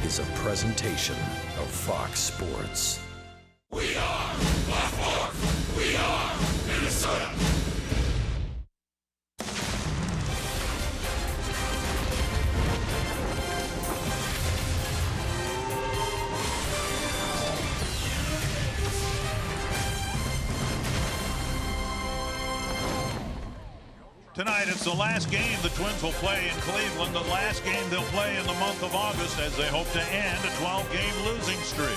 is a presentation of Fox Sports. We are Baltimore. We are Minnesota. Tonight, it's the last game the Twins will play in Cleveland, the last game they'll play in the month of August as they hope to end a 12-game losing streak.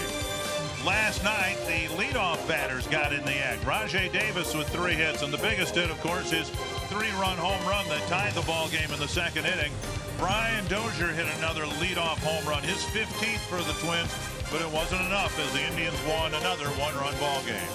Last night, the leadoff batters got in the act. Rajai Davis with 3 hits, and the biggest hit, of course, his 3-run home run that tied the ball game in the second inning. Brian Dozier hit another leadoff home run, his 15th for the Twins, but it wasn't enough as the Indians won another 1-run ball game.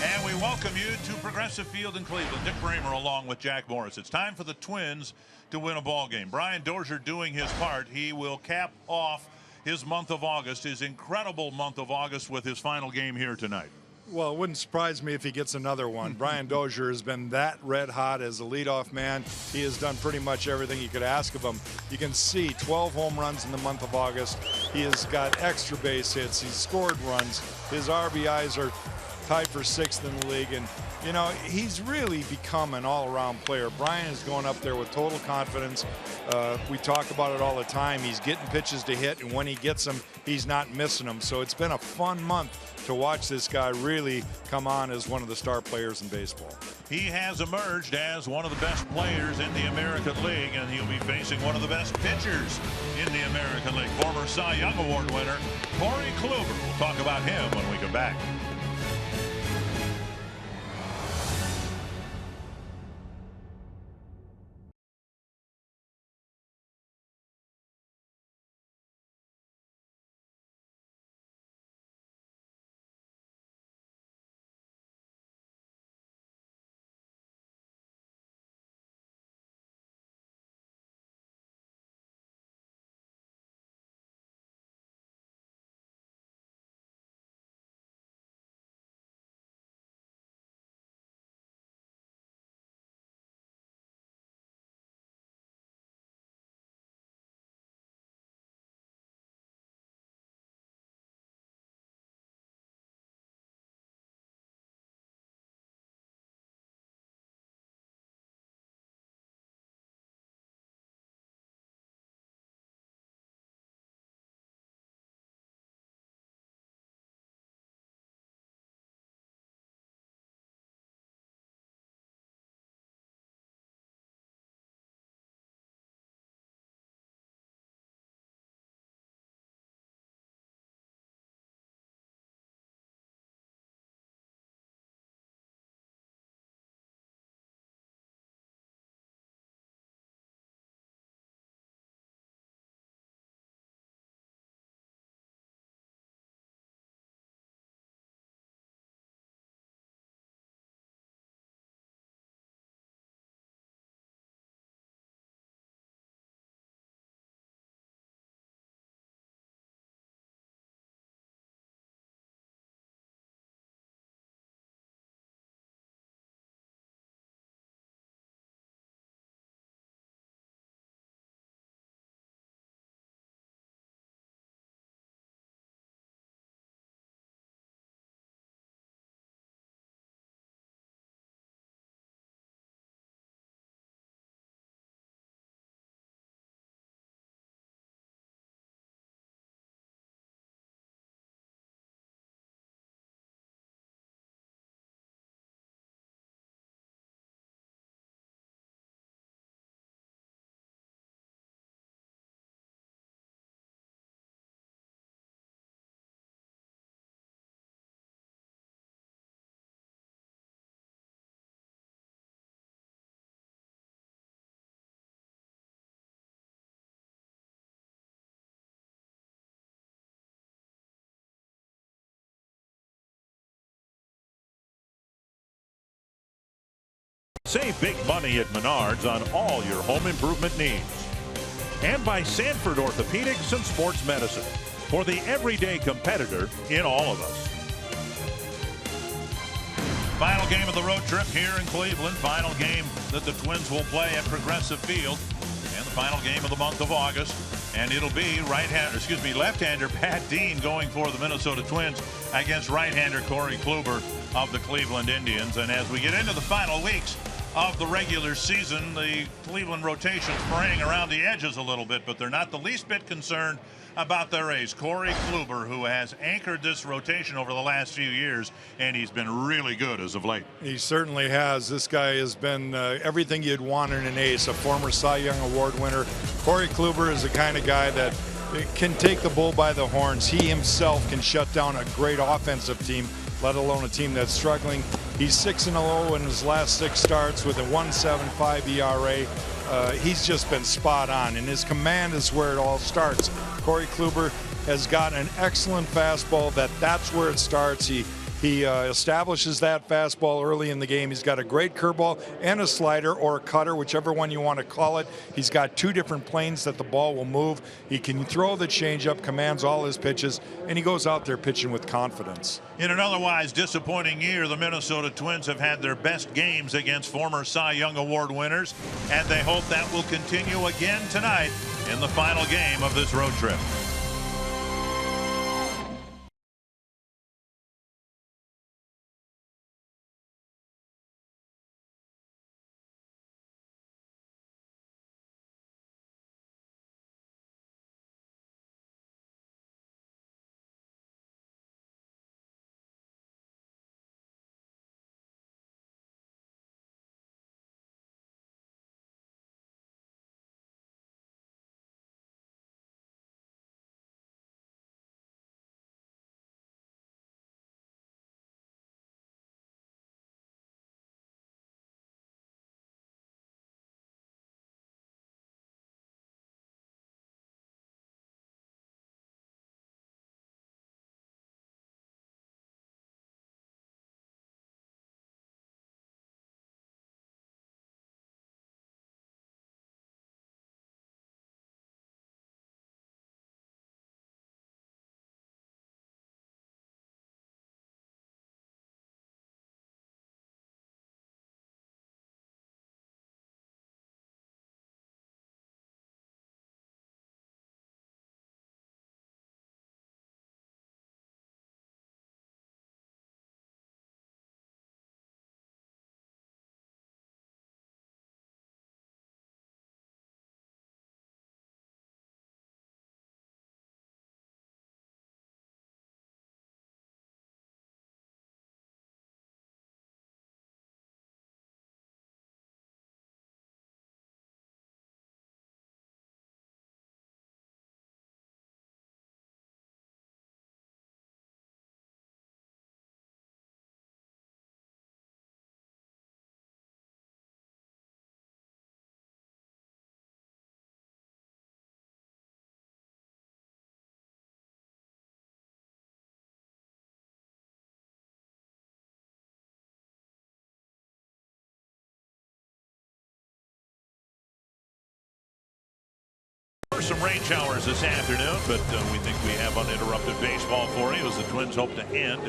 And we welcome you to Progressive Field in Cleveland. Dick Bramer along with Jack Morris. It's time for the Twins to win a ball game. Brian Dozier doing his part. He will cap off his month of August, his incredible month of August, with his final game here tonight. Well, it wouldn't surprise me if he gets another one. Brian Dozier has been that red hot as a leadoff man. He has done pretty much everything you could ask of him. You can see 12 home runs in the month of August. He has got extra base hits. He's scored runs. His RBIs are tied for 6th in the league, and you know, he's really become an all-around player. Brian is going up there with total confidence. We talk about it all the time. He's getting pitches to hit, and when he gets them, he's not missing them. So it's been a fun month to watch this guy really come on as one of the star players in baseball. He has emerged as one of the best players in the American League, and he'll be facing one of the best pitchers in the American League. Former Cy Young Award winner Corey Kluber. We'll talk about him when we come back. Save big money at Menards on all your home improvement needs. And by Sanford Orthopedics and Sports Medicine, for the everyday competitor in all of us. Final game of the road trip here in Cleveland. Final game that the Twins will play at Progressive Field. And the final game of the month of August. And it'll be left-hander Pat Dean going for the Minnesota Twins against right-hander Corey Kluber of the Cleveland Indians. And as we get into the final weeks of the regular season, the Cleveland rotation's fraying around the edges a little bit, but they're not the least bit concerned about their ace, Corey Kluber, who has anchored this rotation over the last few years, and he's been really good as of late. He certainly has. This guy has been everything you'd want in an ace, a former Cy Young Award winner. Corey Kluber is the kind of guy that can take the bull by the horns. He himself can shut down a great offensive team, let alone a team that's struggling. He's 6-0 in his last 6 starts with a 1.75 ERA. He's just been spot on, and his command is where it all starts. Corey Kluber has got an excellent fastball. That's where it starts. He establishes that fastball early in the game. He's got a great curveball and a slider or a cutter, whichever one you want to call it. He's got 2 different planes that the ball will move. He can throw the changeup, commands all his pitches, and he goes out there pitching with confidence. In an otherwise disappointing year, the Minnesota Twins have had their best games against former Cy Young Award winners, and they hope that will continue again tonight in the final game of this road trip. Some rain showers this afternoon, but we think we have uninterrupted baseball for you as the Twins hope to end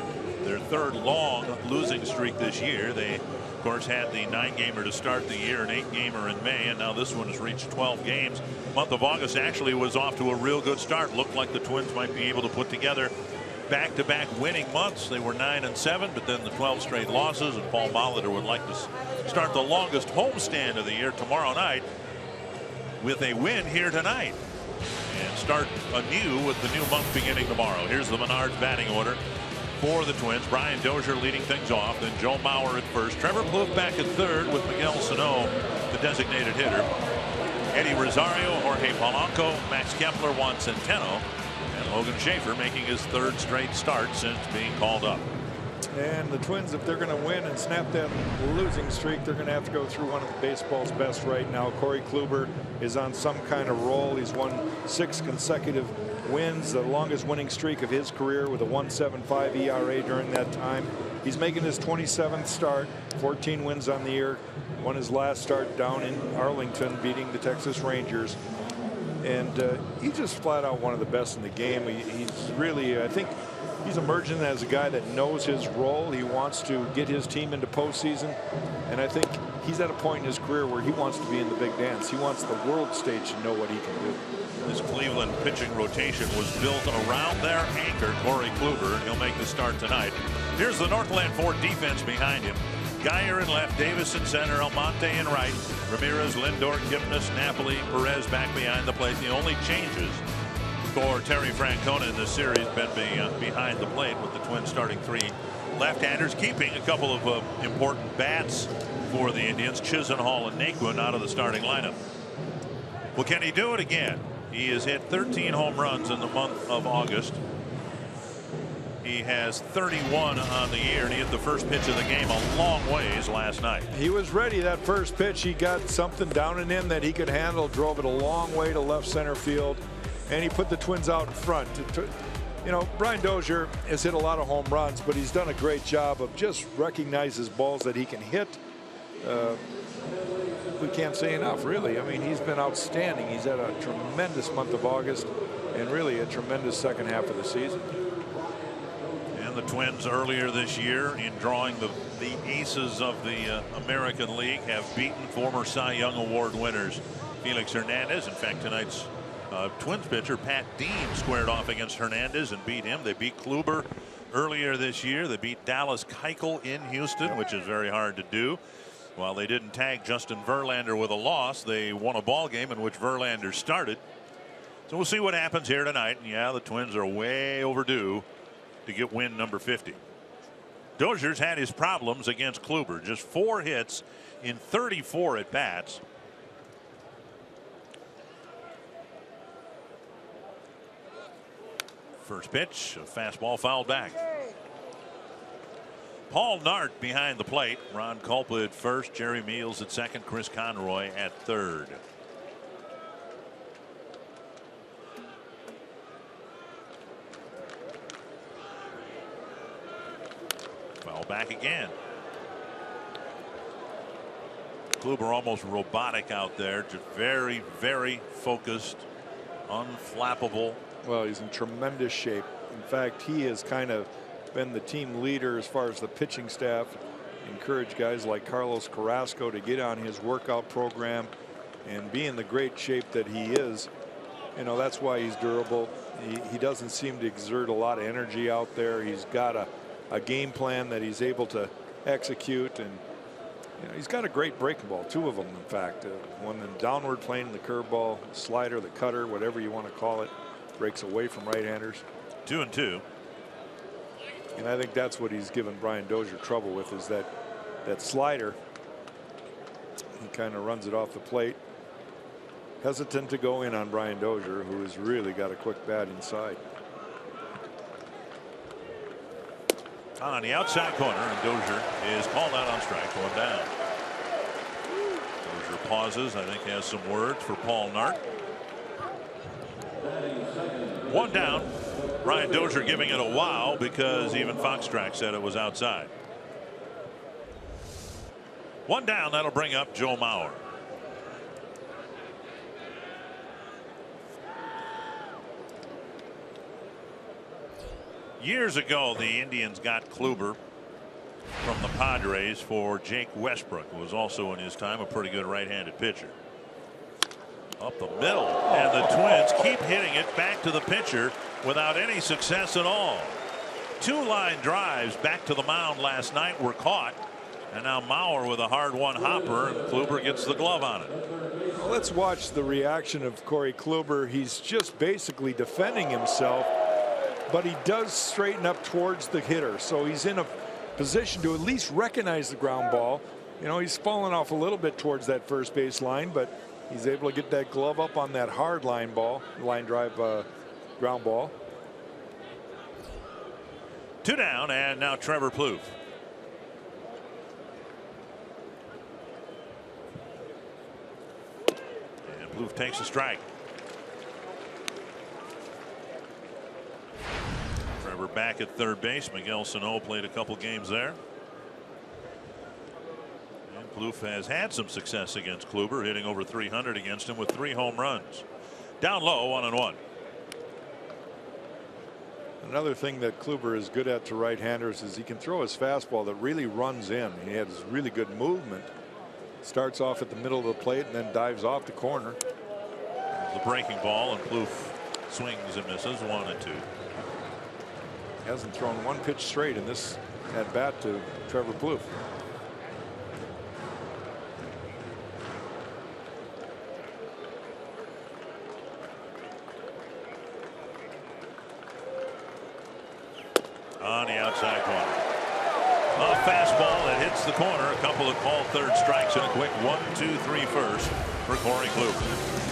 their 3rd long losing streak this year. They, of course, had the 9-gamer to start the year, an 8-gamer in May, and now this one has reached 12 games. Month of August actually was off to a real good start. Looked like the Twins might be able to put together back-to-back winning months. They were 9-7, but then the 12 straight losses, and Paul Molitor would like to start the longest homestand of the year tomorrow night with a win here tonight and start anew with the new month beginning tomorrow. Here's the Menards batting order for the Twins. Brian Dozier leading things off, then Joe Mauer at first, Trevor Plouffe back at third with Miguel Sano, the designated hitter, Eddie Rosario, Jorge Polanco, Max Kepler, Juan Centeno, and Logan Schaefer making his 3rd straight start since being called up. And the Twins, if they're going to win and snap that losing streak, they're going to have to go through one of baseball's best right now. Corey Kluber is on some kind of roll. He's won 6 consecutive wins, the longest winning streak of his career, with a 1.75 ERA during that time. He's making his 27th start, 14 wins on the year. Won his last start down in Arlington, beating the Texas Rangers. And he's just flat out one of the best in the game. He's really, I think, he's emerging as a guy that knows his role. He wants to get his team into postseason, and I think he's at a point in his career where he wants to be in the big dance. He wants the world stage to know what he can do. This Cleveland pitching rotation was built around their anchor, Corey Kluber. He'll make the start tonight. Here's the Northland Ford defense behind him. Geyer in left, Davis in center, Almonte in right, Ramirez, Lindor, Kipnis, Napoli, Perez back behind the plate. The only changes for Terry Francona in this series been behind the plate, with the Twins starting 3 left-handers, keeping a couple of important bats for the Indians, Chisenhall and Naquin, out of the starting lineup. Well, can he do it again? He has hit 13 home runs in the month of August. He has 31 on the year, and he hit the first pitch of the game a long ways last night. He was ready. That first pitch, he got something down and in that he could handle, drove it a long way to left center field, and he put the Twins out in front. You know, Brian Dozier has hit a lot of home runs, but he's done a great job of just recognizing balls that he can hit. We can't say enough, really. I mean, he's been outstanding. He's had a tremendous month of August and really a tremendous second half of the season. The Twins earlier this year, in drawing the aces of the American League, have beaten former Cy Young Award winners Felix Hernandez. In fact, tonight's Twins pitcher Pat Dean squared off against Hernandez and beat him. They beat Kluber earlier this year. They beat Dallas Keuchel in Houston, which is very hard to do. While they didn't tag Justin Verlander with a loss, they won a ball game in which Verlander started. So we'll see what happens here tonight. And yeah, the Twins are way overdue to get win number 50. Dozier's had his problems against Kluber. Just 4 hits in 34 at bats. First pitch, a fastball fouled back. Paul Nart behind the plate. Ron Kulpa at first, Jerry Meals at second, Chris Conroy at third. Foul back again. Kluber almost robotic out there, just very, very focused, unflappable. Well, he's in tremendous shape. In fact, he has kind of been the team leader as far as the pitching staff. Encourage guys like Carlos Carrasco to get on his workout program and be in the great shape that he is. You know, that's why he's durable. He doesn't seem to exert a lot of energy out there. He's got a game plan that he's able to execute, and you know, he's got a great breaking ball, 2 of them in fact. One in downward plane, the curveball, slider, the cutter, whatever you want to call it, breaks away from right-handers. 2 and 2. And I think that's what he's given Brian Dozier trouble with, is that slider. He kind of runs it off the plate. Hesitant to go in on Brian Dozier, who has really got a quick bat inside. On the outside corner, and Dozier is called out on strike, 1 down. Dozier pauses, I think has some words for Paul Nart. 1 down. Brian Dozier giving it a wow, because even Foxtrack said it was outside. 1 down. That'll bring up Joe Mauer. Years ago, the Indians got Kluber from the Padres for Jake Westbrook, who was also in his time a pretty good right-handed pitcher. Up the middle, and the Twins keep hitting it back to the pitcher without any success at all. 2 line drives back to the mound last night were caught, and now Mauer with a hard-one hopper, and Kluber gets the glove on it. Well, let's watch the reaction of Corey Kluber. He's just basically defending himself, but he does straighten up towards the hitter, so he's in a position to at least recognize the ground ball. You know, he's fallen off a little bit towards that first base line, but he's able to get that glove up on that hard line drive ground ball. 2 down, and now Trevor Plouffe. And Plouffe takes a strike. Trevor back at third base. Miguel Sano played a couple games there. And Plouffe has had some success against Kluber, hitting over 300 against him with 3 home runs. Down low, 1-1. Another thing that Kluber is good at to right-handers is he can throw his fastball that really runs in. He has really good movement. Starts off at the middle of the plate and then dives off the corner. The breaking ball, and Plouffe swings and misses 1-2. Hasn't thrown one pitch straight in this at bat to Trevor Plouffe. On the outside corner. A fastball that hits the corner. A couple of called third strikes and a quick 1-2-3 first for Corey Kluber.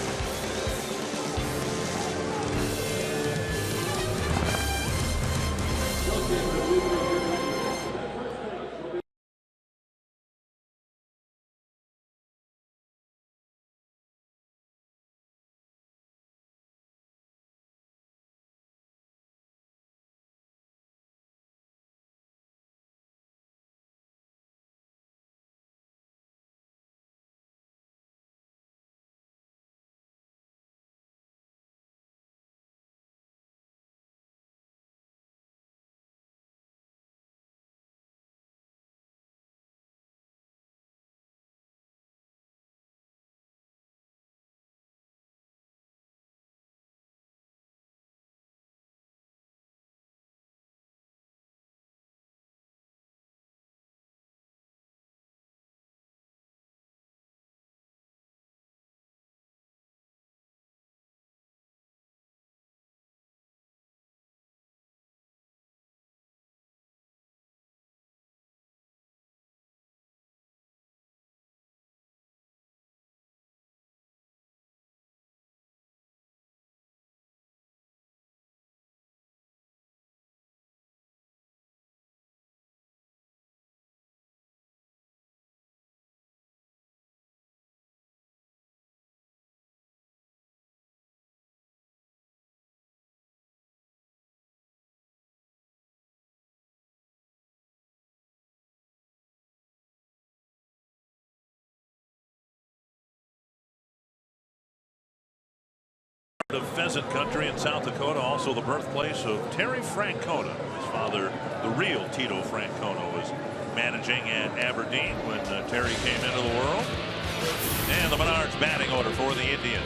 Of pheasant country in South Dakota, also the birthplace of Terry Francona. His father, the real Tito Francona, was managing at Aberdeen when Terry came into the world. And the Menards batting order for the Indians: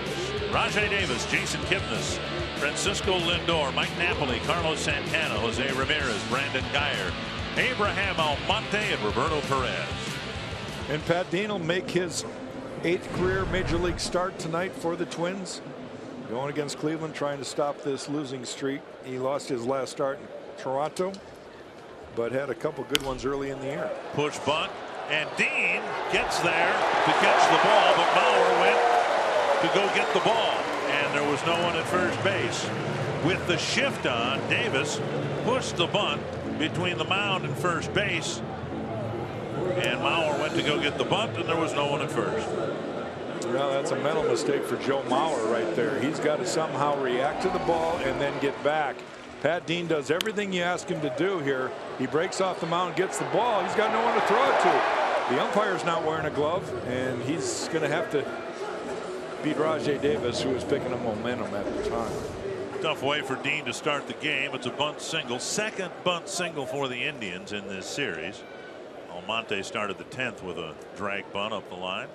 Rajai Davis, Jason Kipnis, Francisco Lindor, Mike Napoli, Carlos Santana, Jose Ramirez, Brandon Guyer, Abraham Almonte, and Roberto Perez. And Pat Dean will make his 8th career major league start tonight for the Twins. Going against Cleveland, trying to stop this losing streak. He lost his last start in Toronto, but had a couple good ones early in the year. Push bunt, and Dean gets there to catch the ball, but Bauer went to go get the ball, and there was no one at first base. With the shift on, Davis pushed the bunt between the mound and first base, and Mauer went to go get the bunt, and there was no one at first. Well, that's a mental mistake for Joe Mauer right there. He's got to somehow react to the ball and then get back. Pat Dean does everything you ask him to do here. He breaks off the mound, gets the ball. He's got no one to throw it to. The umpire's not wearing a glove, and he's going to have to beat Rajai Davis, who was picking up momentum at the time. Tough way for Dean to start the game. It's a bunt single, second bunt single for the Indians in this series. Almonte started the 10th with a drag bunt up the line.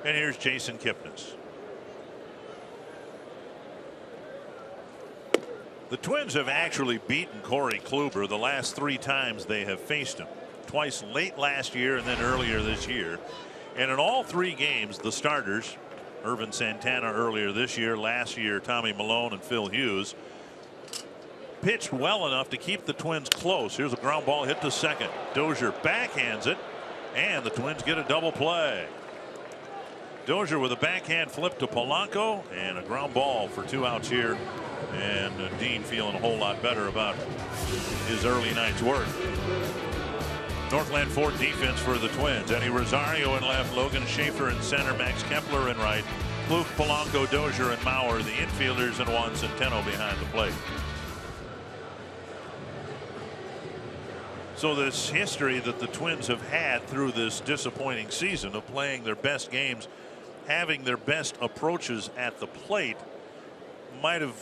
And here's Jason Kipnis. The Twins have actually beaten Corey Kluber the last 3 times they have faced him. Twice late last year and then earlier this year. And in all 3 games, the starters, Irvin Santana earlier this year, last year Tommy Milone and Phil Hughes, pitched well enough to keep the Twins close. Here's a ground ball hit to second. Dozier backhands it, and the Twins get a double play. Dozier with a backhand flip to Polanco, and a ground ball for 2 outs here. And Dean feeling a whole lot better about his early night's work. Northland Ford defense for the Twins: Eddie Rosario in left, Logan Schaefer in center, Max Kepler in right, Plouffe, Polanco, Dozier, and Mauer the infielders, and Juan Centeno behind the plate. So this history that the Twins have had through this disappointing season of playing their best games, having their best approaches at the plate, might have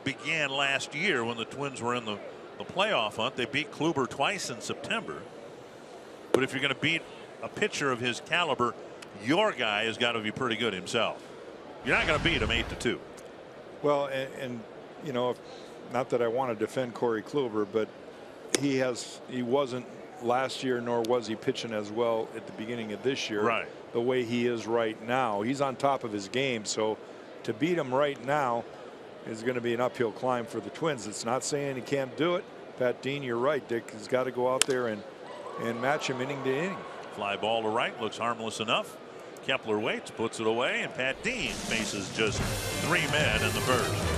began last year when the Twins were in the playoff hunt. They beat Kluber twice in September. But if you're going to beat a pitcher of his caliber, your guy has got to be pretty good himself. You're not going to beat him 8-2. Well, and you know, not that I want to defend Corey Kluber, but he wasn't last year, nor was he pitching as well at the beginning of this year. Right. The way he is right now, he's on top of his game. So to beat him right now is going to be an uphill climb for the Twins. It's not saying he can't do it. Pat Dean, you're right. Dick has got to go out there and match him inning to inning. Fly ball to right, looks harmless enough. Kepler waits, puts it away, and Pat Dean faces just 3 men in the first.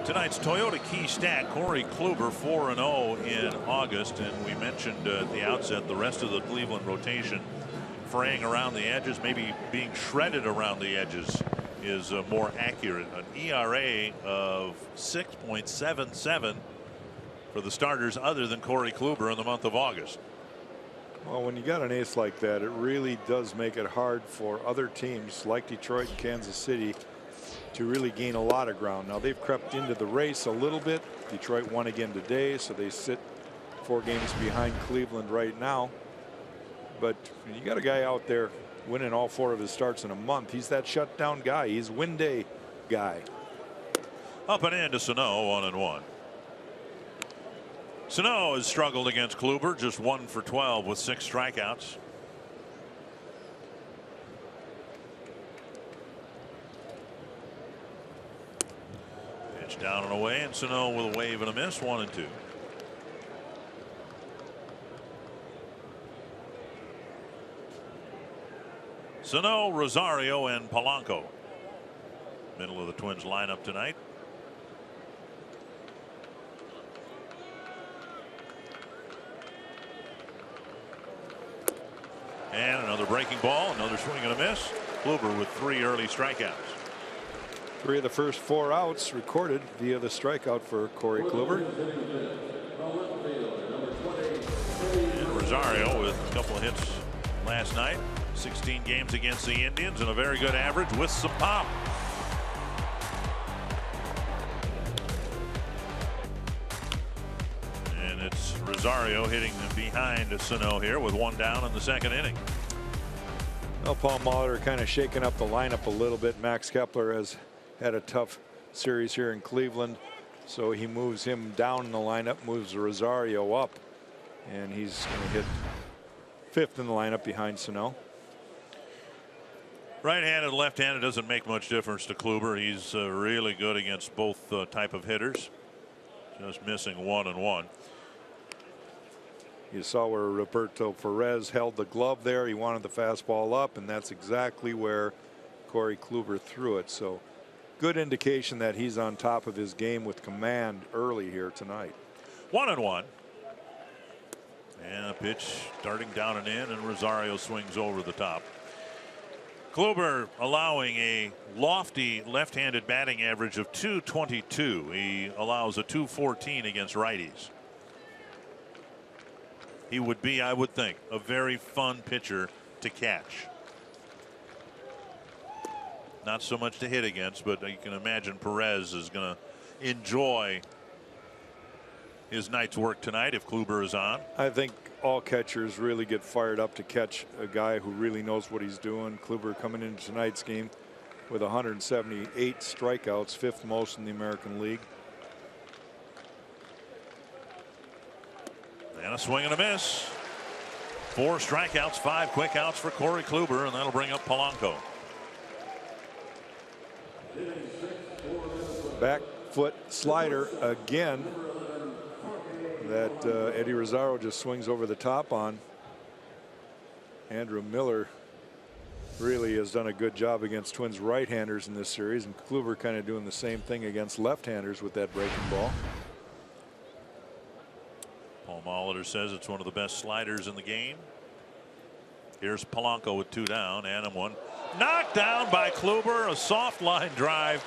Tonight's Toyota key stat, Corey Kluber 4-0 in August, and we mentioned at the outset the rest of the Cleveland rotation fraying around the edges, maybe being shredded around the edges is more accurate. An ERA of 6.77 for the starters other than Corey Kluber in the month of August. Well, when you got an ace like that, it really does make it hard for other teams like Detroit and Kansas City to really gain a lot of ground. Now they've crept into the race a little bit. Detroit won again today, so they sit 4 games behind Cleveland right now. But you got a guy out there winning all 4 of his starts in a month. He's that shutdown guy. He's win day guy. Up and in to Sano, 1-1. Sano has struggled against Kluber, just 1 for 12 with 6 strikeouts. Pitch down and away, and Sano with a wave and a miss, 1-2. Sano, Rosario, and Polanco. Middle of the Twins lineup tonight. And another breaking ball, another swing and a miss. Kluber with 3 early strikeouts. 3 of the first 4 outs recorded via the strikeout for Corey Kluber. And Rosario with a couple of hits last night. 16 games against the Indians and a very good average with some pop. And it's Rosario hitting behind Sano here with 1 down in the 2nd inning. Well, Paul Molitor kind of shaking up the lineup a little bit. Max Kepler has had a tough series here in Cleveland, so he moves him down in the lineup, moves Rosario up, and he's going to hit 5th in the lineup behind Sano. Right-handed, left-handed doesn't make much difference to Kluber. He's really good against both type of hitters. Just missing 1 and 1. You saw where Roberto Perez held the glove there. He wanted the fastball up, and that's exactly where Corey Kluber threw it. So good indication that he's on top of his game with command early here tonight. 1-1. And a pitch starting down and in, and Rosario swings over the top. Kluber allowing a lofty left-handed batting average of .222. He allows a .214 against righties. He would be, I would think, a very fun pitcher to catch. Not so much to hit against, but you can imagine Perez is going to enjoy his night's work tonight if Kluber is on. I think all catchers really get fired up to catch a guy who really knows what he's doing. Kluber coming into tonight's game with 178 strikeouts, 5th most in the American League. And a swing and a miss. 4 strikeouts, 5 quick outs for Corey Kluber, and that'll bring up Polanco. Back foot slider again that Eddie Rosario just swings over the top on. Andrew Miller really has done a good job against Twins right-handers in this series, and Kluber kind of doing the same thing against left-handers with that breaking ball. Paul Molitor says it's one of the best sliders in the game. Here's Polanco with 2 down, and 1 knocked down by Kluber. A soft line drive,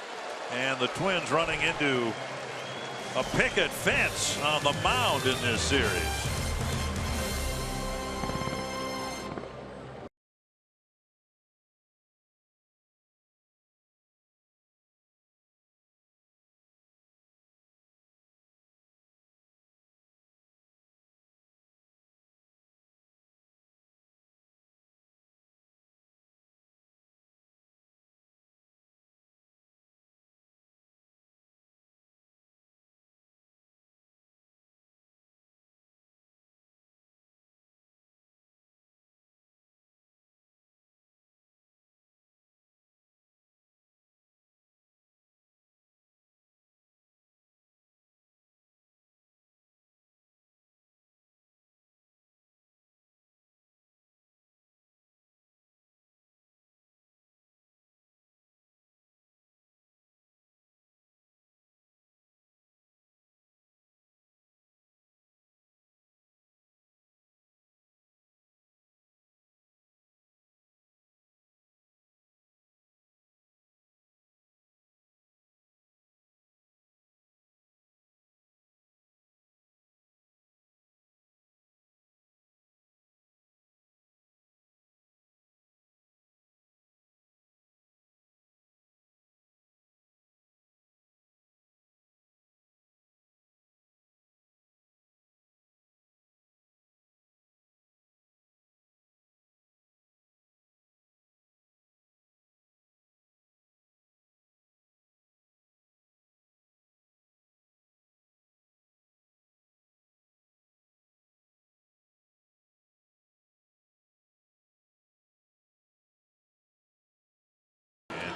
and the Twins running into a picket fence on the mound in this series.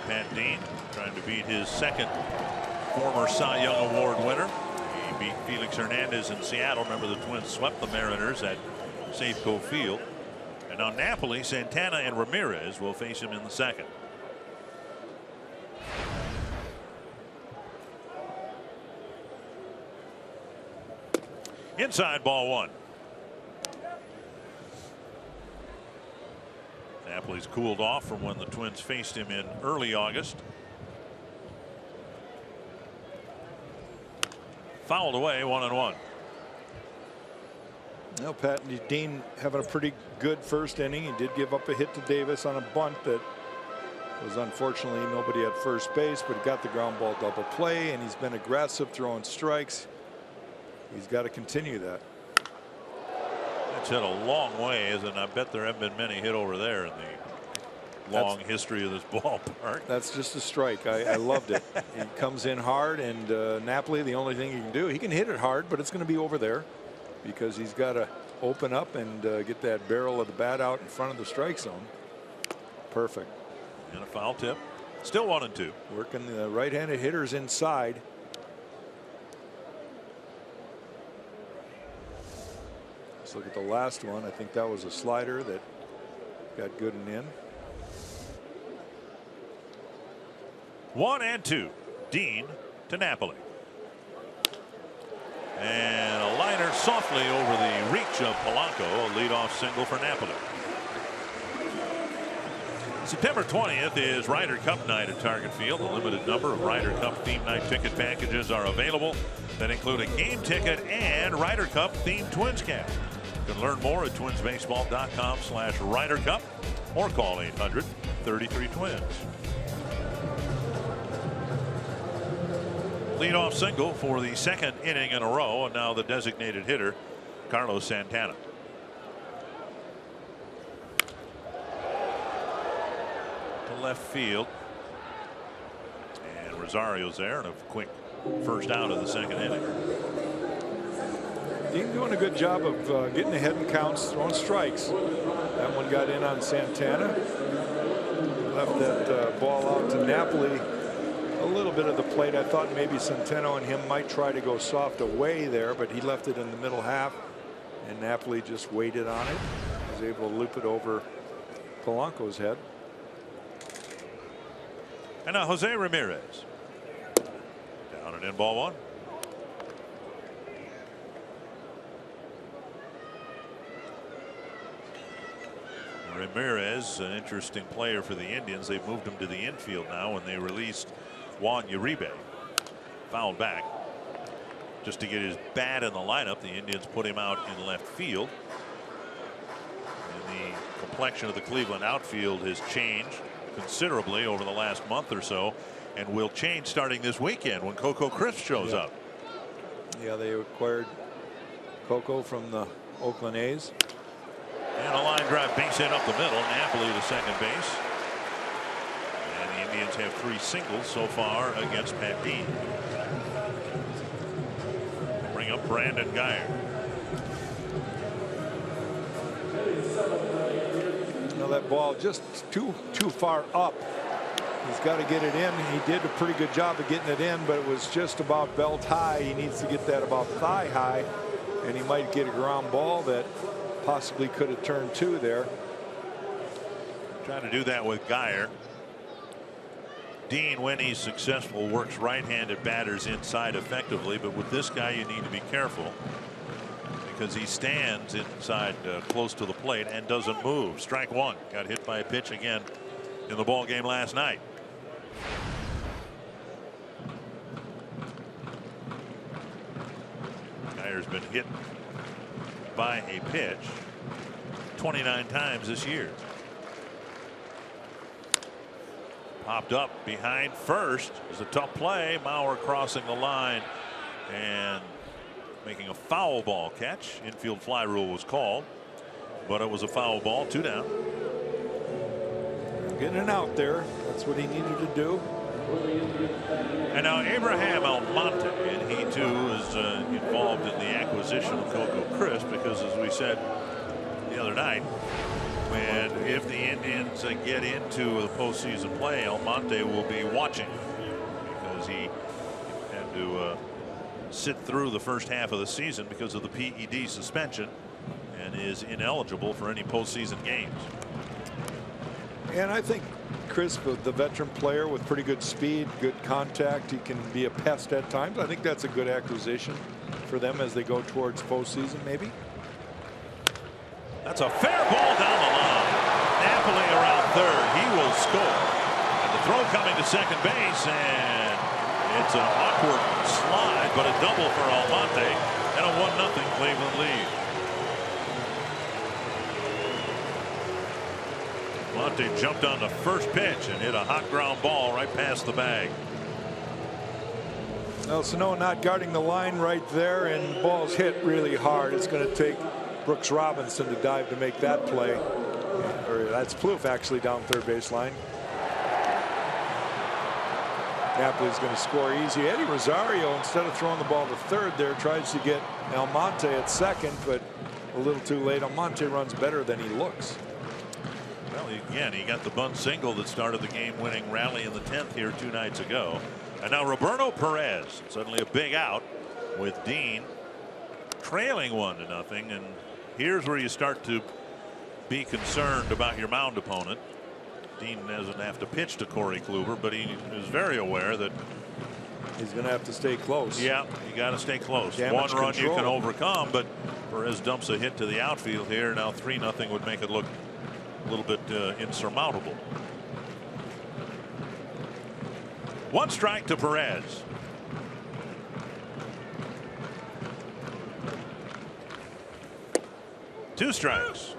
Pat Dean trying to beat his 2nd former Cy Young Award winner. He beat Felix Hernandez in Seattle. Remember, the Twins swept the Mariners at Safeco Field. And now Napoli, Santana, and Ramirez will face him in the 2nd. Inside, ball 1. Napoli's cooled off from when the Twins faced him in early August. Fouled away, 1-1. Now Pat Dean having a pretty good first inning. He did give up a hit to Davis on a bunt that was unfortunately nobody at first base, but he got the ground ball double play, and he's been aggressive throwing strikes. He's got to continue that. It's hit a long ways, and I bet there haven't been many hit over there in the long history of this ballpark. That's just a strike. I loved it. He comes in hard, and Napoli, the only thing he can do, he can hit it hard, but it's going to be over there because he's got to open up and get that barrel of the bat out in front of the strike zone. Perfect. And a foul tip. Still 1-2. Working the right-handed hitters inside. Let's look at the last one. I think that was a slider that got good and in. 1-2. Dean to Napoli. And a liner softly over the reach of Polanco. A leadoff single for Napoli. September 20th is Ryder Cup night at Target Field. A limited number of Ryder Cup theme night ticket packages are available that include a game ticket and Ryder Cup themed Twins cap. You can learn more at twinsbaseball.com/Ryder Cup or call 800-33-TWINS. Leadoff single for the second inning in a row, and now the designated hitter, Carlos Santana. To left field. And Rosario's there, and a quick first out of the second inning. Dean doing a good job of getting ahead in counts, throwing strikes. That one got in on Santana. Left that ball out to Napoli. A little bit of the plate. I thought maybe Centeno and him might try to go soft away there, but he left it in the middle half, and Napoli just waited on it. Was able to loop it over Polanco's head. And now Jose Ramirez. Down and in, ball one. Ramirez, an interesting player for the Indians. They've moved him to the infield now when they released Juan Uribe. Fouled back. Just to get his bat in the lineup, the Indians put him out in left field. And the complexion of the Cleveland outfield has changed considerably over the last month or so, and will change starting this weekend when Coco Crisp shows up. Yeah, they acquired Coco from the Oakland A's. And a line drive base hit up the middle. Napoli to second base. And the Indians have 3 singles so far against Pat Dean. Bring up Brandon Guyer. Now that ball just too far up. He's got to get it in. He did a pretty good job of getting it in, but it was just about belt high. He needs to get that about thigh high, and he might get a ground ball that possibly could have turned 2 there. Trying to do that with Guyer. Dean, when he's successful, works right-handed batters inside effectively, but with this guy you need to be careful because he stands inside close to the plate and doesn't move. Strike one. Got hit by a pitch again in the ball game last night. Guyer's been hit by a pitch 29 times this year. Popped up behind first. It was a tough play. Mauer crossing the line and making a foul ball catch. Infield fly rule was called, but it was a foul ball. 2 down. Getting it out there. That's what he needed to do. And now Abraham Almonte, and he too is involved in the acquisition of Coco Crisp, because as we said the other night, when if the Indians get into the postseason play, Almonte will be watching because he had to sit through the first half of the season because of the PED suspension and is ineligible for any postseason games. And I think Crisp, the veteran player with pretty good speed, good contact, he can be a pest at times. I think that's a good acquisition for them as they go towards postseason, maybe. That's a fair ball down the line. Napoli around third. He will score. And the throw coming to second base, and it's an awkward slide, but a double for Almonte, and a 1-0 Cleveland lead. Almonte jumped on the first pitch and hit a hot ground ball right past the bag. Well, Sano not guarding the line right there, and the ball's hit really hard. It's going to take Brooks Robinson to dive to make that play. Or that's Plouffe actually down third baseline. Napoli's going to score easy. Eddie Rosario, instead of throwing the ball to third there, tries to get Almonte at second, but a little too late. Almonte runs better than he looks. Well, again, he got the bunt single that started the game-winning rally in the 10th here 2 nights ago. And now Roberto Perez, suddenly a big out with Dean trailing 1-0. And here's where you start to be concerned about your mound opponent. Dean doesn't have to pitch to Corey Kluber, but he is very aware that he's going to have to stay close. Yeah, you got to stay close. Damage One run control. you can overcome, but Perez dumps a hit to the outfield here. Now 3-0 would make it look a little bit insurmountable. One strike to Perez. Two strikes.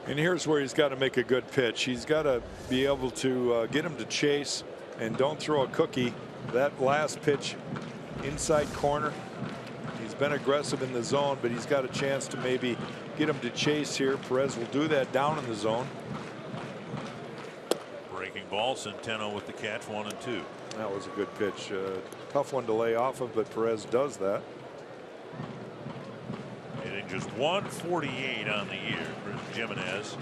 And here's where he's got to make a good pitch. He's got to be able to get him to chase and don't throw a cookie. That last pitch inside corner, he's been aggressive in the zone, but he's got a chance to maybe get him to chase here. Perez will do that down in the zone. Breaking ball, Centeno with the catch, 1-2. That was a good pitch. Tough one to lay off of, but Perez does that. Hitting just 148 on the year. Chris Jimenez,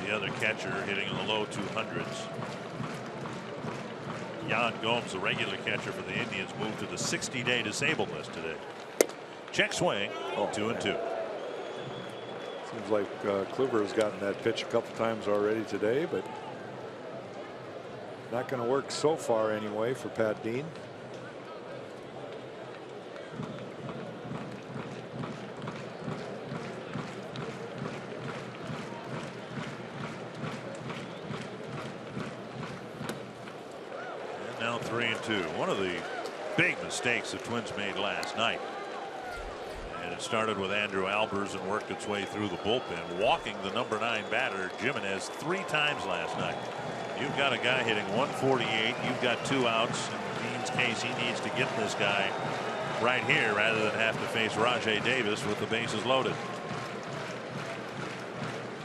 the other catcher, hitting in the low 200s. Yan Gomes, the regular catcher for the Indians, moved to the 60-day disabled list today. Check swing, 2-2. Seems like Kluber has gotten that pitch a couple times already today, but not going to work so far anyway for Pat Dean. Now 3-2. One of the big mistakes the Twins made last night. And it started with Andrew Albers and worked its way through the bullpen, walking the number 9 batter Jimenez 3 times last night. You've got a guy hitting 148. You've got 2 outs. In Dean's case, he needs to get this guy right here rather than have to face Rajay Davis with the bases loaded.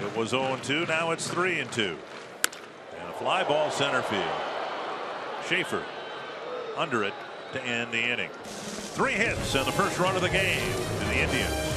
It was 0-2. Now it's 3-2. And a fly ball center field. Schaefer under it to end the inning. 3 hits and the first run of the game to the Indians.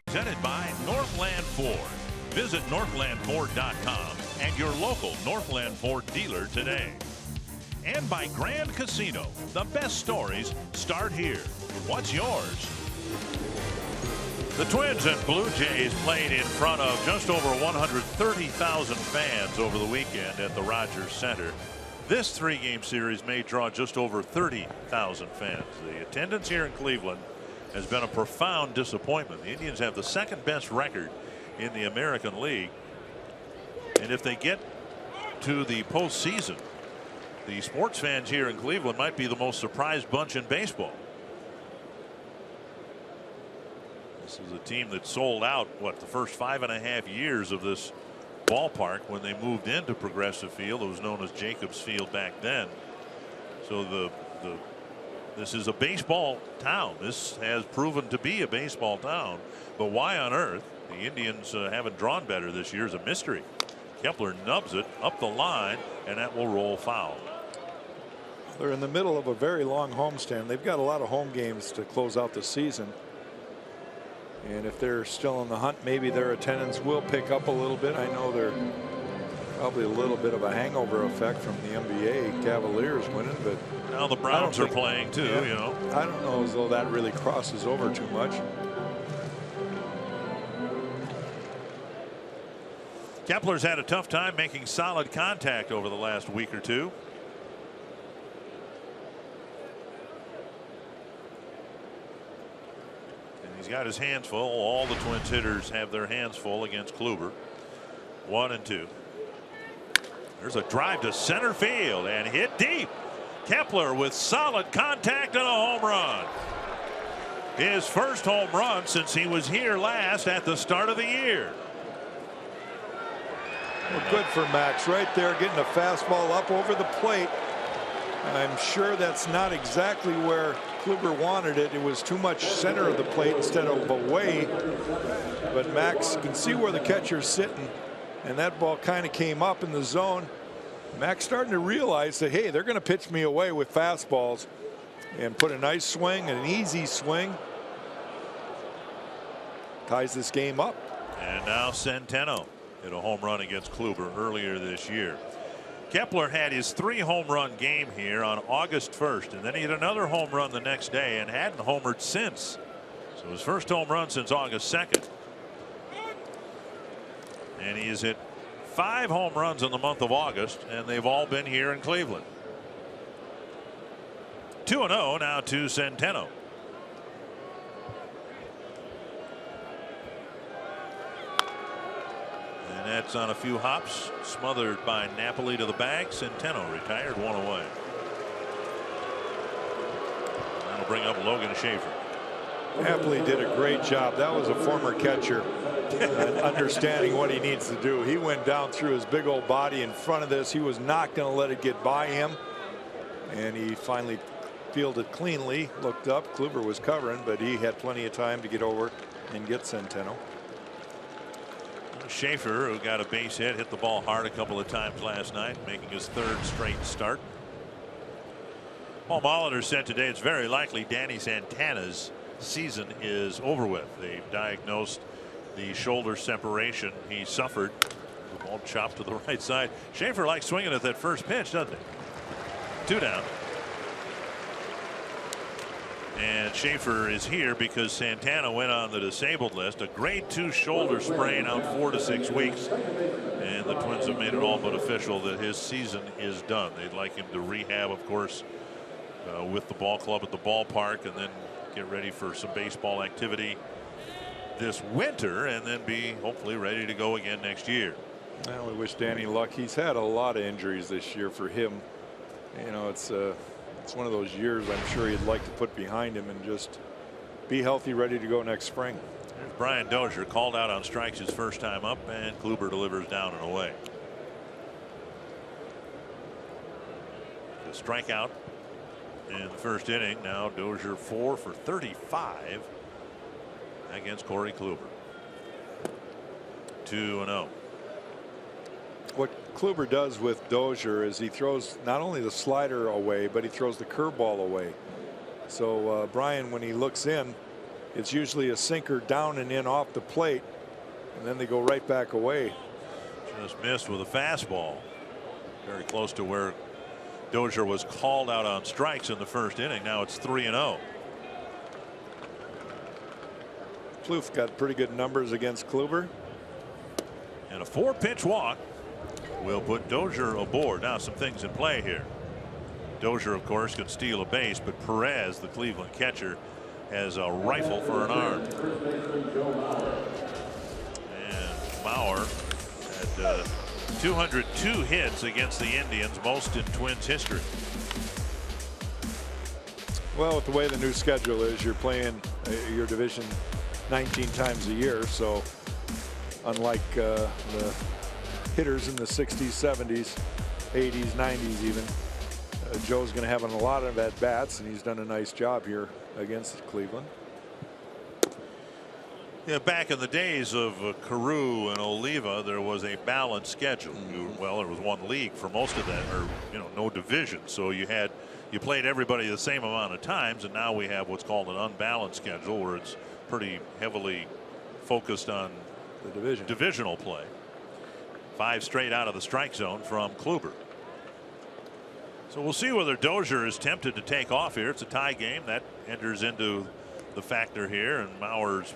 Presented by Northland Ford. Visit northlandford.com and your local Northland Ford dealer today. And by Grand Casino. The best stories start here. What's yours? The Twins and Blue Jays played in front of just over 130,000 fans over the weekend at the Rogers Center. This 3-game series may draw just over 30,000 fans. The attendance here in Cleveland has been a profound disappointment. The Indians have the 2nd best record in the American League. And if they get to the postseason, the sports fans here in Cleveland might be the most surprised bunch in baseball. This is a team that sold out, what, the first 5.5 years of this ballpark when they moved into Progressive Field. It was known as Jacobs Field back then. So This is a baseball town. This has proven to be a baseball town. But why on earth the Indians haven't drawn better this year is a mystery. Kepler nubs it up the line, and that will roll foul. They're in the middle of a very long homestand. They've got a lot of home games to close out the season. And if they're still in the hunt, maybe their attendance will pick up a little bit. I know they're probably a little bit of a hangover effect from the NBA Cavaliers winning, but now the Browns are playing too. Yeah, you know, I don't know as though that really crosses over too much. Kepler's had a tough time making solid contact over the last week or two. And he's got his hands full. All the Twins hitters have their hands full against Kluber. 1-2. There's a drive to center field and hit deep. Kepler with solid contact and a home run. His first home run since he was here last at the start of the year. Well, good for Max right there, getting a fastball up over the plate. I'm sure that's not exactly where Kluber wanted it. It was too much center of the plate instead of away. But Max, you can see where the catcher's sitting, and that ball kind of came up in the zone. Max starting to realize that, hey, they're going to pitch me away with fastballs, and put a nice swing, an easy swing. Ties this game up. And now Centeno hit a home run against Kluber earlier this year. Kepler had his 3 home run game here on August 1st, and then he hit another home run the next day and hadn't homered since. So his first home run since August 2nd. And he has hit 5 home runs in the month of August, and they've all been here in Cleveland. 2-0 now to Centeno. And that's on a few hops, smothered by Napoli to the bag. Centeno retired, 1 away. That'll bring up Logan Schaefer. Napoli did a great job. That was a former catcher understanding what he needs to do. He went down through his big old body in front of this. He was not going to let it get by him, and he finally fielded cleanly. Looked up, Kluber was covering, but he had plenty of time to get over and get Centeno. Schaefer, who got a base hit the ball hard a couple of times last night, making his 3rd straight start. Paul Molitor said today it's very likely Danny Santana's season is over with. They diagnosed the shoulder separation he suffered. The ball chopped to the right side. Schaefer likes swinging at that first pitch, doesn't he? 2 down. And Schaefer is here because Santana went on the disabled list. A grade 2 shoulder sprain, out 4 to 6 weeks. And the Twins have made it all but official that his season is done. They'd like him to rehab, of course, with the ball club at the ballpark, and then get ready for some baseball activity this winter, and then be hopefully ready to go again next year. Well, we wish Danny luck. He's had a lot of injuries this year for him. You know, it's one of those years I'm sure he'd like to put behind him and just be healthy, ready to go next spring. There's Brian Dozier, called out on strikes his first time up, and Kluber delivers down and away. The strikeout in the first inning. Now Dozier 4 for 35 against Corey Kluber. 2-0. What Kluber does with Dozier is he throws not only the slider away, but he throws the curveball away. So Brian, when he looks in, it's usually a sinker down and in off the plate, and then they go right back away. Just missed with a fastball. Very close to where Dozier was called out on strikes in the first inning. Now it's 3-0. Plouffe got pretty good numbers against Kluber. And a 4-pitch walk will put Dozier aboard. Now some things in play here. Dozier, of course, can steal a base, but Perez, the Cleveland catcher, has a rifle for an arm. And Bauer had 202 hits against the Indians, most in Twins history. Well, with the way the new schedule is, you're playing your division 19 times a year, so unlike the hitters in the 60s, 70s, 80s, 90s even, Joe's going to have a lot of at bats, and he's done a nice job here against Cleveland. Yeah, back in the days of Carew and Oliva, there was a balanced schedule. Well, there was one league for most of that, or no division. So you played everybody the same amount of times, and now we have what's called an unbalanced schedule, where it's pretty heavily focused on the divisional play. 5 straight out of the strike zone from Kluber. So we'll see whether Dozier is tempted to take off here. It's a tie game that enters into the factor here, and Mauer's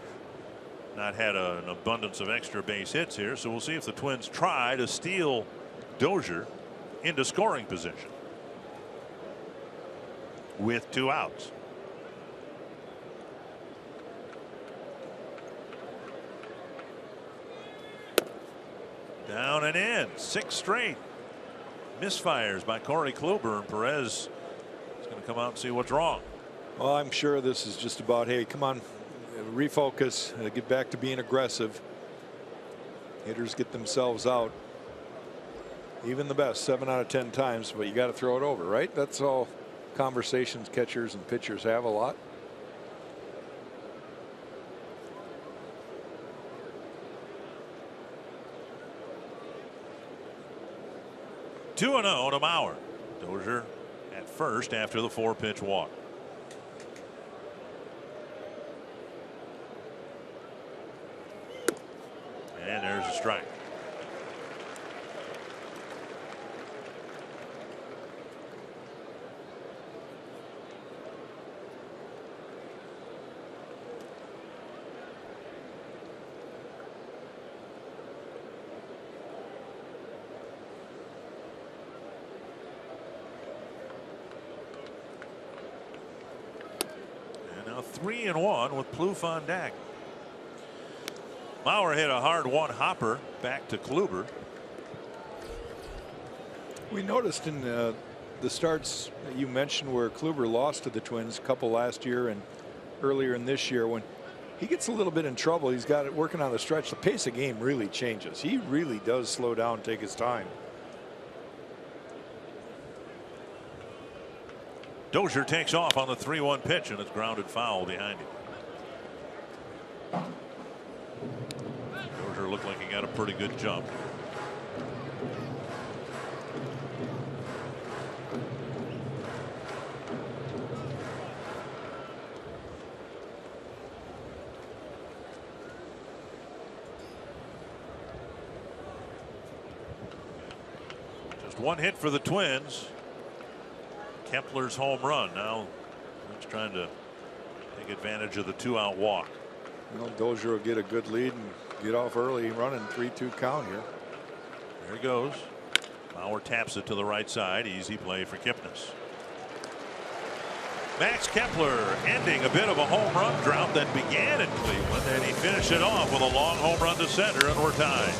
not had an abundance of extra base hits here, so we'll see if the Twins try to steal Dozier into scoring position with 2 outs. Down and in, 6 straight misfires by Corey Kluber, and Perez is going to come out and see what's wrong. Well, I'm sure this is just about, hey, come on, refocus, get back to being aggressive. Hitters get themselves out. Even the best 7 out of 10 times, but you got to throw it over, right? That's all conversations catchers and pitchers have a lot. Two 2-0 to Mauer. Dozier at first after the 4-pitch walk. And there's a strike. And now 3-1 with Plouffe on deck. Mauer hit a hard one hopper back to Kluber. We noticed in the starts that you mentioned where Kluber lost to the Twins, a couple last year and earlier in this year, when he gets a little bit in trouble, he's got it working on the stretch, the pace of game really changes. He really does slow down, take his time. Dozier takes off on the 3-1 pitch, and it's grounded foul behind him. Dozier looked like he got a pretty good jump. Just one hit for the Twins. Kepler's home run. Now he's trying to take advantage of the 2-out walk. Well, Dozier will get a good lead and get off early, running 3-2 count here. There he goes. Mauer taps it to the right side. Easy play for Kipnis. Max Kepler ending a bit of a home run drought that began in Cleveland, and he finished it off with a long home run to center, and we're tied.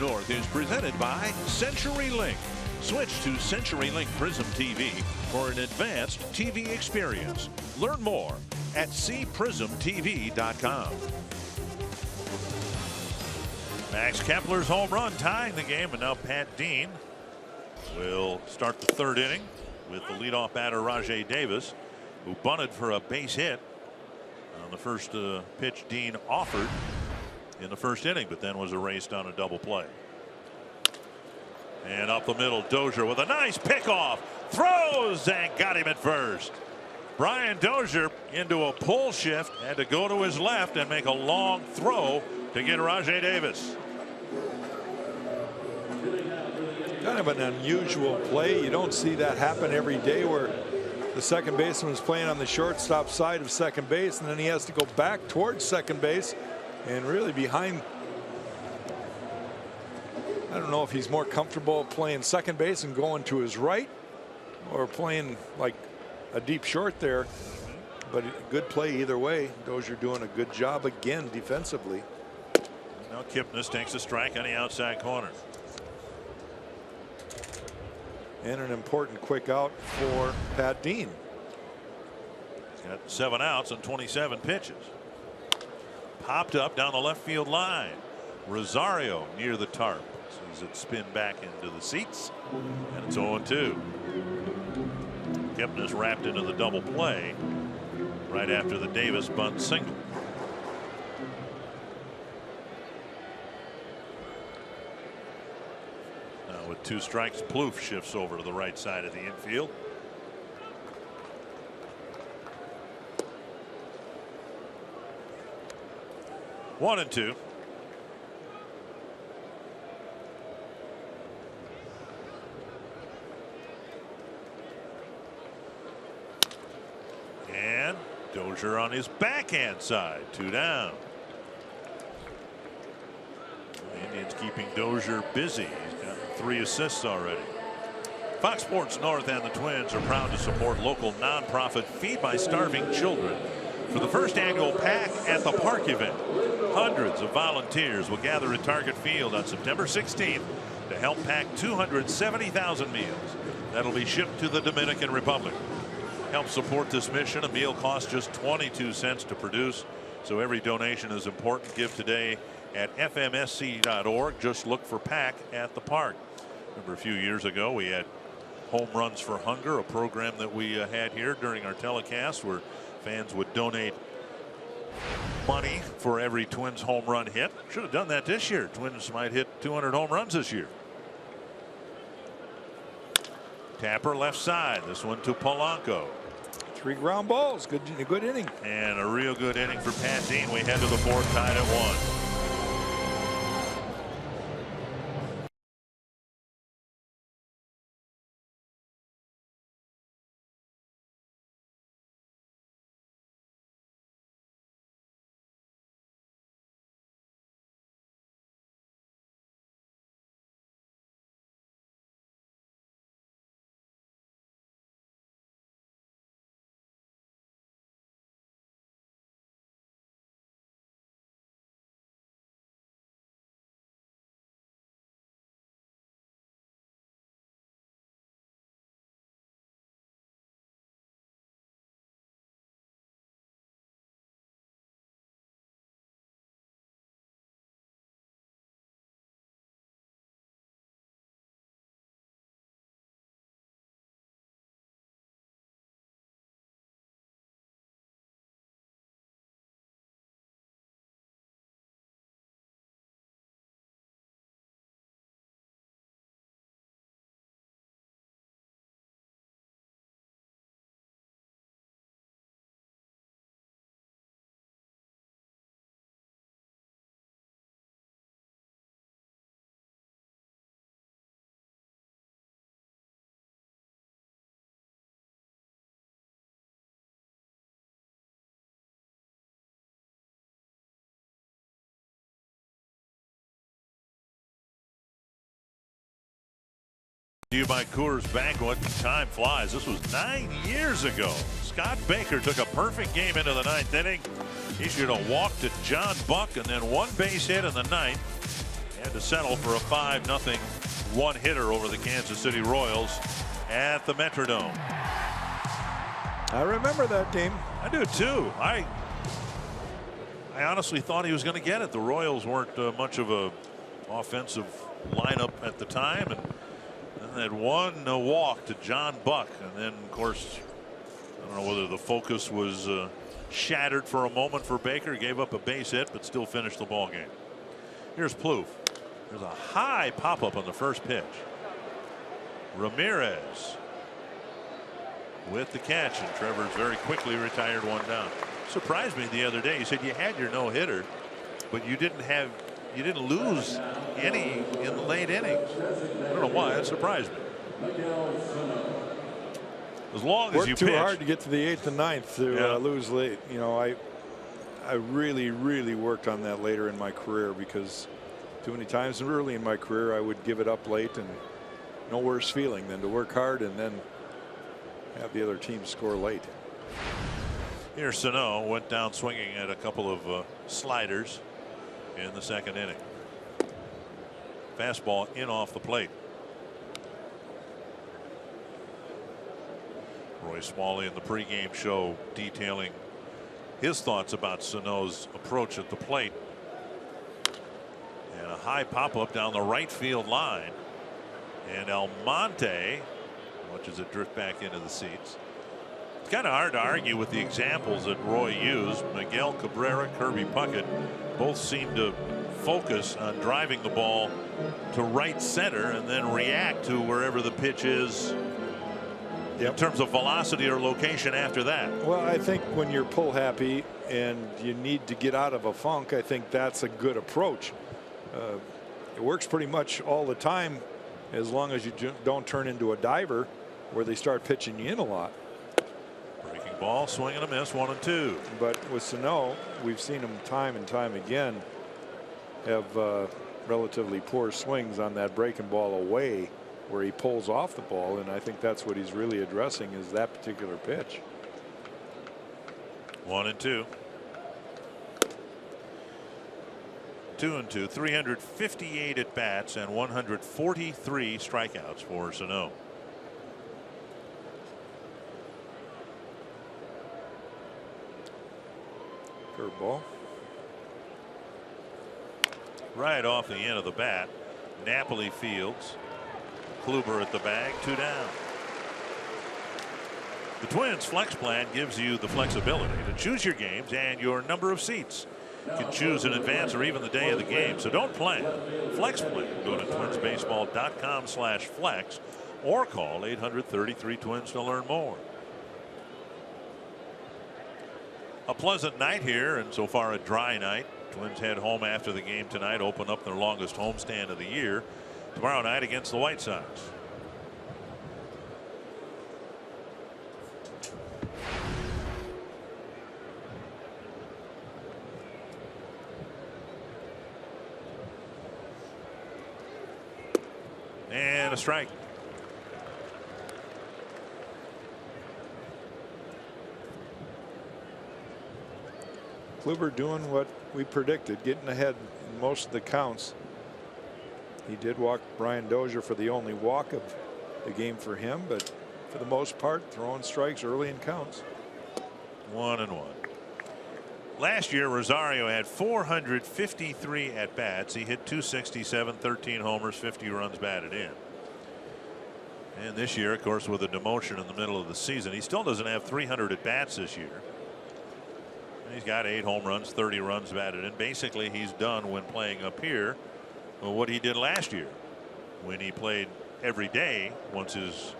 North is presented by CenturyLink. Switch to CenturyLink Prism TV for an advanced TV experience. Learn more at cprismtv.com. Max Kepler's home run tying the game, and now Pat Dean will start the third inning with the leadoff batter Rajai Davis, who bunted for a base hit on the first pitch Dean offered in the first inning, but then was erased on a double play. And up the middle, Dozier with a nice pickoff, throws and got him at first. Brian Dozier into a pull shift, had to go to his left and make a long throw to get Rajai Davis. Kind of an unusual play. You don't see that happen every day, where the second baseman is playing on the shortstop side of second base, and then he has to go back towards second base and really behind. I don't know if he's more comfortable playing second base and going to his right, or playing like a deep short there, but good play either way. Dozier doing a good job again defensively. Now Kipnis takes a strike on the outside corner. And an important quick out for Pat Dean. He's got 7 outs and 27 pitches. Popped up down the left field line. Rosario near the tarp. Sees it spin back into the seats, and it's 0-2. Kipnis wrapped into the double play right after the Davis bunt single. Now with 2 strikes, Plouffe shifts over to the right side of the infield. One and 2. And Dozier on his backhand side, 2 down. The Indians keeping Dozier busy. He's got 3 assists already. Fox Sports North and the Twins are proud to support local nonprofit Feed My Starving Children for the first annual Pack at the Park event. Hundreds of volunteers will gather at Target Field on September 16th to help pack 270,000 meals that'll be shipped to the Dominican Republic. Help support this mission. A meal costs just 22 cents to produce, so every donation is important. Give today at fmsc.org. Just look for Pack at the Park. Remember, a few years ago we had Home Runs for Hunger, a program that we had here during our telecast, where fans would donate money for every Twins home run hit. Should have done that this year. Twins might hit 200 home runs this year. Tapper left side. This one to Polanco. 3 ground balls. Good inning. And a real good inning for Pat Dean. We head to the 4th, tied at 1. You by Coors Banquet. Time flies. This was 9 years ago. Scott Baker took a perfect game into the 9th inning. He should have walked to John Buck and then 1 base hit in the 9th. Had to settle for a 5-0 one-hitter over the Kansas City Royals at the Metrodome. I remember that game. I do too. I honestly thought he was going to get it. The Royals weren't much of a offensive lineup at the time, and then that one walk to John Buck, and then of course I don't know whether the focus was shattered for a moment for Baker. Gave up a base hit, but still finished the ball game. Here's Plouffe. There's a high pop-up on the first pitch. Ramirez with the catch, and Trevor's very quickly retired one down. Surprised me the other day. He said you had your no-hitter, but you didn't lose any in the late innings. I don't know why. That surprised me. As long as you worked too pitch. hard to get to the 8th and 9th to lose late. You know, I really worked on that later in my career, because too many times early in my career I would give it up late, and no worse feeling than to work hard and then have the other team score late. Here Sano went down swinging at a couple of sliders in the second inning. Fastball in off the plate. Roy Smalley in the pregame show detailing his thoughts about Sano's approach at the plate. And a high pop-up down the right field line. And Almonte watches it drift back into the seats. It's kind of hard to argue with the examples that Roy used. Miguel Cabrera, Kirby Puckett both seem to focus on driving the ball to right center and then react to wherever the pitch is in terms of velocity or location after that. Well, I think when you're pull happy and you need to get out of a funk, I think that's a good approach. It works pretty much all the time, as long as you don't turn into a diver where they start pitching you in a lot. Breaking ball, swing and a miss, 1-2. But with Sano, we've seen him time and time again have relatively poor swings on that breaking ball away, where he pulls off the ball, and I think that's what he's really addressing, is that particular pitch. 1-2. 2-2. 358 at bats and 143 strikeouts for Sano. Curveball. Right off the end of the bat. Napoli fields. Kluber at the bag, 2 down. The Twins flex plan gives you the flexibility to choose your games and your number of seats. You can choose in advance or even the day of the game, so don't plan. Flex plan. Go to twinsbaseball.com/flex or call 800-33-TWINS to learn more. A pleasant night here, and so far a dry night. Twins head home after the game tonight, open up their longest homestand of the year tomorrow night against the White Sox. And a strike. Kluber doing what we predicted, getting ahead in most of the counts. He did walk Brian Dozier for the only walk of the game for him, but for the most part throwing strikes early in counts. 1-1. Last year Rosario had 453 at bats. He hit .267, 13 homers, 50 runs batted in. And this year, of course, with a demotion in the middle of the season, he still doesn't have 300 at bats this year. And he's got 8 home runs, 30 runs batted in. Basically, he's done when playing up here what he did last year when he played every day once his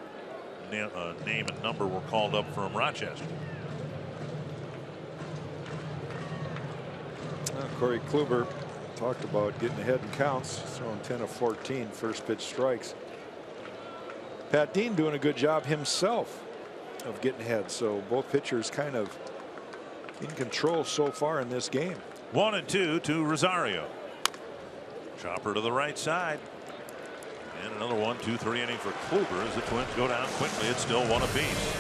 name and number were called up from Rochester. Corey Kluber talked about getting ahead in counts, throwing 10 of 14 first pitch strikes. Pat Dean doing a good job himself of getting ahead, so both pitchers kind of in control so far in this game. 1-2 to Rosario. Chopper to the right side. And another 1-2-3 inning for Kluber as the Twins go down quickly. It's still one apiece.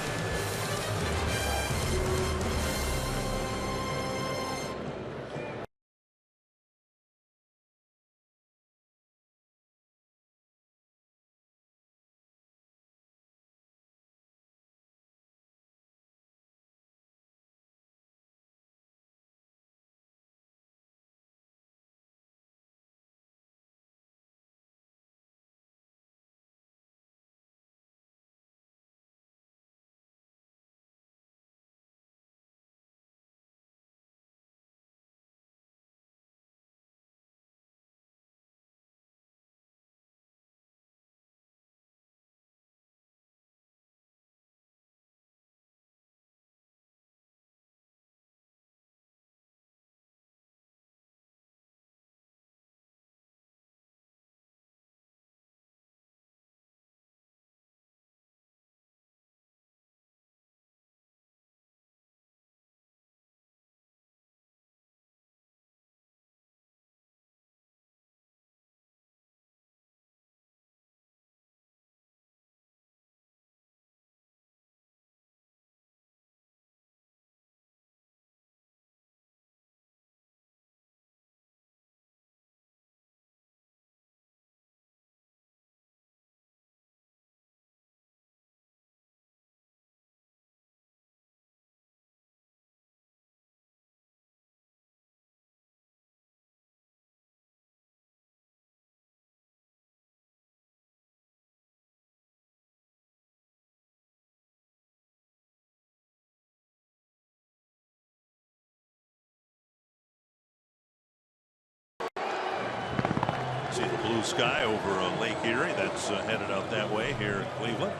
blue sky over Lake Erie. That's headed out that way here in Cleveland.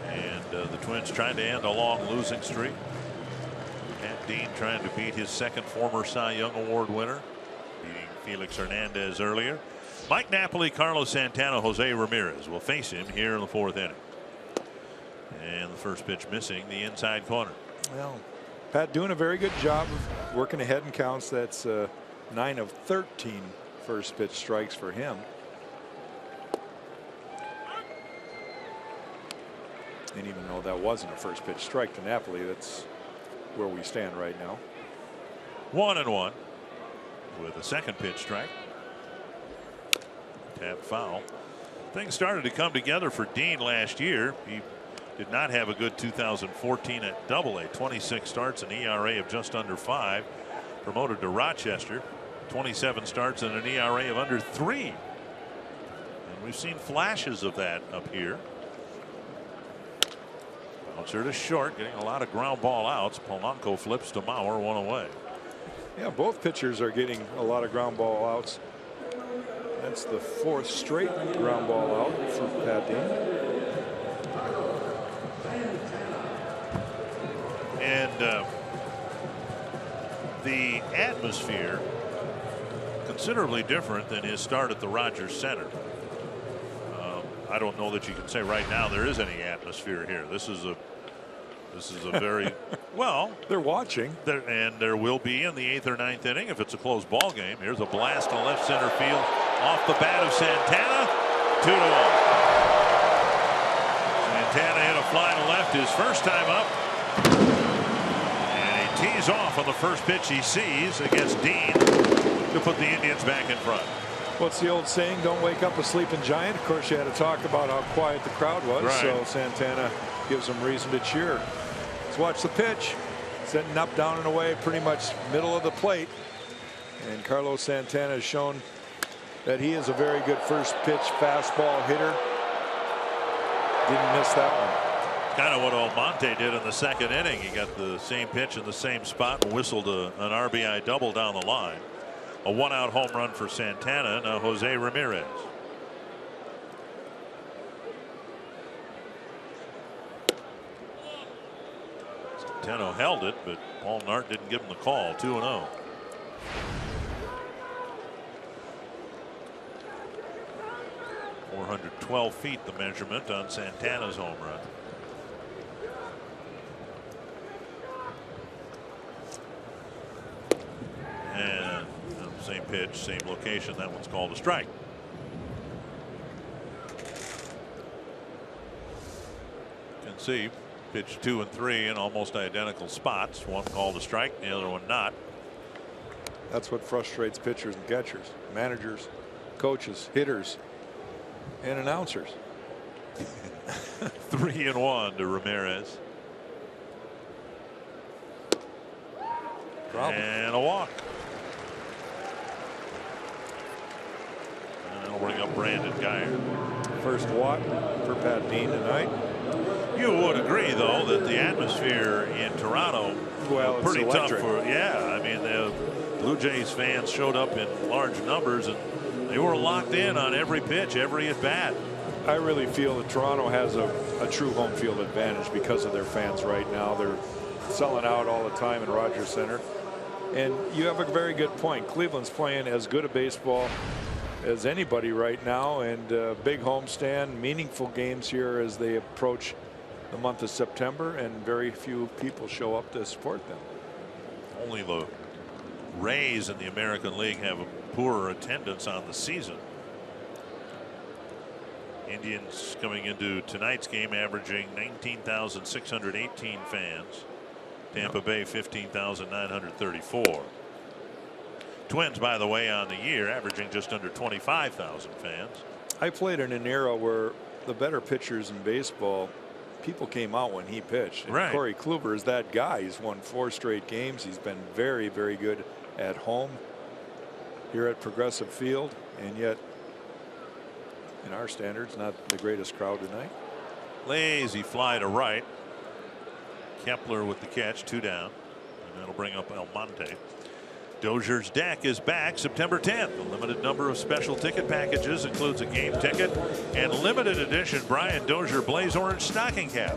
And the Twins trying to end a long losing streak. Matt Dean trying to beat his second former Cy Young Award winner, beating Felix Hernandez earlier. Mike Napoli, Carlos Santana, Jose Ramirez will face him here in the 4th inning. And the first pitch missing the inside corner. Well, Pat doing a very good job of working ahead in counts. That's 9 of 13 first pitch strikes for him. And even though that wasn't a first pitch strike to Napoli, that's where we stand right now. 1-1 with a second pitch strike. Tap foul. Things started to come together for Dean last year. He did not have a good 2014 at Double-A. 26 starts, an ERA of just under 5. Promoted to Rochester. 27 starts and an ERA of under 3. And we've seen flashes of that up here. Bouncer to short, getting a lot of ground ball outs. Polanco flips to Mauer, 1 away. Yeah, both pitchers are getting a lot of ground ball outs. That's the 4th straight ground ball out for Pat Dean. And the atmosphere considerably different than his start at the Rogers Center. I don't know that you can say right now there is any atmosphere here. This is a very well. They're watching. And there will be in the 8th or 9th inning if it's a close ball game. Here's a blast to left center field off the bat of Santana. 2-1. Santana hit a fly to left his first time up. And he tees off on the first pitch he sees against Dean to put the Indians back in front. What's the old saying? Don't wake up a sleeping giant. Of course, you had to talk about how quiet the crowd was. Right. So Santana gives them reason to cheer. Let's watch the pitch. Setting up, down, and away, pretty much middle of the plate. And Carlos Santana has shown that he is a very good first pitch fastball hitter. Didn't miss that one. Kind of what Almonte did in the 2nd inning. He got the same pitch in the same spot and whistled an RBI double down the line. A 1-out home run for Santana. Now Jose Ramirez. Santana held it, but Paul Nart didn't give him the call. 2-0. .412 feet the measurement on Santana's home run. And same pitch, same location. That one's called a strike. You can see pitch 2 and 3 in almost identical spots. One called a strike, the other one not. That's what frustrates pitchers and catchers, managers, coaches, hitters, and announcers. 3-1 to Ramirez. Problem. And a walk. And that'll bring up Brandon Geyer. First walk for Pat Dean tonight. You would agree, though, that the atmosphere in Toronto, well, pretty it's tough electric. for. Yeah, I mean, the Blue Jays fans showed up in large numbers, and they were locked in on every pitch, every at bat. I really feel that Toronto has a true home field advantage because of their fans right now. They're selling out all the time in Rogers Center. And you have a very good point. Cleveland's playing as good a baseball as anybody right now, and big homestand, meaningful games here as they approach the month of September, and very few people show up to support them. Only the Rays in the American League have a poorer attendance on the season. Indians coming into tonight's game averaging 19,618 fans. Tampa Bay 15,934. Twins, by the way, on the year averaging just under 25,000 fans. I played in an era where the better pitchers in baseball, people came out when he pitched. And right. Corey Kluber is that guy. He's won 4 straight games. He's been very, very good at home here at Progressive Field, and yet in our standards, not the greatest crowd tonight. Lazy fly to right. Kepler with the catch, 2 down, and that'll bring up Almonte. Dozier's Deck is back September 10th. A limited number of special ticket packages includes a game ticket and limited edition Brian Dozier Blaze Orange stocking cap.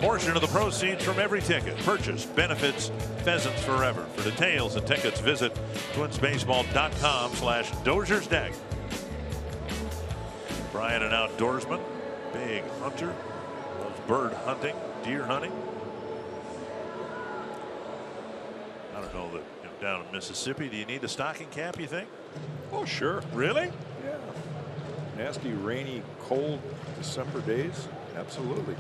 Portion of the proceeds from every ticket purchased benefits Pheasants Forever. For details and tickets, visit twinsbaseball.com/Dozier's Deck. Brian, an outdoorsman, big hunter, loves bird hunting, deer hunting. I don't know that down in Mississippi, do you need a stocking cap, you think? Oh, sure. Really? Yeah. Nasty, rainy, cold December days. Absolutely.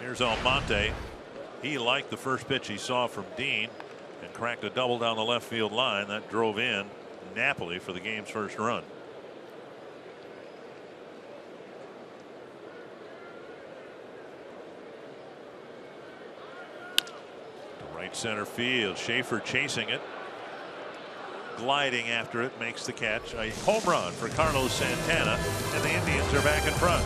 Here's Almonte. He liked the first pitch he saw from Dean and cracked a double down the left field line that drove in Napoli for the game's first run. Right center field. Schaefer chasing it. Gliding after it. Makes the catch. A home run for Carlos Santana. And the Indians are back in front.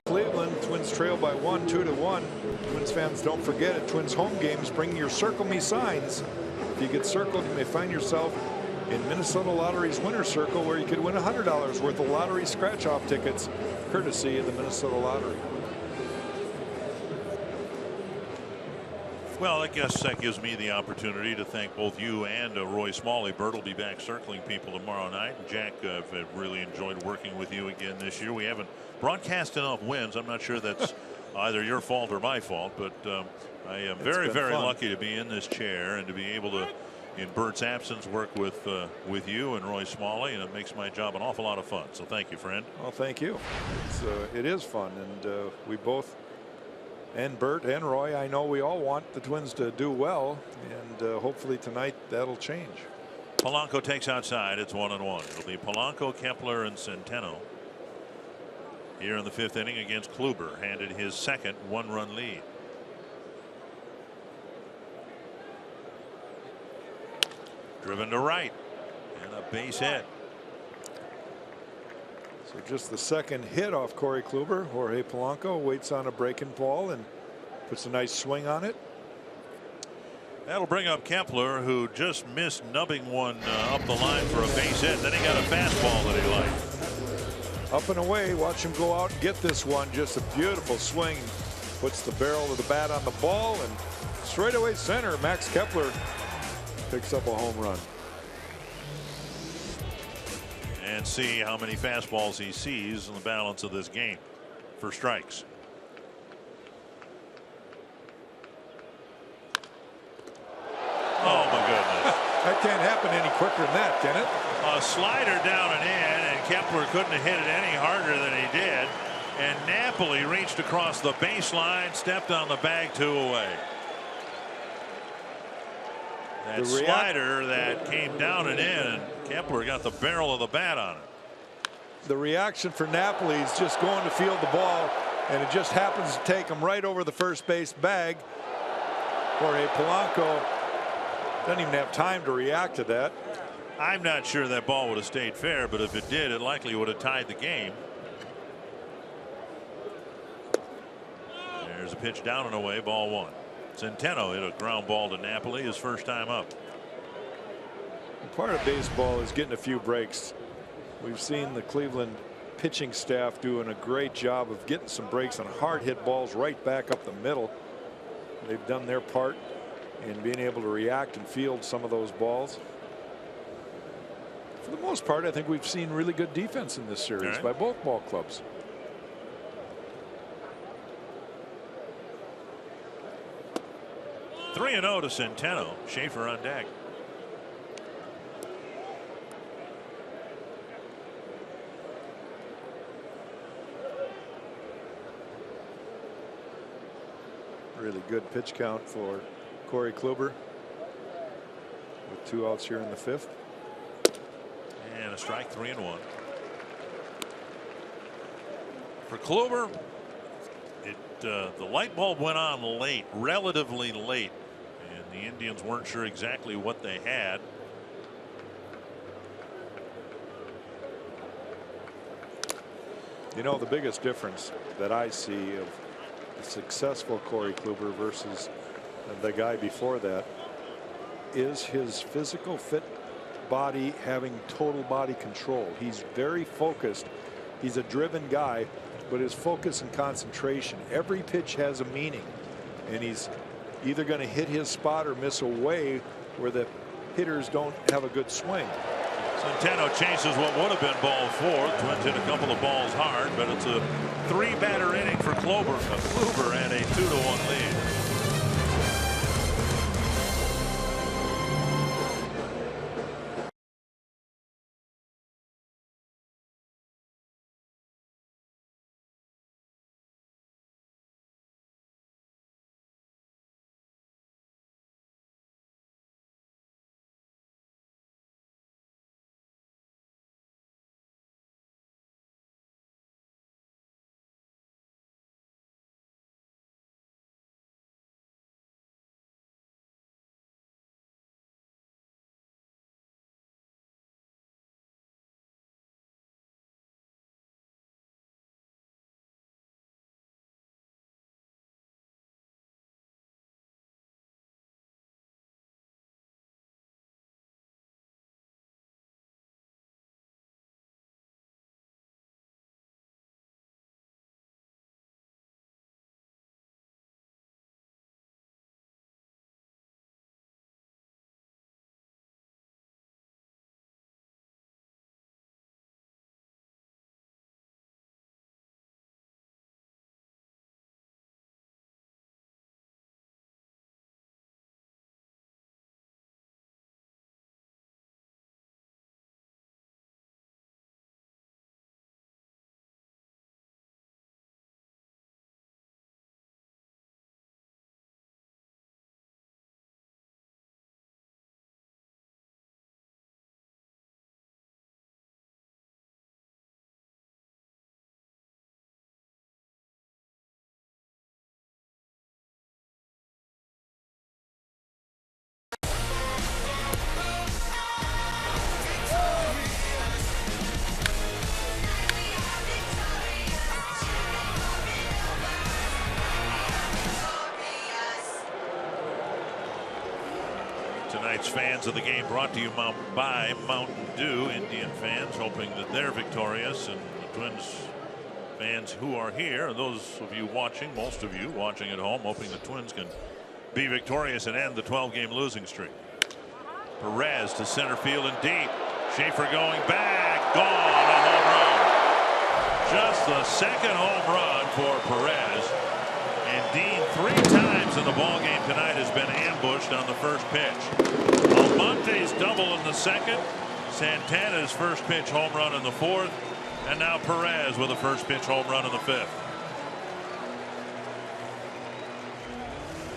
Cleveland, Twins trail by 1, 2-1. Twins fans, don't forget at Twins home games, bring your Circle Me signs. If you get circled, you may find yourself in Minnesota Lottery's Winner Circle, where you could win $100 worth of lottery scratch-off tickets, courtesy of the Minnesota Lottery. Well, I guess that gives me the opportunity to thank both you and Roy Smalley. Bert will be back circling people tomorrow night. Jack, I've really enjoyed working with you again this year. We haven't broadcast enough wins. I'm not sure that's either your fault or my fault, but I am very lucky to be in this chair and to be able to, in Bert's absence, work with you and Roy Smalley, and it makes my job an awful lot of fun. So thank you, friend. Well, thank you. It is fun, and we both, and Bert and Roy, I know we all want the Twins to do well, and hopefully tonight that'll change. Polanco takes outside. It's 1-1. It'll be Polanco, Kepler, and Centeno here in the 5th inning against Kluber, handed his second 1-run lead. Driven to right, and a base hit. So just the second hit off Corey Kluber. Jorge Polanco waits on a breaking ball and puts a nice swing on it. That'll bring up Kepler, who just missed nubbing one up the line for a base hit. Then he got a fastball that he liked. Up and away. Watch him go out and get this one. Just a beautiful swing. Puts the barrel of the bat on the ball, and straightaway center. Max Kepler picks up a home run. And see how many fastballs he sees in the balance of this game for strikes. Oh my goodness. That can't happen any quicker than that, can it? A slider down and in, and Kepler couldn't have hit it any harder than he did. And Napoli reached across the baseline, stepped on the bag, 2 away. That slider that came down and in, and Kepler got the barrel of the bat on it. The reaction for Napoli is just going to field the ball, and it just happens to take him right over the first base bag. Jorge Polanco doesn't even have time to react to that. I'm not sure that ball would have stayed fair, but if it did, it likely would have tied the game. There's a pitch down and away, ball 1. Centeno hit a ground ball to Napoli, his first time up. Part of baseball is getting a few breaks. We've seen the Cleveland pitching staff doing a great job of getting some breaks on hard hit balls right back up the middle. They've done their part in being able to react and field some of those balls. For the most part, I think we've seen really good defense in this series by both ball clubs. Three and 0 to Centeno. Schaefer on deck. Really good pitch count for Corey Kluber with 2 outs here in the 5th. And a strike, 3 and 1. For Kluber, the light bulb went on late, relatively late, and the Indians weren't sure exactly what they had. You know, the biggest difference that I see of the successful Corey Kluber versus the guy before that is his physical fit body having total body control. He's very focused. He's a driven guy, but his focus and concentration, every pitch has a meaning, and he's either going to hit his spot or miss away where the hitters don't have a good swing. Centeno chases what would have been ball 4. Twins hit a couple of balls hard, but it's a 3-batter inning for Kluber and a 2-1 lead. Tonight's fans of the game brought to you by Mountain Dew. Indian fans hoping that they're victorious, and the Twins fans who are here, and those of you watching, most of you watching at home, hoping the Twins can be victorious and end the 12-game losing streak. Perez to center field and deep. Schaefer going back, gone, a home run. Just the second home run for Perez. And Dean 3 times in the ballgame tonight has been ambushed on the first pitch. Almonte's double in the second. Santana's first pitch home run in the 4th, and now Perez with a first pitch home run in the 5th.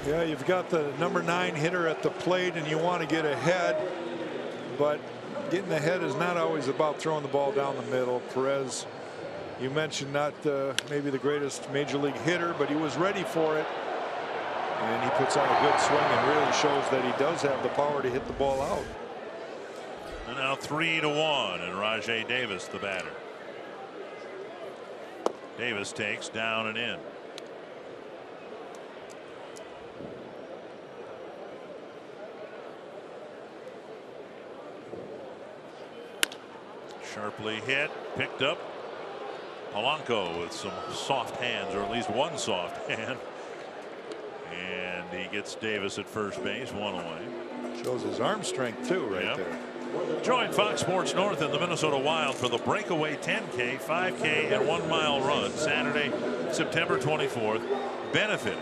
Yeah, you've got the number 9 hitter at the plate, and you want to get ahead, but getting ahead is not always about throwing the ball down the middle. Perez, you mentioned not maybe the greatest major league hitter, but he was ready for it, and he puts on a good swing and really shows that he does have the power to hit the ball out. And now 3-1, and Rajay Davis the batter. Davis takes down and in. Sharply hit, picked up. Polanco with some soft hands, or at least one soft hand. And he gets Davis at first base, 1 away. Shows his arm strength too, right there. Join Fox Sports North and the Minnesota Wild for the breakaway 10K, 5K, and 1 mile run Saturday, September 24th, benefiting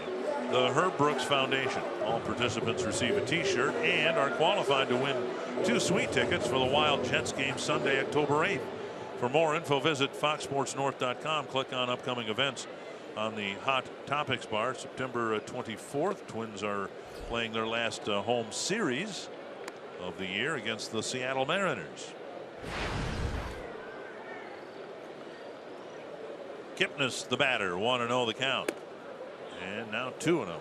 the Herb Brooks Foundation. All participants receive a t-shirt and are qualified to win 2 sweet tickets for the Wild Jets game Sunday, October 8th. For more info, visit foxsportsnorth.com. Click on upcoming events on the Hot Topics bar. September 24th, Twins are playing their last home series of the year against the Seattle Mariners. Kipnis the batter, 1-0 the count, and now 2-0.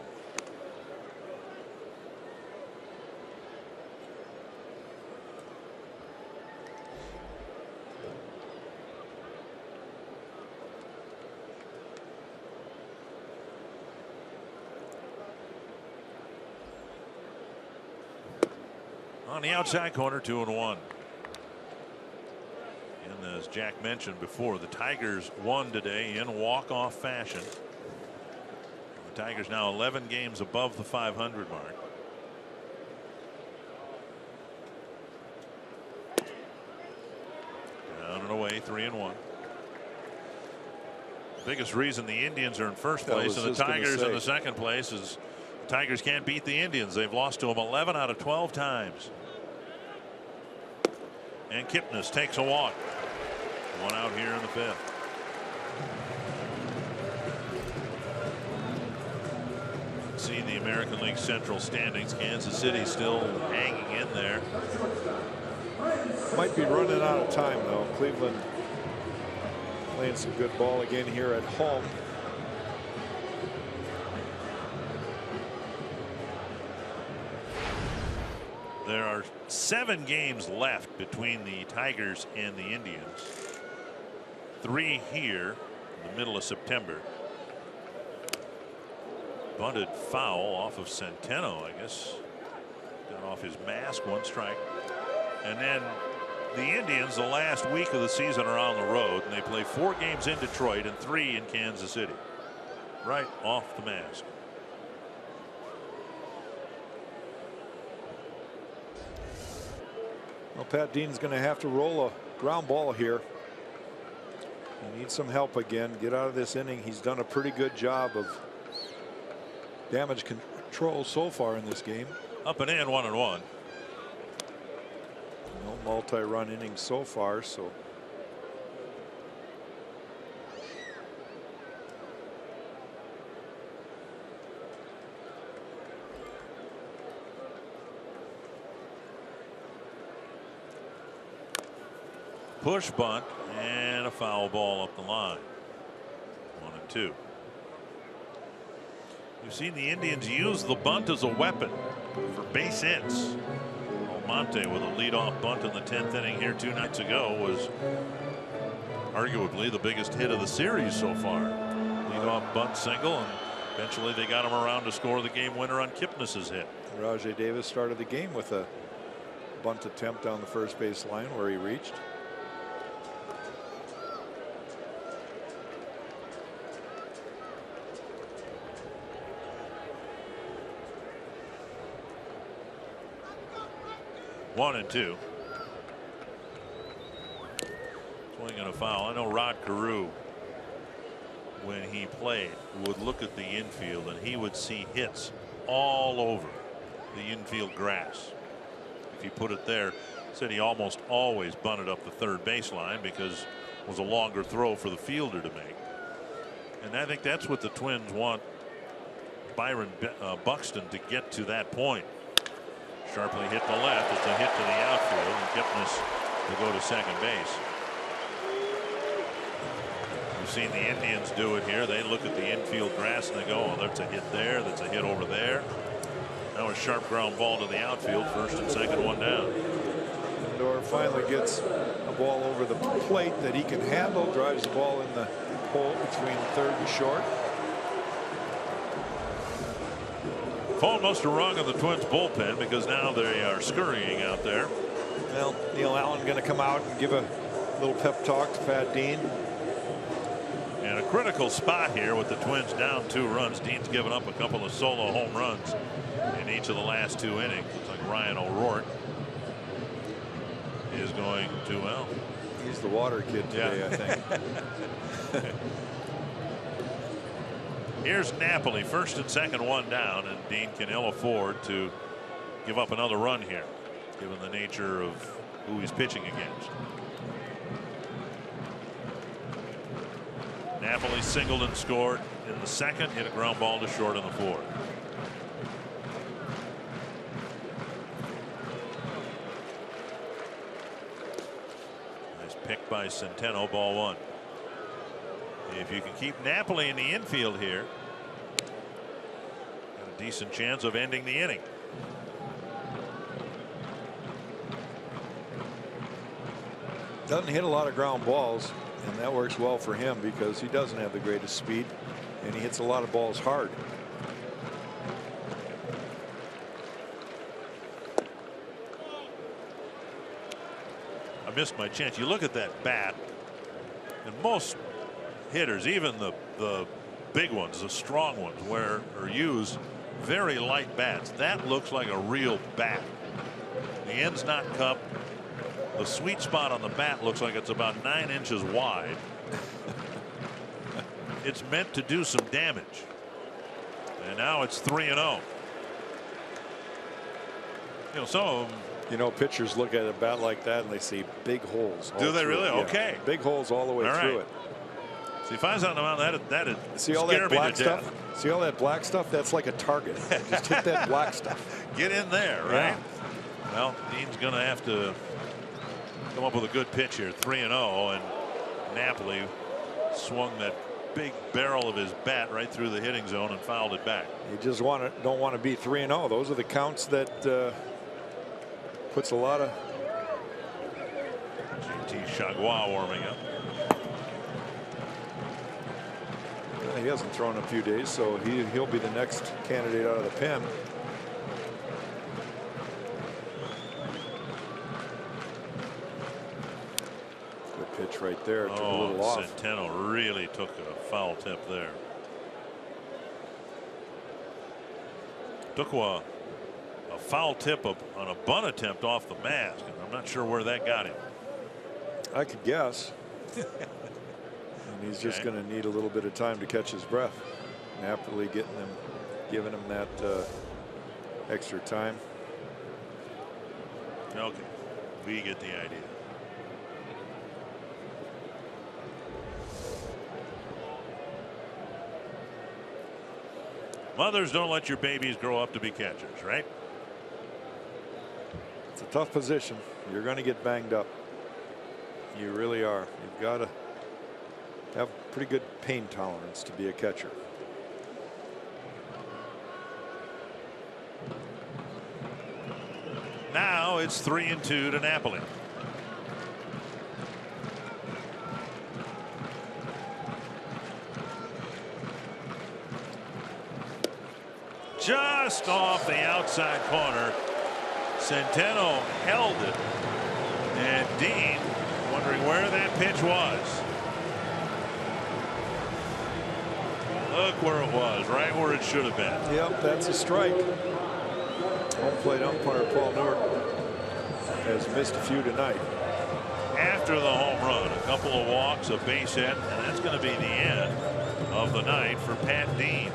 On the outside corner, 2-1. And as Jack mentioned before, the Tigers won today in walk-off fashion. The Tigers now 11 games above the 500 mark. Down and away, 3-1. The biggest reason the Indians are in first place and the Tigers in the second place is the Tigers can't beat the Indians. They've lost to them 11 out of 12 times. And Kipnis takes a walk. 1 out here in the 5th. See the American League Central standings. Kansas City still hanging in there. Might be running out of time though. Cleveland playing some good ball again here at home. There are 7 games left between the Tigers and the Indians. 3 here in the middle of September. Bunted foul off of Centeno, I guess. Got off his mask, 1 strike. And then the Indians, the last week of the season, are on the road, and they play 4 games in Detroit and 3 in Kansas City. Right off the mask. Well, Pat Dean's going to have to roll a ground ball here. He needs some help again. Get out of this inning. He's done a pretty good job of damage control so far in this game. Up and in, 1-1. No multi-run innings so far, so. Push bunt and a foul ball up the line. 1-2. You've seen the Indians use the bunt as a weapon for base hits. Almonte with a leadoff bunt in the 10th inning here 2 nights ago was arguably the biggest hit of the series so far. Leadoff bunt single, and eventually they got him around to score the game winner on Kipnis's hit. Rajay Davis started the game with a bunt attempt down the first base line where he reached. One and 2. Swing and a foul. I know Rod Carew, when he played, would look at the infield and he would see hits all over the infield grass. If he put it there, Said he almost always bunted up the third baseline because it was a longer throw for the fielder to make. And I think that's what the Twins want Byron Buxton to get to that point. Sharply hit to left. It's a hit to the outfield, and Kipnis will go to second base. We've seen the Indians do it here. They look at the infield grass and they go, oh, that's a hit there. That's a hit over there. Now a sharp ground ball to the outfield. First and second, one down. Lindor finally gets a ball over the plate that he can handle. Drives the ball in the hole between third and short. Phone must have rung on the Twins bullpen because now they are scurrying out there. Well, Neil Allen going to come out and give a little pep talk to Pat Dean. And a critical spot here with the Twins down 2 runs. Dean's given up a couple of solo home runs in each of the last 2 innings. Looks like Ryan O'Rourke is going to, well, he's the water kid today, yeah. I think. Here's Napoli, first and second, one down, and Dean can ill afford to give up another run here, given the nature of who he's pitching against. Napoli singled and scored in the second, hit a ground ball to short in the fourth. Nice pick by Centeno, ball 1. If you can keep Napoli in the infield here, got a decent chance of ending the inning. Doesn't hit a lot of ground balls, and that works well for him because he doesn't have the greatest speed, and he hits a lot of balls hard. I missed my chance. You look at that bat, and most hitters, even the big ones, the strong ones, use very light bats. That looks like a real bat. The end's not cupped. The sweet spot on the bat looks like it's about 9 inches wide. It's meant to do some damage. And now it's 3-0. You know, some of them. You know, pitchers look at a bat like that and they see big holes. Do they really? Yeah. Okay. Big holes all the way through it. See, if I was on the mound, that'd see all that black stuff. See all that black stuff? That's like a target. Just hit that black stuff. Get in there, right? Yeah. Well, Dean's going to have to come up with a good pitch here. 3-0, and Napoli swung that big barrel of his bat right through the hitting zone and fouled it back. You just don't want to be 3-0. Those are the counts that puts a lot of. JT Chagua warming up. He hasn't thrown in a few days, so he'll be the next candidate out of the pen. Good pitch right there. Took a little off. Centeno really took a foul tip there. Took a foul tip on a bunt attempt off the mask, and I'm not sure where that got him. I could guess. He's just going to need a little bit of time to catch his breath. Napoli giving him that extra time. Okay, we get the idea. Mothers, don't let your babies grow up to be catchers, right? It's a tough position. You're going to get banged up. You really are. You've got to have pretty good pain tolerance to be a catcher. Now it's 3-2 to Napoli. Just off the outside corner. Centeno held it, and Dean wondering where that pitch was. Look where it was, right where it should have been. Yep, that's a strike. Home plate umpire Paul Newark has missed a few tonight. After the home run, a couple of walks, a base hit, and that's going to be the end of the night for Pat Dean.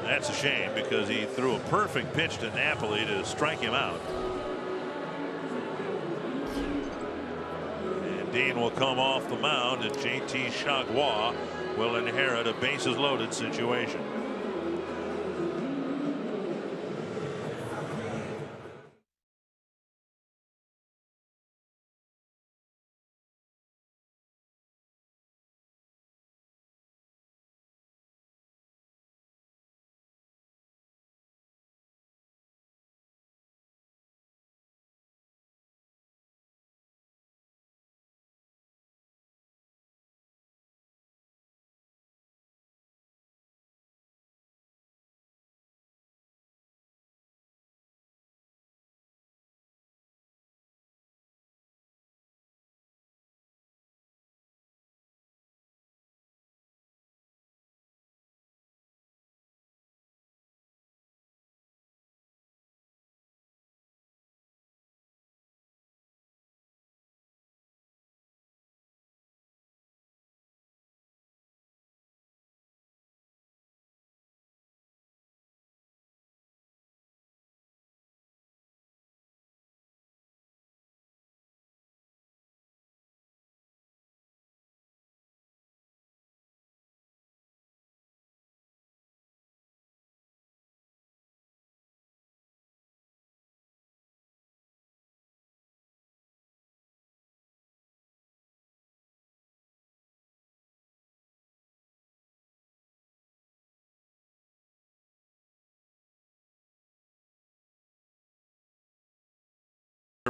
That's a shame because he threw a perfect pitch to Napoli to strike him out. And Dean will come off the mound, and JT Chargois will inherit a bases loaded situation.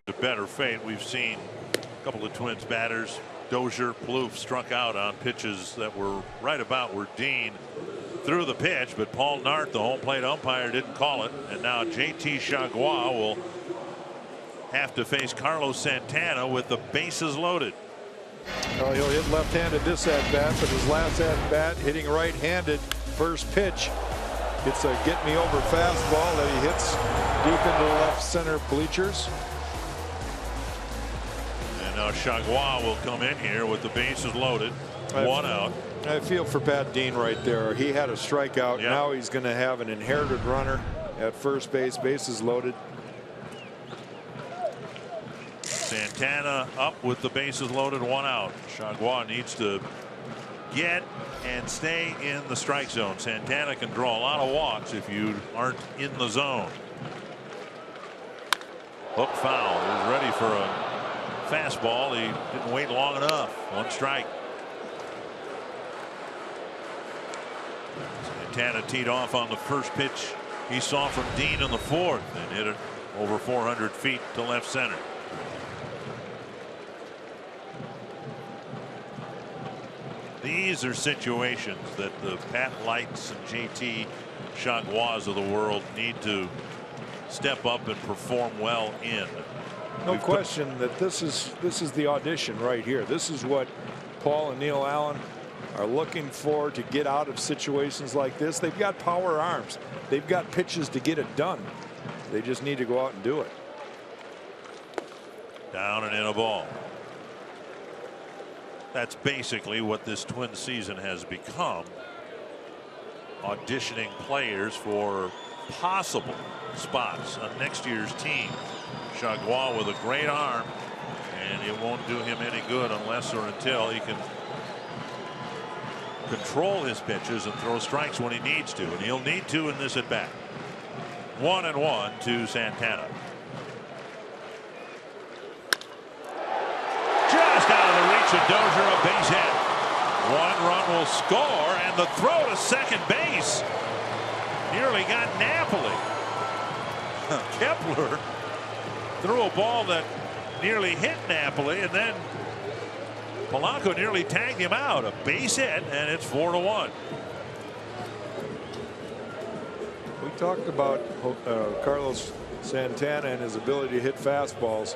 A better fate. We've seen a couple of Twins batters, Dozier, Plouffe, struck out on pitches that were right about where Dean threw the pitch, but Paul Nart, the home plate umpire, didn't call it. And now JT Chargois will have to face Carlos Santana with the bases loaded. Well, he'll hit left-handed this at bat, but his last at bat hitting right-handed. First pitch, it's a get me over fastball that he hits deep into the left center bleachers. And now Chargois will come in here with the bases loaded, one out. I feel for Pat Dean right there. He had a strikeout. Yep. Now he's going to have an inherited runner at first base, bases loaded. Santana up with the bases loaded, one out. Chargois needs to get and stay in the strike zone. Santana can draw a lot of walks if you aren't in the zone. Hook foul. He's ready for a fastball. He didn't wait long enough. One strike. Santana teed off on the first pitch he saw from Dean in the fourth and hit it over 400 feet to left center. These are situations that the Pat Lights and JT Chargois of the world need to step up and perform well in. No question that this is the audition right here. This is what Paul and Neil Allen are looking for to get out of situations like this. They've got power arms. They've got pitches to get it done. They just need to go out and do it. Down and in a ball. That's basically what this Twin season has become. Auditioning players for possible spots on next year's team. Chargois with a great arm, and it won't do him any good unless or until he can control his pitches and throw strikes when he needs to, and he'll need to in this at bat. 1-1 to Santana. Just out of the reach of Dozier, a base hit. One run will score, and the throw to second base nearly got Napoli. Kepler threw a ball that nearly hit Napoli, and then Polanco nearly tagged him out. A base hit, and it's 4-1. We talked about Carlos Santana and his ability to hit fastballs.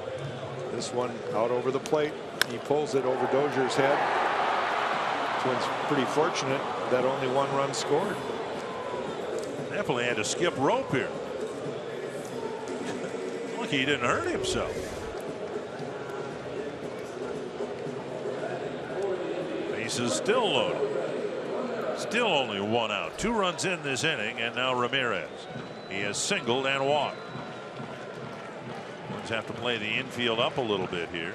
This one out over the plate. He pulls it over Dozier's head. Twins pretty fortunate that only one run scored. Napoli had to skip rope here. Lucky he didn't hurt himself. Base is still loaded. Still only 1 out. 2 runs in this inning, and now Ramirez. He has singled and walked. Twins have to play the infield up a little bit here.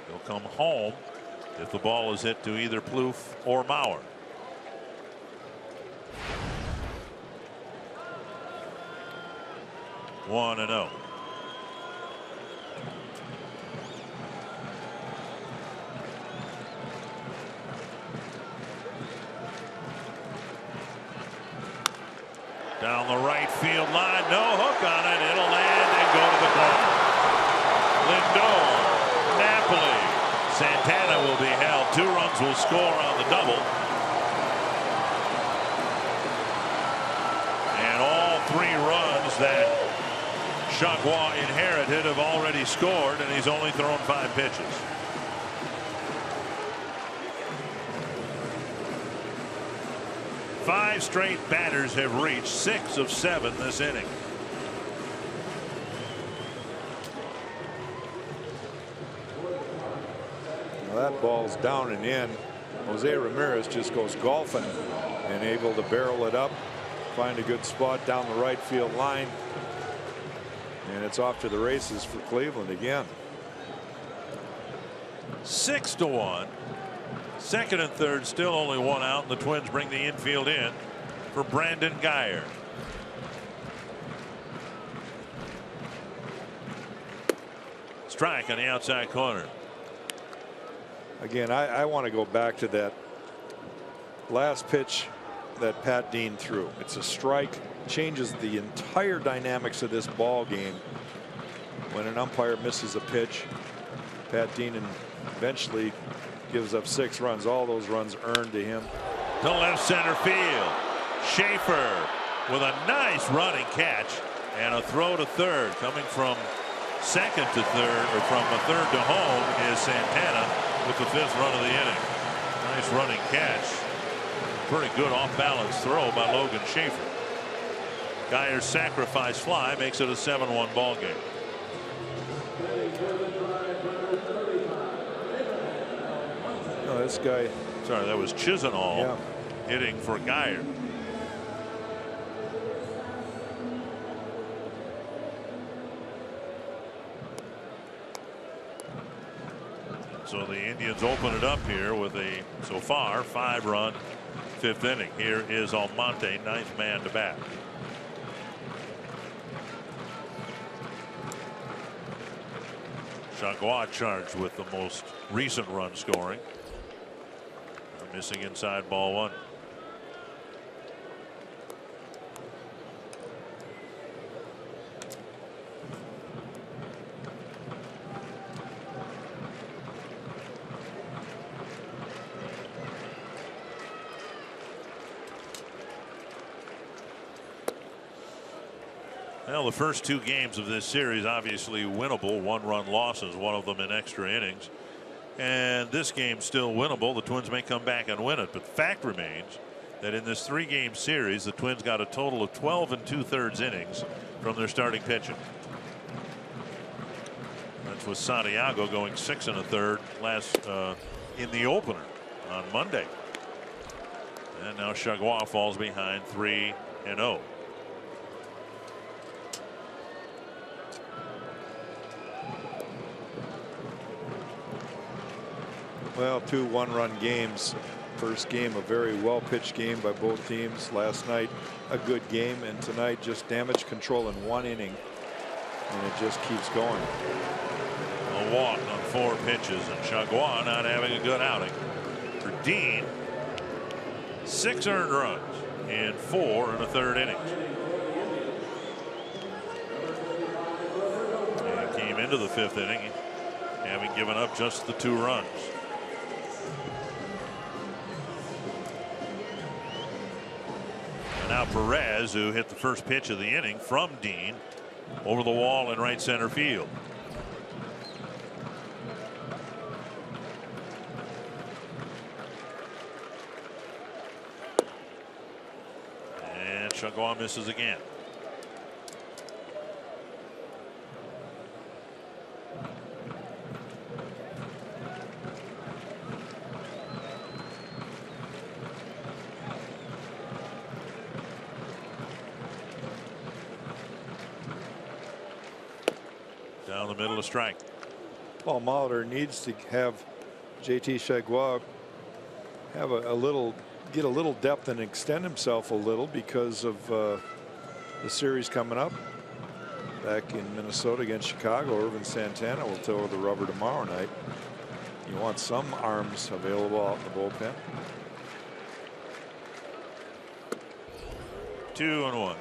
They'll come home if the ball is hit to either Plouffe or Mauer. One and 0. Down the right field line, no hook on it. It'll land and go to the corner. Lindor, Napoli, Santana will be held. 2 runs will score on the double. And all 3 runs that Chagua inherited have already scored, and he's only thrown 5 pitches. Five straight batters have reached 6 of 7 this inning. Well, that ball's down and in. Jose Ramirez just goes golfing and able to barrel it up, find a good spot down the right field line, and it's off to the races for Cleveland again. 6-1. Second and third, still only 1 out, and the Twins bring the infield in for Brandon Guyer. Strike on the outside corner. Again, I want to go back to that last pitch that Pat Dean threw. It's a strike, changes the entire dynamics of this ball game. When an umpire misses a pitch, Pat Dean eventually gives up 6 runs. All those runs earned to him. To left center field. Schaefer with a nice running catch and a throw to third. Coming from second to third, or from a third to home, is Santana with the 5th run of the inning. Nice running catch. Pretty good off balance throw by Logan Schaefer. Guyer's sacrifice fly makes it a 7-1 ball game. This guy, sorry, that was Chisenhall hitting for Guyer. So the Indians open it up here with a, so far, 5-run 5th inning. Here is Almonte, 9th man to bat. Chagua charged with the most recent run scoring. Missing inside, ball 1. Well, the first 2 games of this series obviously winnable, 1-run losses, one of them in extra innings. And this game's still winnable. The Twins may come back and win it, but fact remains that in this 3-game series, the Twins got a total of 12 2/3 innings from their starting pitching. That's with Santiago going 6 1/3 last in the opener on Monday. And now Chagua falls behind 3-0. well, 2 1-run games. First game, a very well pitched game by both teams. Last night, a good game, and tonight just damage control in 1 inning, and it just keeps going. A walk on 4 pitches, and Chagua not having a good outing. For Dean, 6 earned runs in 4 1/3 innings. And came into the 5th inning having given up just the 2 runs. And now Perez, who hit the first pitch of the inning from Dean, over the wall in right center field. And Chagua misses again. Down the middle, a strike. Paul Molitor needs to have JT Chargois have get a little depth and extend himself a little because of the series coming up. Back in Minnesota against Chicago, Irvin Santana will toe the rubber tomorrow night. You want some arms available out in the bullpen. 2-1.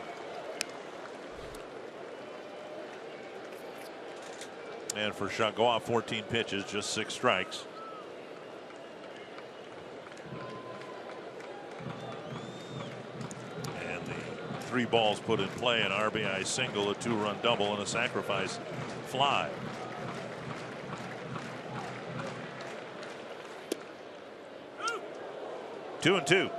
And for Chargois, 14 pitches, just 6 strikes. And the 3 balls put in play: an RBI single, a 2-run double, and a sacrifice fly. Two and 2.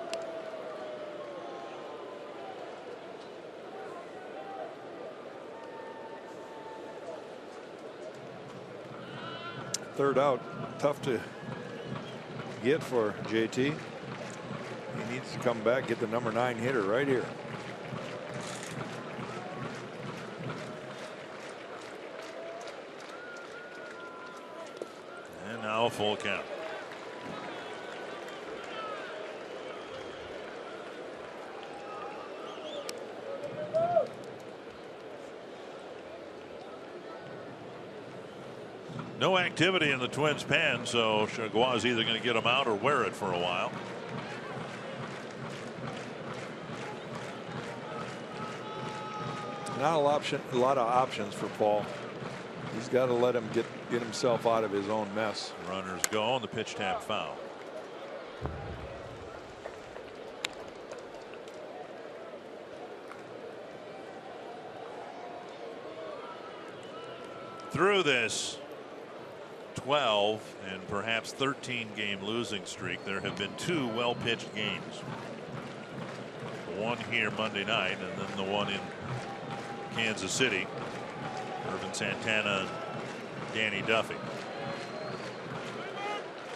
Third out, tough to get for JT. He needs to come back, get the number 9 hitter right here. And now a full count. No activity in the Twins' pen, so Chargois is either going to get him out or wear it for a while. Not a lot of options for Paul. He's got to let him get himself out of his own mess. Runners go, and the pitch tap foul. Through this 12 and perhaps 13 game losing streak, there have been 2 well pitched games. One here Monday night, and then the one in Kansas City. Irvin Santana and Danny Duffy.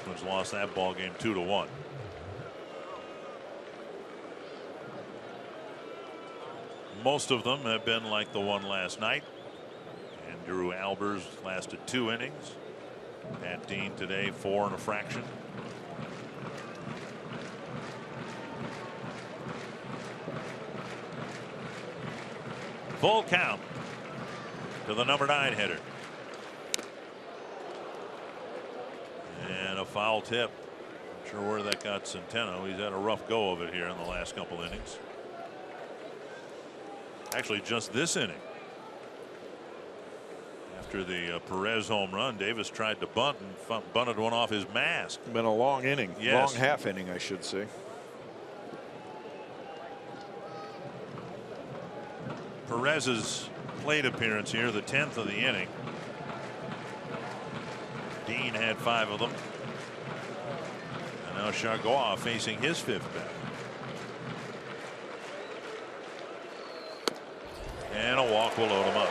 Twins lost that ball game 2-1. Most of them have been like the one last night. Drew Albers lasted 2 innings. Pat Dean today 4 and a fraction. Full count to the number 9 hitter. And a foul tip. Not sure where that got Centeno. He's had a rough go of it here in the last couple innings. Actually, just this inning. After the Perez home run, Davis tried to bunt and bunted one off his mask. Been a long inning. Yes. Long half inning, I should say. Perez's plate appearance here, the 10th of the inning. Dean had 5 of them. And now Chargois facing his 5th bat. And a walk will load him up.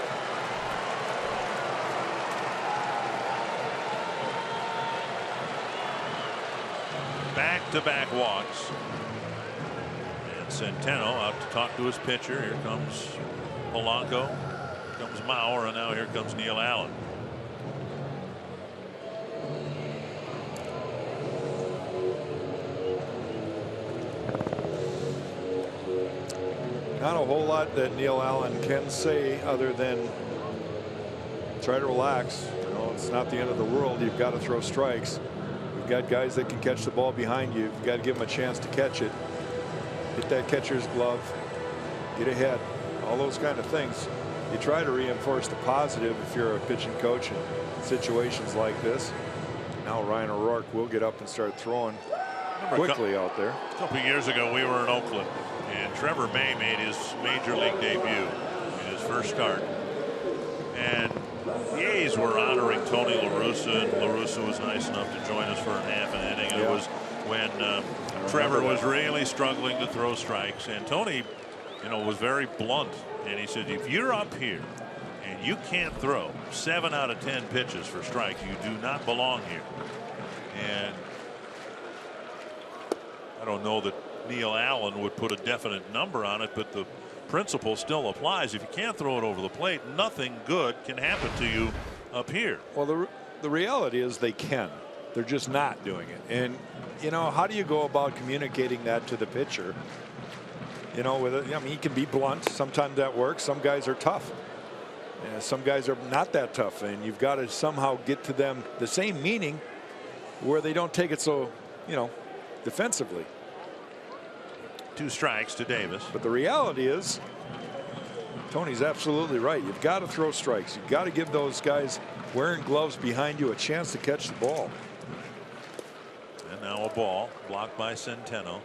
Back-to-back walks. And Centeno out to talk to his pitcher. Here comes Polanco. Here comes Mauer, and now here comes Neil Allen. Not a whole lot that Neil Allen can say other than try to relax. You know, it's not the end of the world. You've got to throw strikes. You've got guys that can catch the ball behind you. You've got to give them a chance to catch it. Hit that catcher's glove. Get ahead. All those kind of things. You try to reinforce the positive if you're a pitching coach in situations like this. Now Ryan O'Rourke will get up and start throwing quickly out there. A couple of years ago, we were in Oakland, and Trevor May made his major league debut in his first start. And the A's were honoring Tony La Russa, and La Russa was nice enough to join us for a half an inning. And it was when Trevor was really struggling to throw strikes, and Tony, you know, was very blunt, and he said, if you're up here and you can't throw 7 out of 10 pitches for strikes, you do not belong here. And I don't know that Neil Allen would put a definite number on it, but the principle still applies. If you can't throw it over the plate, nothing good can happen to you up here. Well, the reality is they can. They're just not doing it. And, you know, how do you go about communicating that to the pitcher? You know, I mean, he can be blunt. Sometimes that works. Some guys are tough. And some guys are not that tough. And you've got to somehow get to them the same meaning where they don't take it so, you know, defensively. 2 strikes to Davis. But the reality is, Tony's absolutely right. You've got to throw strikes. You've got to give those guys wearing gloves behind you a chance to catch the ball. And now a ball blocked by Centeno.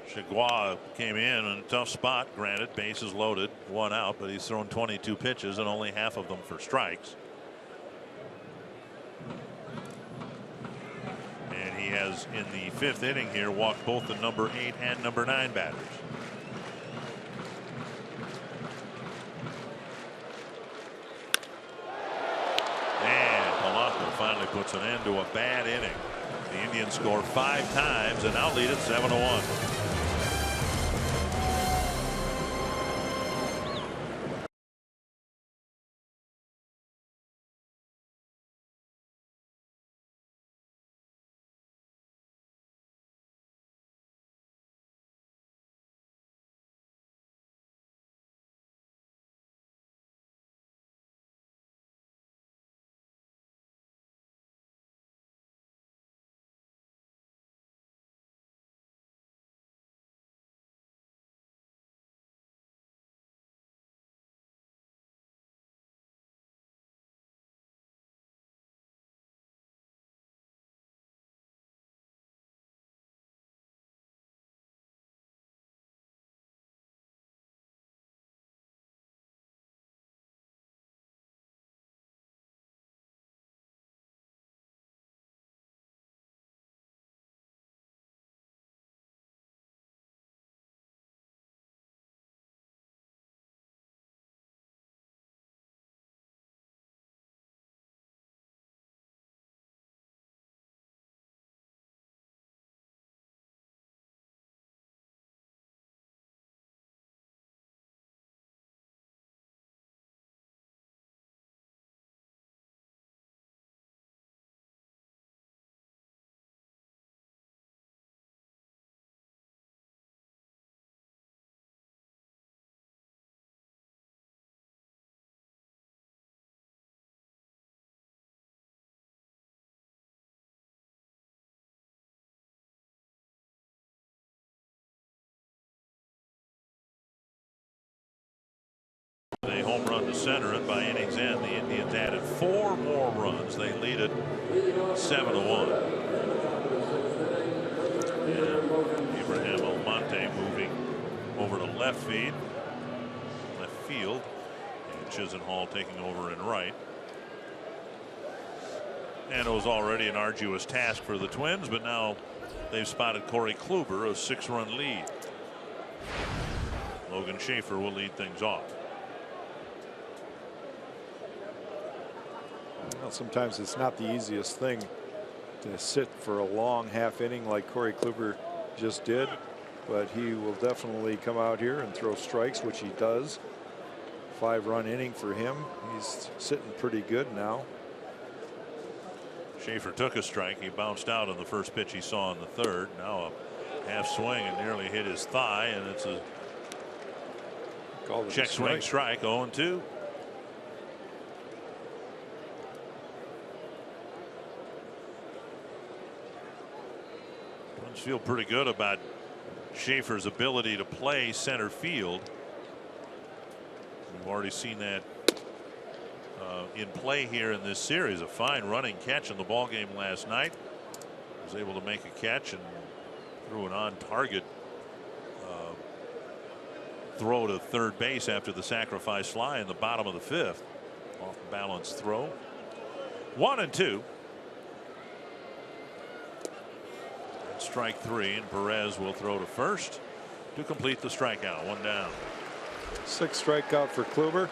Chagua came in a tough spot, granted, bases loaded, 1 out, but he's thrown 22 pitches and only half of them for strikes. And he has, in the 5th inning here, walked both the number 8 and number 9 batters. And Polanco finally puts an end to a bad inning. The Indians score 5 times and now lead it 7-1. A home run to center, and by innings end, the Indians added 4 more runs. They lead it 7-1. And Abraham Almonte moving over to left field, and Chisenhall taking over in right. And it was already an arduous task for the Twins, but now they've spotted Corey Kluber, a 6-run lead. Logan Schaefer will lead things off. Well, sometimes it's not the easiest thing to sit for a long half inning like Corey Kluber just did, but he will definitely come out here and throw strikes, which he does. 5-run inning for him. He's sitting pretty good now. Schaefer took a strike. He bounced out on the first pitch he saw in the 3rd. Now a half swing and nearly hit his thigh, and it's a check swing strike. 0-2. Feel pretty good about Schaefer's ability to play center field. We've already seen that in play here in this series. A fine running catch in the ball game last night. Was able to make a catch and threw an on-target throw to third base after the sacrifice fly in the bottom of the 5th. Off balance throw. 1-2. Strike 3, and Perez will throw to first to complete the strikeout. 1 down. 6th strikeout for Kluber.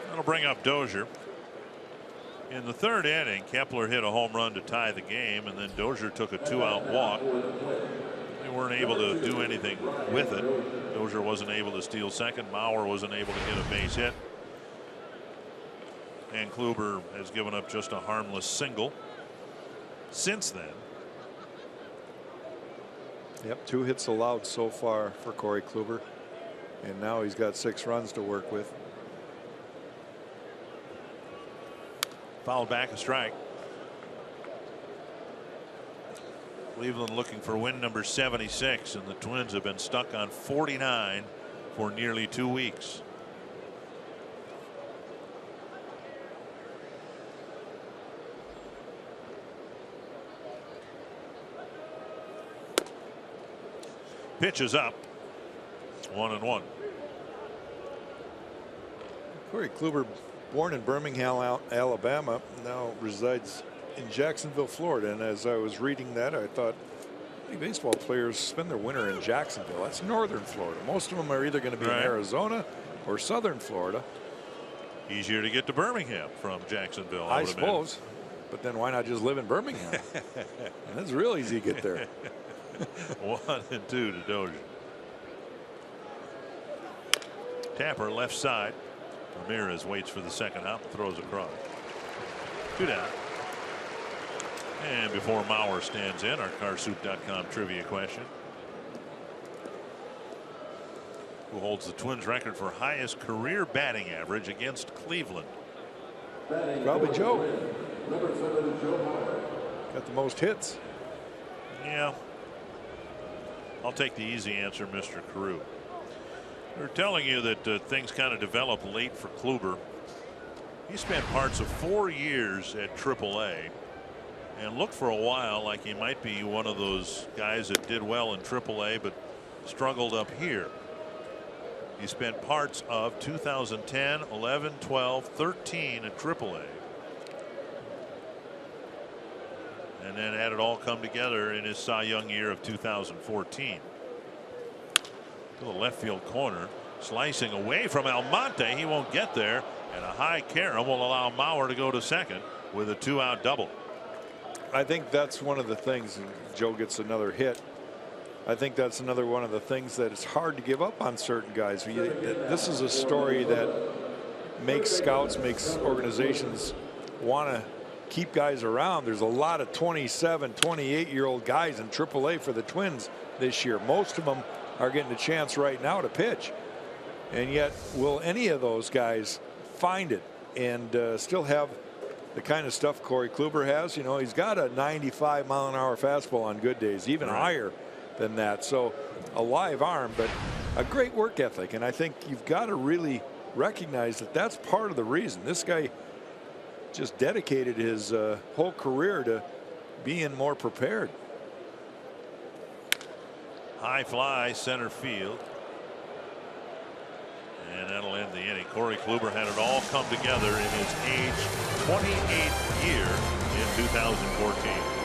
That'll bring up Dozier. In the 3rd inning, Kepler hit a home run to tie the game, and then Dozier took a 2-out walk. They weren't able to do anything with it. Dozier wasn't able to steal second. Mauer wasn't able to get a base hit. And Kluber has given up just a harmless single since then. Yep, 2 hits allowed so far for Corey Kluber, and now he's got 6 runs to work with. Fouled back, a strike. Cleveland looking for win number 76, and the Twins have been stuck on 49 for nearly 2 weeks. Pitch is up. 1-1. Corey Kluber, born in Birmingham, Alabama, now resides in Jacksonville, Florida. And as I was reading that, I thought, hey, baseball players spend their winter in Jacksonville. That's northern Florida. Most of them are either going to be in Arizona or southern Florida. Easier to get to Birmingham from Jacksonville, I suppose. But then why not just live in Birmingham? And it's real easy to get there. 1-2 to Dozier. Tapper left side. Ramirez waits for the second out and throws across. 2 down. And before Mauer stands in, our carsoup.com trivia question. Who holds the Twins record for highest career batting average against Cleveland? Probably Joe. Got the most hits. Yeah. I'll take the easy answer, Mr. Carew. They're telling you that things kind of develop late for Kluber. He spent parts of 4 years at AAA and looked for a while like he might be one of those guys that did well in AAA but struggled up here. He spent parts of 2010, 11, 12, 13 at AAA. And then had it all come together in his Cy Young year of 2014. To the left field corner, slicing away from Almonte. He won't get there, and a high carom will allow Mauer to go to second with a 2-out double. I think that's one of the things, and Joe gets another hit. I think that's another one of the things that it's hard to give up on certain guys. This is a story that makes scouts, makes organizations want to keep guys around. There's a lot of 27, 28-year-old guys in AAA for the Twins this year. Most of them are getting a chance right now to pitch. And yet, will any of those guys find it and still have the kind of stuff Corey Kluber has? You know, he's got a 95-mile-an-hour fastball on good days, even higher than that. So a live arm, but a great work ethic. And I think you've got to really recognize that that's part of the reason. This guy just dedicated his whole career to being more prepared. High fly, center field. And that'll end the inning. Corey Kluber had it all come together in his age 28th year in 2014.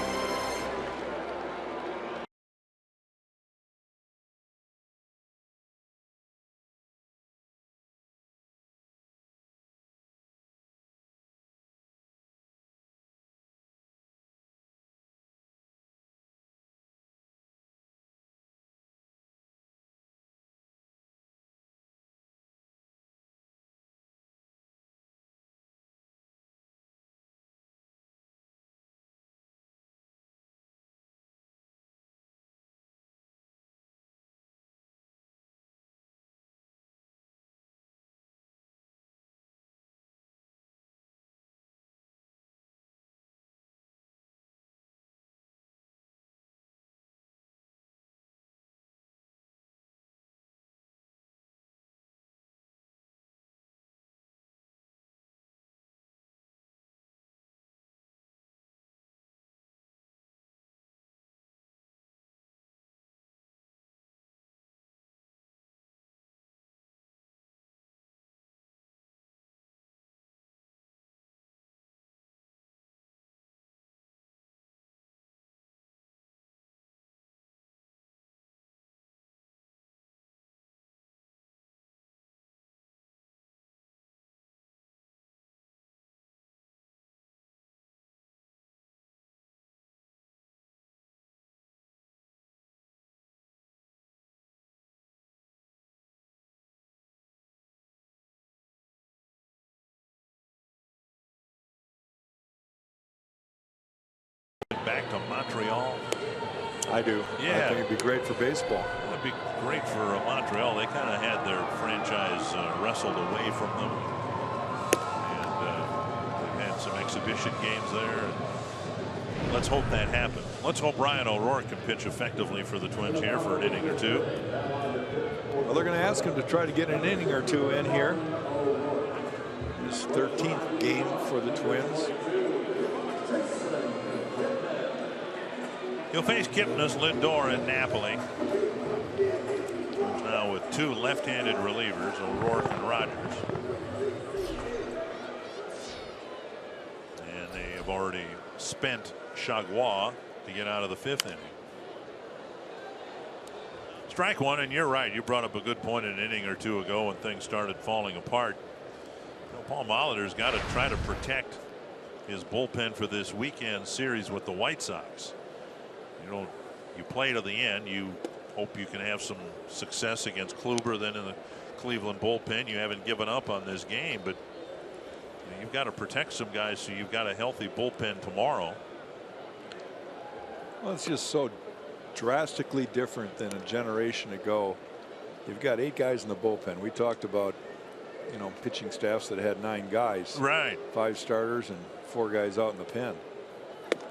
Back to Montreal. I do. Yeah. I think it'd be great for baseball. It would be great for Montreal. They kind of had their franchise wrestled away from them. And they've had some exhibition games there. Let's hope that happens. Let's hope Ryan O'Rourke can pitch effectively for the Twins here for an inning or two. Well, they're going to ask him to try to get an inning or two in here. His 13th game for the Twins. He'll face Kipnis, Lindor, and Napoli. Now with two left-handed relievers, O'Rourke and Rogers. And they have already spent Chagua to get out of the 5th inning. Strike one, and you're right. You brought up a good point an inning or two ago when things started falling apart. You know, Paul Molitor's got to try to protect his bullpen for this weekend series with the White Sox. You play to the end. You hope you can have some success against Kluber. Then in the Cleveland bullpen, you haven't given up on this game, but you've got to protect some guys, so you've got a healthy bullpen tomorrow. Well, it's just so drastically different than a generation ago. You've got 8 guys in the bullpen. We talked about, pitching staffs that had 9 guys. Right. 5 starters and 4 guys out in the pen.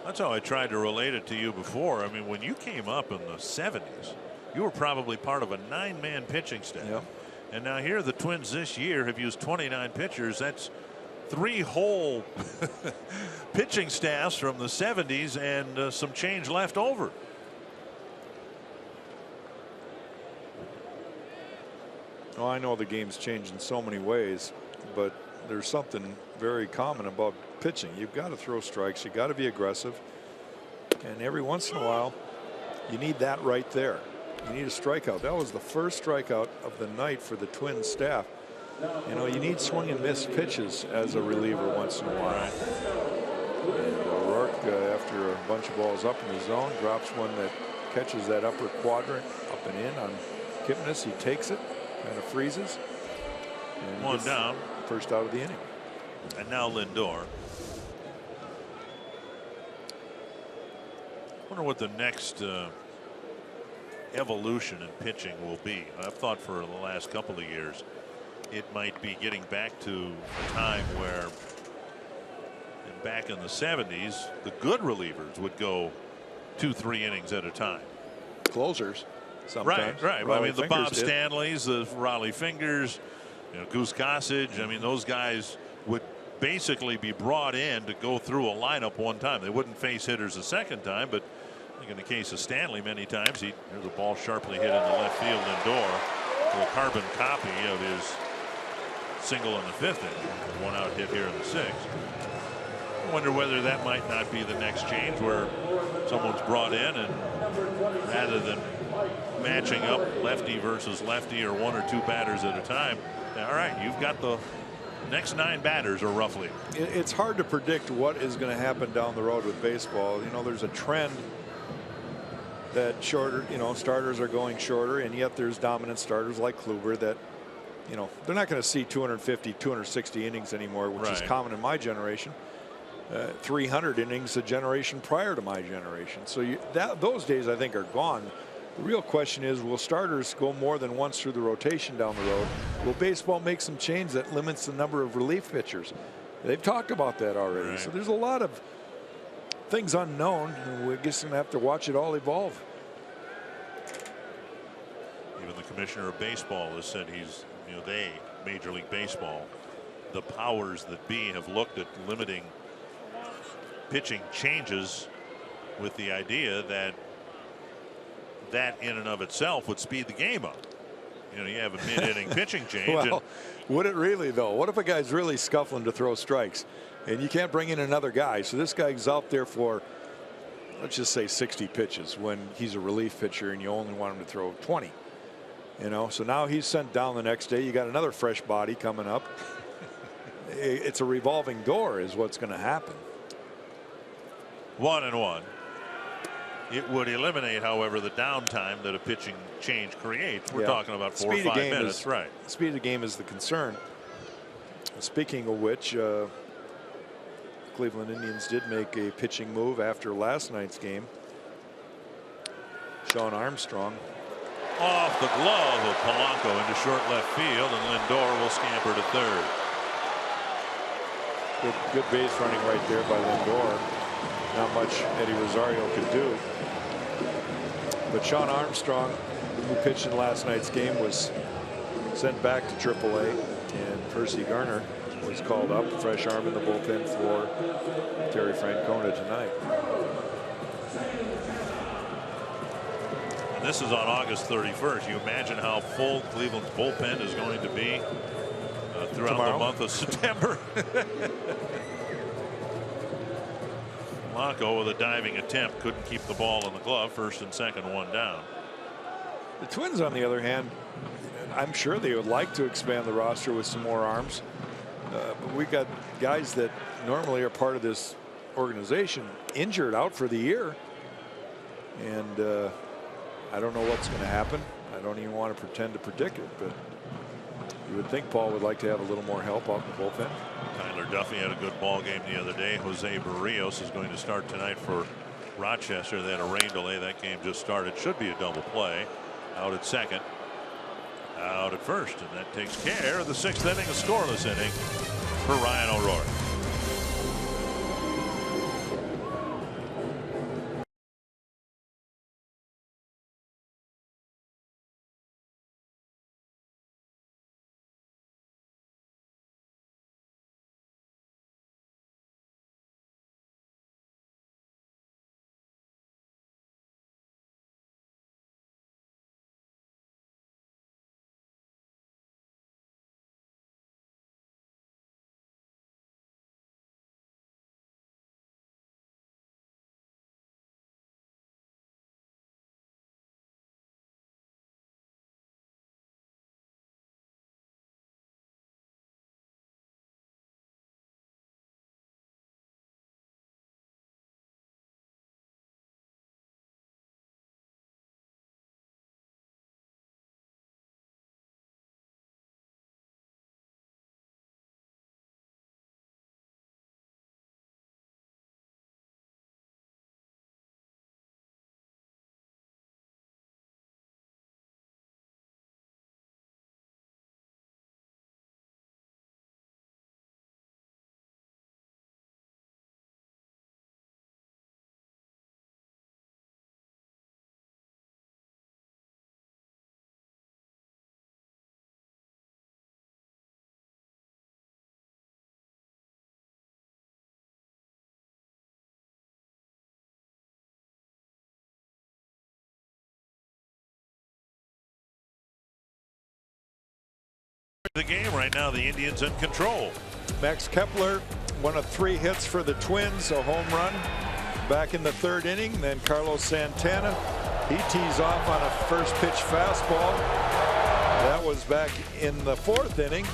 That's how I tried to relate it to you before. I mean, when you came up in the 70s, you were probably part of a 9-man pitching staff. Yep. And now here the Twins this year have used 29 pitchers. That's 3 whole pitching staffs from the 70s and some change left over. Well, I know the game's changed in so many ways, but there's something very common about pitching. You've got to throw strikes. You got to be aggressive. And every once in a while, you need that right there. You need a strikeout. That was the first strikeout of the night for the Twins staff. You need swing and miss pitches as a reliever once in a while. And O'Rourke, after a bunch of balls up in the zone, drops one that catches that upper quadrant up and in on Kipnis. He takes it, kind of freezes. And one down. First out of the inning. And now Lindor. I wonder what the next evolution in pitching will be. I've thought for the last couple of years it might be getting back to a time where back in the 70s the good relievers would go 2-3 innings at a time. Closers sometimes. Right. I mean, the Bob Stanleys, the Raleigh Fingers, Goose Gossage. I mean, those guys would basically be brought in to go through a lineup one time. They wouldn't face hitters a second time, but I think in the case of Stanley, many times here's a ball sharply hit in the left field Lindor for a carbon copy of his single in the 5th inning. One out hit here in the 6th. I wonder whether that might not be the next change, where someone's brought in and rather than matching up lefty versus lefty or 1 or 2 batters at a time, all right, you've got the next 9 batters, or roughly. It's hard to predict what is going to happen down the road with baseball. There's a trend that shorter, starters are going shorter, and yet there's dominant starters like Kluber that, they're not going to see 250, 260 innings anymore, which is common in my generation. 300 innings a generation prior to my generation. So those days I think are gone. The real question is, will starters go more than once through the rotation down the road? Will baseball make some change that limits the number of relief pitchers? They've talked about that already. Right. So there's a lot of things unknown, and we're just going to have to watch it all evolve. Even the commissioner of baseball has said Major League Baseball, the powers that be, have looked at limiting pitching changes with the idea that in and of itself would speed the game up. You have a mid-inning pitching change. Well, would it really, though? What if a guy's really scuffling to throw strikes and you can't bring in another guy? So this guy's out there for, let's just say, 60 pitches when he's a relief pitcher and you only want him to throw 20. So now he's sent down the next day. You got another fresh body coming up. It's a revolving door is what's going to happen. 1-1. It would eliminate, however, the downtime that a pitching change creates. We're talking about 4 or 5 minutes. Right. Speed of the game is the concern. Speaking of which, Cleveland Indians did make a pitching move after last night's game. Sean Armstrong. Off the glove of Polanco into short left field, and Lindor will scamper to third. Good base running right there by Lindor. Not much Eddie Rosario could do. But Sean Armstrong, who pitched in last night's game, was sent back to AAA, and Percy Garner was called up, fresh arm in the bullpen for Terry Francona tonight. And this is on August 31st. You imagine how full Cleveland's bullpen is going to be throughout the month of September. Polanco with a diving attempt couldn't keep the ball in the glove. First and second, one down. The Twins, on the other hand, I'm sure they would like to expand the roster with some more arms. But we've got guys that normally are part of this organization injured, out for the year. And I don't know what's going to happen. I don't even want to pretend to predict it, but you would think Paul would like to have a little more help out in the bullpen. Tyler Duffy had a good ball game the other day. Jose Barrios is going to start tonight for Rochester. They had a rain delay. That game just started. Should be a double play. Out at second, out at first, and that takes care of the sixth inning, a scoreless inning for Ryan O'Rourke. The game right now, the Indians in control. Max Kepler, one of 3 hits for the Twins, a home run back in the 3rd inning. Then Carlos Santana, he tees off on a first pitch fastball. That was back in the 4th inning.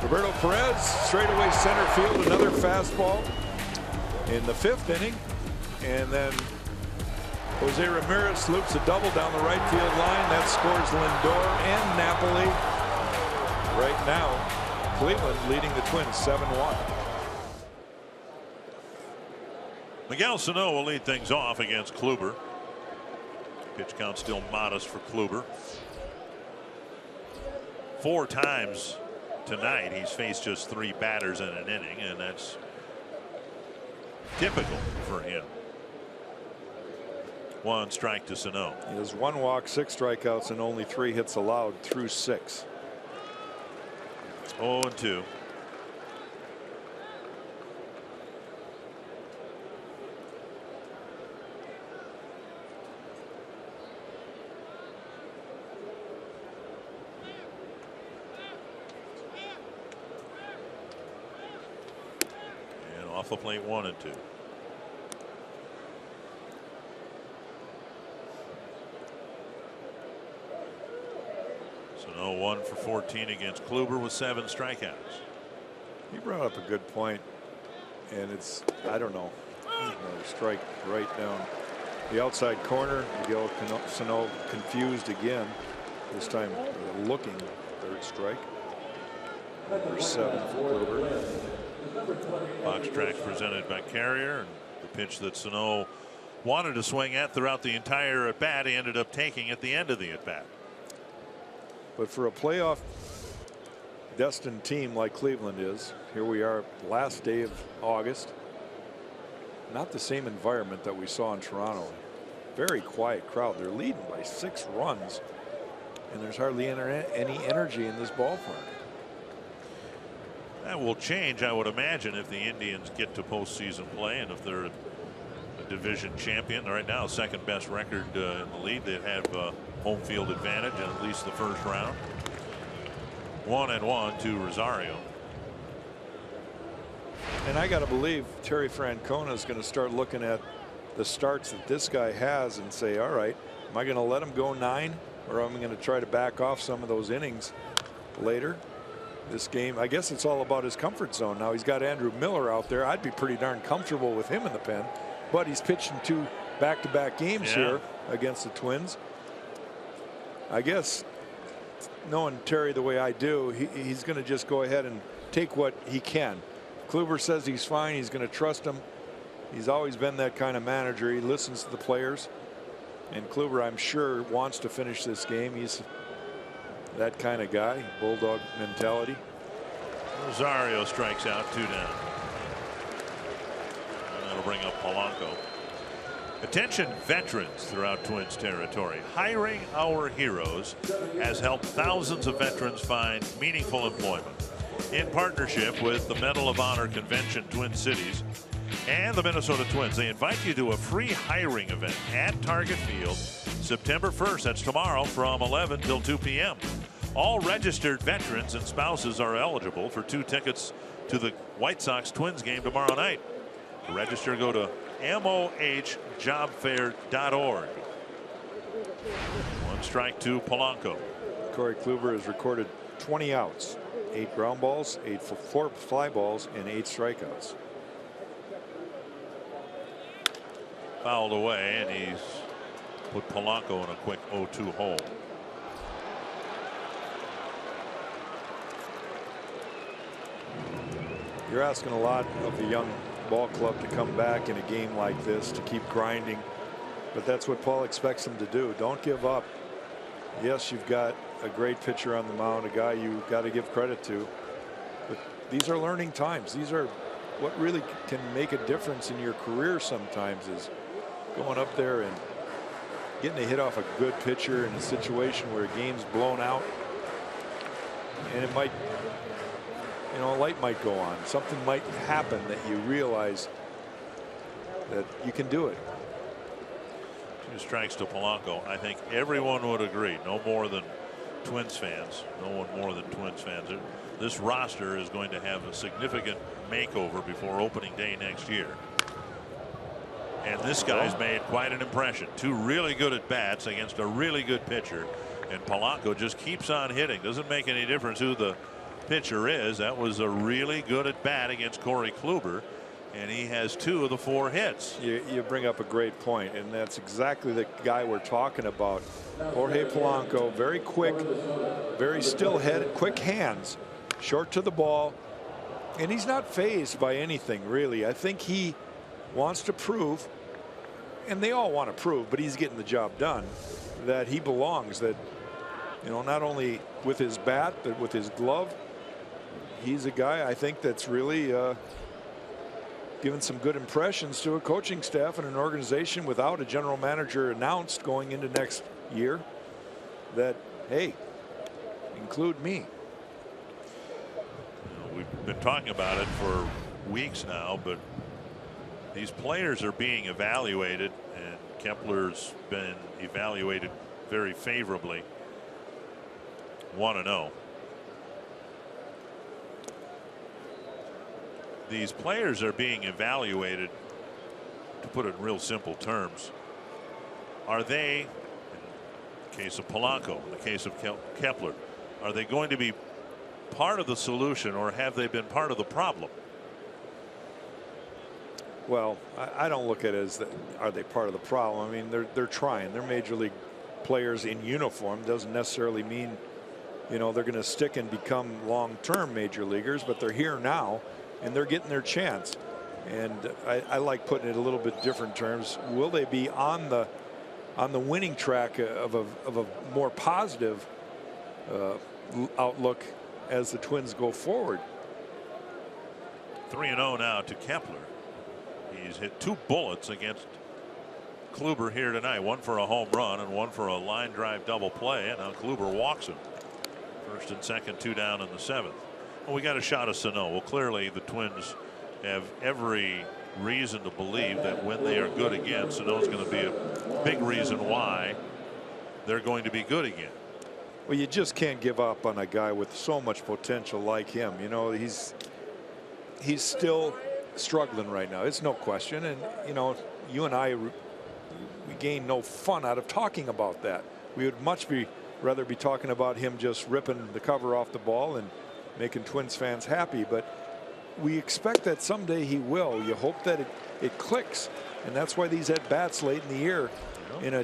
Roberto Perez, straightaway center field, another fastball in the 5th inning. And then Jose Ramirez loops a double down the right field line. That scores Lindor and Napoli. Right now, Cleveland leading the Twins 7-1. Miguel Sano will lead things off against Kluber. Pitch count still modest for Kluber. 4 times tonight he's faced just 3 batters in an inning, and that's typical for him. 1 strike to Sano. He has 1 walk, 6 strikeouts, and only 3 hits allowed through 6. 0-2. And off the plate 1-2. So 1 for 14 against Kluber with 7 strikeouts. He brought up a good point, and it's, I don't know, strike right down the outside corner. Miguel Sano confused again, this time looking. 3rd strike. Number 7 for Kluber. Box tracks presented by Carrier, and the pitch that Sano wanted to swing at throughout the entire at bat, he ended up taking at the end of the at bat. But for a playoff destined team like Cleveland is, here we are, last day of August. Not the same environment that we saw in Toronto. Very quiet crowd. They're leading by 6 runs, and there's hardly any energy in this ballpark. That will change, I would imagine, if the Indians get to postseason play, and if they're a division champion. Right now, second best record in the league. They have home field advantage in at least the first round. 1-1 to Rosario. And I got to believe Terry Francona is going to start looking at the starts that this guy has and say, all right, am I going to let him go 9, or am I going to try to back off some of those innings later? This game, I guess it's all about his comfort zone. Now he's got Andrew Miller out there. I'd be pretty darn comfortable with him in the pen, but he's pitching 2 back-to-back games here against the Twins. I guess, knowing Terry the way I do, he's going to just go ahead and take what he can. Kluber says he's fine. He's going to trust him. He's always been that kind of manager. He listens to the players. And Kluber, I'm sure, wants to finish this game. He's that kind of guy, bulldog mentality. Rosario strikes out, 2 down. And that'll bring up Polanco. Attention veterans throughout Twins territory. Hiring Our Heroes has helped thousands of veterans find meaningful employment. In partnership with the Medal of Honor Convention Twin Cities and the Minnesota Twins, they invite you to a free hiring event at Target Field September 1st. That's tomorrow from 11 till 2 p.m. All registered veterans and spouses are eligible for 2 tickets to the White Sox Twins game tomorrow night. To register, go to mohjobfair.org. 1 strike to Polanco. Corey Kluber has recorded 20 outs, 8 ground balls, 4 fly balls, and 8 strikeouts. Fouled away, and he's put Polanco in a quick 0-2 hole. You're asking a lot of the young ball club to come back in a game like this, to keep grinding, but that's what Paul expects them to do. Don't give up. Yes, you've got a great pitcher on the mound, a guy you got to give credit to, but these are learning times. These are what really can make a difference in your career sometimes, is going up there and getting a hit off a good pitcher in a situation where a game's blown out, and it might, you know, a light might go on. Something might happen that you realize that you can do it. 2 strikes to Polanco. I think everyone would agree, no more than Twins fans, no one more than Twins fans. This roster is going to have a significant makeover before opening day next year. And this guy's made quite an impression. 2 really good at bats against a really good pitcher, and Polanco just keeps on hitting. Doesn't make any difference who the pitcher is. That was a really good at bat against Corey Kluber, and he has 2 of the 4 hits. You bring up a great point, and that's exactly the guy we're talking about. Jorge Polanco, very quick, very still-headed, quick hands, short to the ball, and he's not fazed by anything, really. I think he wants to prove, and they all want to prove, but he's getting the job done, that he belongs, that, you know, not only with his bat, but with his glove. He's a guy, I think, that's really given some good impressions to a coaching staff and an organization without a general manager announced going into next year, that, hey, include me. You know, we've been talking about it for weeks now, but these players are being evaluated, and Kepler's been evaluated very favorably. 1-0. These players are being evaluated, to put it in real simple terms. Are they, in the case of Polanco, in the case of Kepler, are they going to be part of the solution, or have they been part of the problem? Well, I don't look at it as that, are they part of the problem? I mean, they're trying. They're major league players in uniform. Doesn't necessarily mean, you know, they're going to stick and become long-term major leaguers, but they're here now, and they're getting their chance. And I like putting it a little bit different terms. Will they be on the winning track of a more positive outlook as the Twins go forward? 3-0 now to Kepler. He's hit 2 bullets against Kluber here tonight. One for a home run and one for a line drive double play. And now Kluber walks him. First and second, 2 down in the 7th. Well, we got a shot of Sano. Well, clearly the Twins have every reason to believe that when they are good again, Sano's going to be a big reason why they're going to be good again. Well, you just can't give up on a guy with so much potential like him. You know, he's still struggling right now. It's no question. And, you know, you and I, we gain no fun out of talking about that. We would much rather be talking about him just ripping the cover off the ball and making Twins fans happy. But we expect that someday he will. You hope that it clicks. And that's why these at bats late in the year in a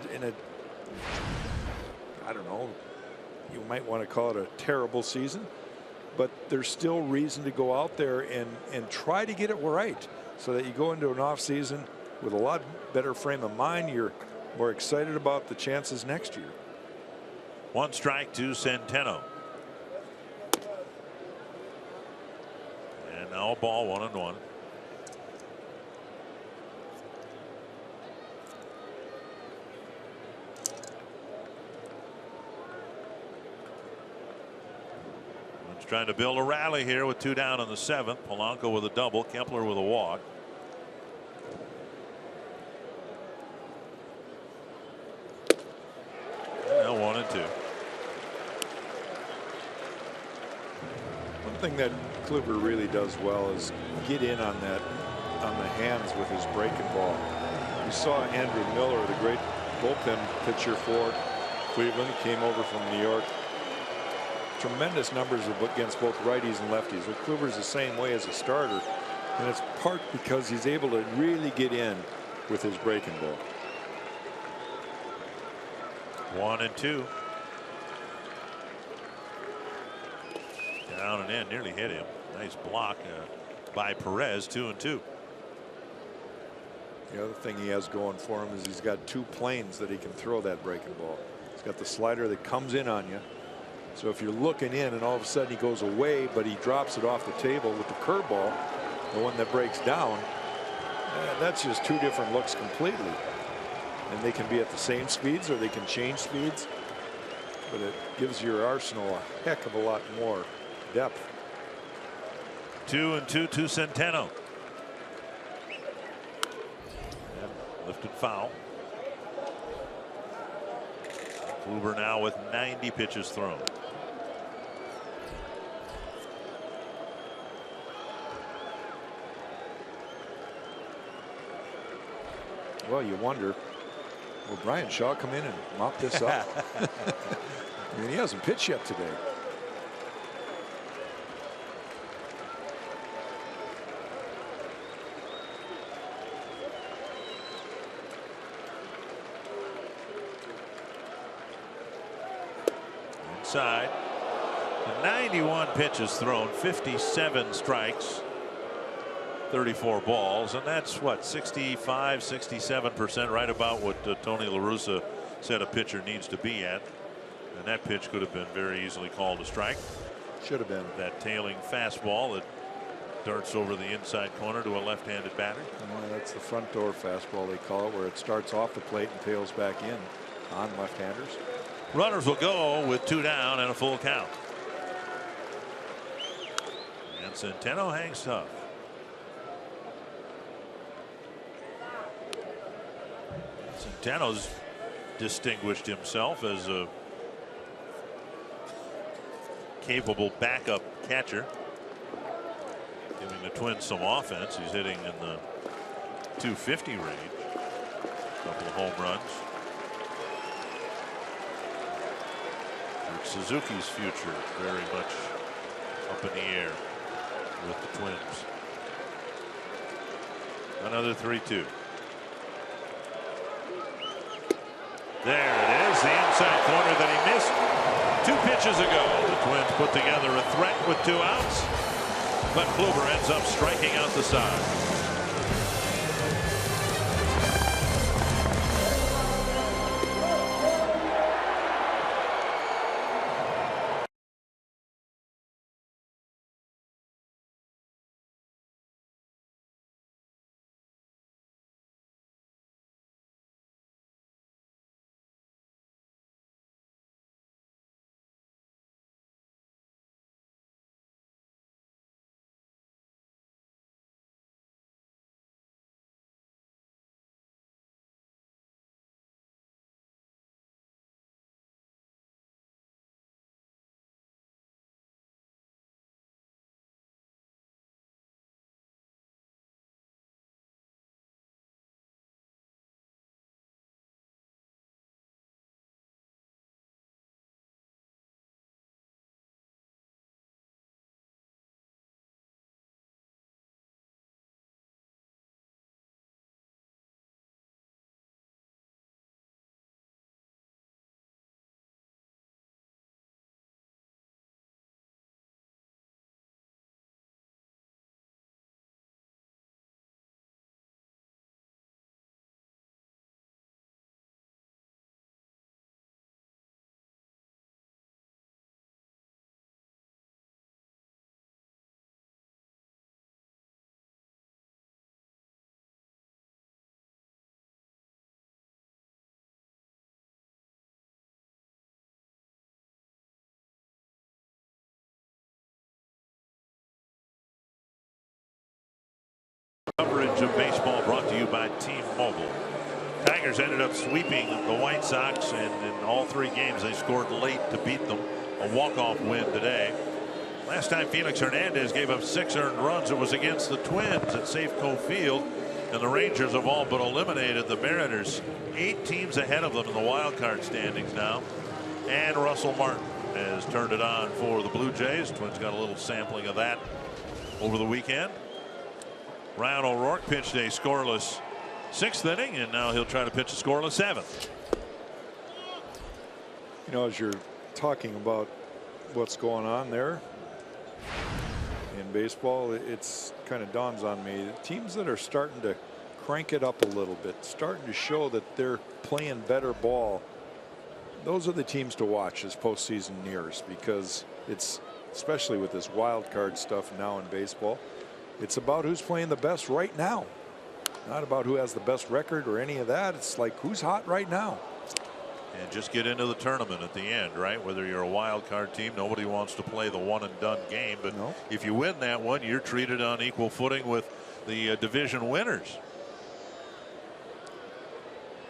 I don't know, you might want to call it a terrible season, but there's still reason to go out there and try to get it right so that you go into an off season with a lot better frame of mind. You're more excited about the chances next year. 1 strike to Centeno. And now a ball, 1-1. Trying to build a rally here with 2 down in the 7th. Polanco with a double, Kepler with a walk. Now 1-2. One thing that Kluber really does well is get in on the hands with his breaking ball. We saw Andrew Miller, the great bullpen pitcher for Cleveland, came over from New York. Tremendous numbers against both righties and lefties. Well, Kluber's the same way as a starter, and it's part because he's able to really get in with his breaking ball. 1-2. Down and in, nearly hit him. Nice block by Perez. 2-2. The other thing he has going for him is he's got 2 planes that he can throw that breaking ball. He's got the slider that comes in on you. So if you're looking in and all of a sudden he goes away, but he drops it off the table with the curveball, the one that breaks down, that's just 2 different looks completely. And they can be at the same speeds or they can change speeds. But it gives your arsenal a heck of a lot more depth. 2-2 to Centeno. And lifted foul. Kluber now with 90 pitches thrown. Well, you wonder, will Brian Shaw come in and mop this up? I mean, he hasn't pitched yet today. Inside. 91 pitches thrown, 57 strikes, 34 balls, and that's what, 65-67%, right about what Tony La Russa said a pitcher needs to be at. And that pitch could have been very easily called a strike. Should have been. That tailing fastball that darts over the inside corner to a left-handed batter. That's the front door fastball, they call it, where it starts off the plate and tails back in on left-handers. Runners will go with 2 down and a full count. And Centeno hangs tough. Centeno's distinguished himself as a capable backup catcher, giving the Twins some offense. He's hitting in the 250 range. A couple of home runs. Suzuki's future very much up in the air with the Twins. Another 3-2. There it is, the inside corner that he missed 2 pitches ago. The Twins put together a threat with 2 outs. but Kluber ends up striking out the side. Coverage of baseball brought to you by T-Mobile. Tigers ended up sweeping the White Sox, and in all 3 games they scored late to beat them. A walk-off win today. Last time Felix Hernandez gave up 6 earned runs, it was against the Twins at Safeco Field, and the Rangers have all but eliminated the Mariners. 8 teams ahead of them in the wild card standings now, and Russell Martin has turned it on for the Blue Jays. Twins got a little sampling of that over the weekend. Ryan O'Rourke pitched a scoreless 6th inning, and now he'll try to pitch a scoreless 7th. You know, as you're talking about what's going on there in baseball, it's kind of dawns on me, the teams that are starting to crank it up a little bit, starting to show that they're playing better ball, those are the teams to watch as postseason nears, because it's, especially with this wild card stuff now in baseball, it's about who's playing the best right now, not about who has the best record or any of that. It's like who's hot right now. And just get into the tournament at the end, right? Whether you're a wild card team, nobody wants to play the one and done game, but no. If you win that one, you're treated on equal footing with the division winners.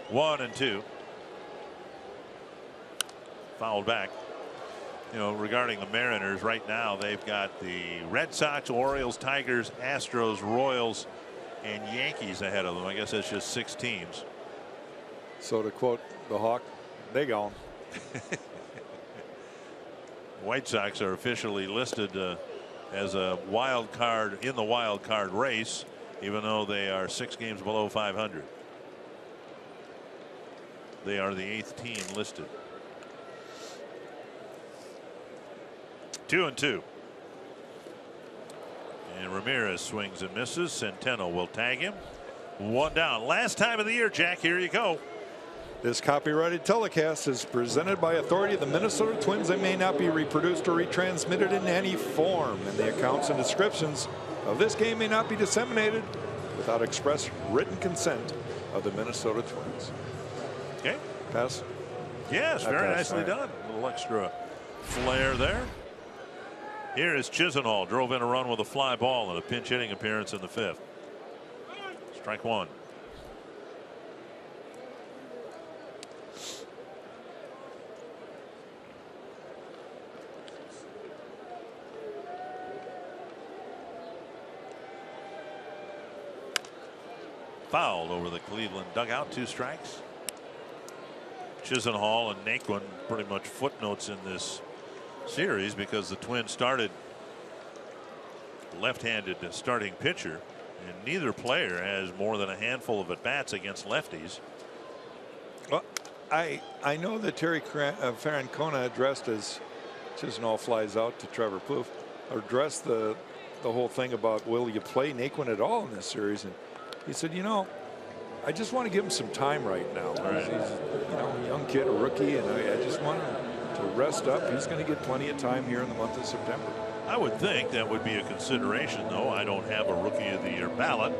1-2. Fouled back. You know, regarding the Mariners right now, they've got the Red Sox, Orioles, Tigers, Astros, Royals, and Yankees ahead of them. I guess that's just 6 teams. So to quote the Hawk, they gone. White Sox are officially listed as a wild card in the wild card race, even though they are 6 games below 500. They are the 8th team listed. 2-2. And Ramirez swings and misses. Centeno will tag him. 1 down. Last time of the year, Jack. Here you go. This copyrighted telecast is presented by authority of the Minnesota Twins. They may not be reproduced or retransmitted in any form, and the accounts and descriptions of this game may not be disseminated without express written consent of the Minnesota Twins. Okay. Pass. Yes, very nicely done. A little extra flair there. Here is Chisenhall, drove in a run with a fly ball and a pinch hitting appearance in the 5th. Strike 1. Fouled over the Cleveland dugout. 2 strikes. Chisenhall and Naquin pretty much footnotes in this series because the Twins started left-handed starting pitcher, and neither player has more than a handful of at-bats against lefties. Well, I know that Terry Francona addressed as Chisenhall flies out to Trevor Plouffe, addressed the the whole thing about will you play Naquin at all in this series, and he said, you know, I just want to give him some time right now. He's you know, a young kid, a rookie, and I just want him to rest up. He's going to get plenty of time here in the month of September. I would think that would be a consideration, though. I don't have a Rookie of the Year ballot,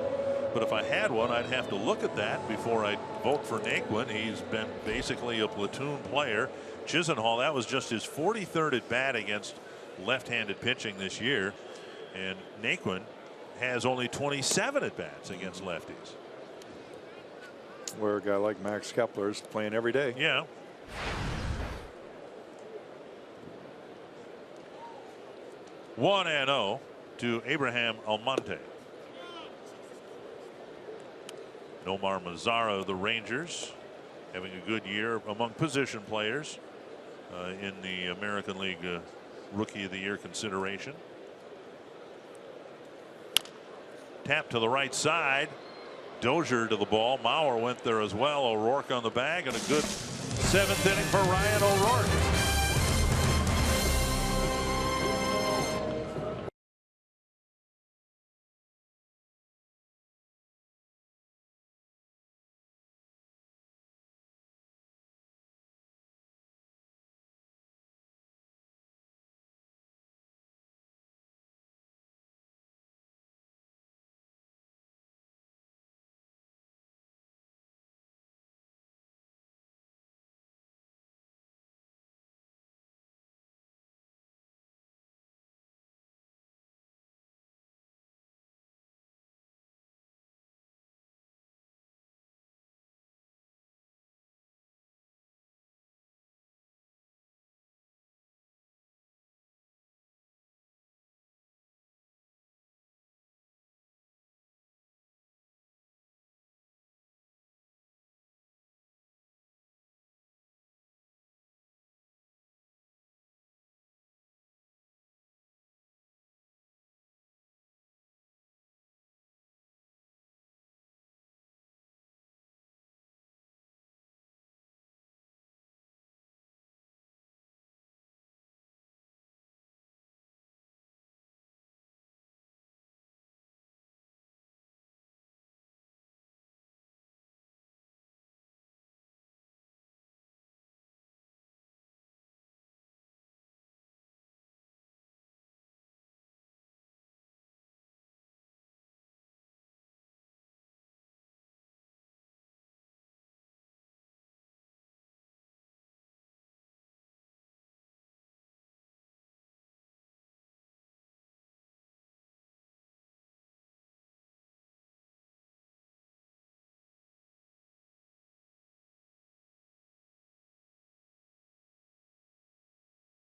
but if I had one, I'd have to look at that before I vote for Naquin. He's been basically a platoon player. Chisenhall, that was just his 43rd at bat against left-handed pitching this year, and Naquin has only 27 at bats against lefties. Where a guy like Max Kepler is playing every day. Yeah. One and 0 to Abraham Almonte. Nomar Mazara of the Rangers having a good year among position players in the American League Rookie of the Year consideration. Tap to the right side. Dozier to the ball. Mauer went there as well. O'Rourke on the bag, and a good 7th inning for Ryan O'Rourke.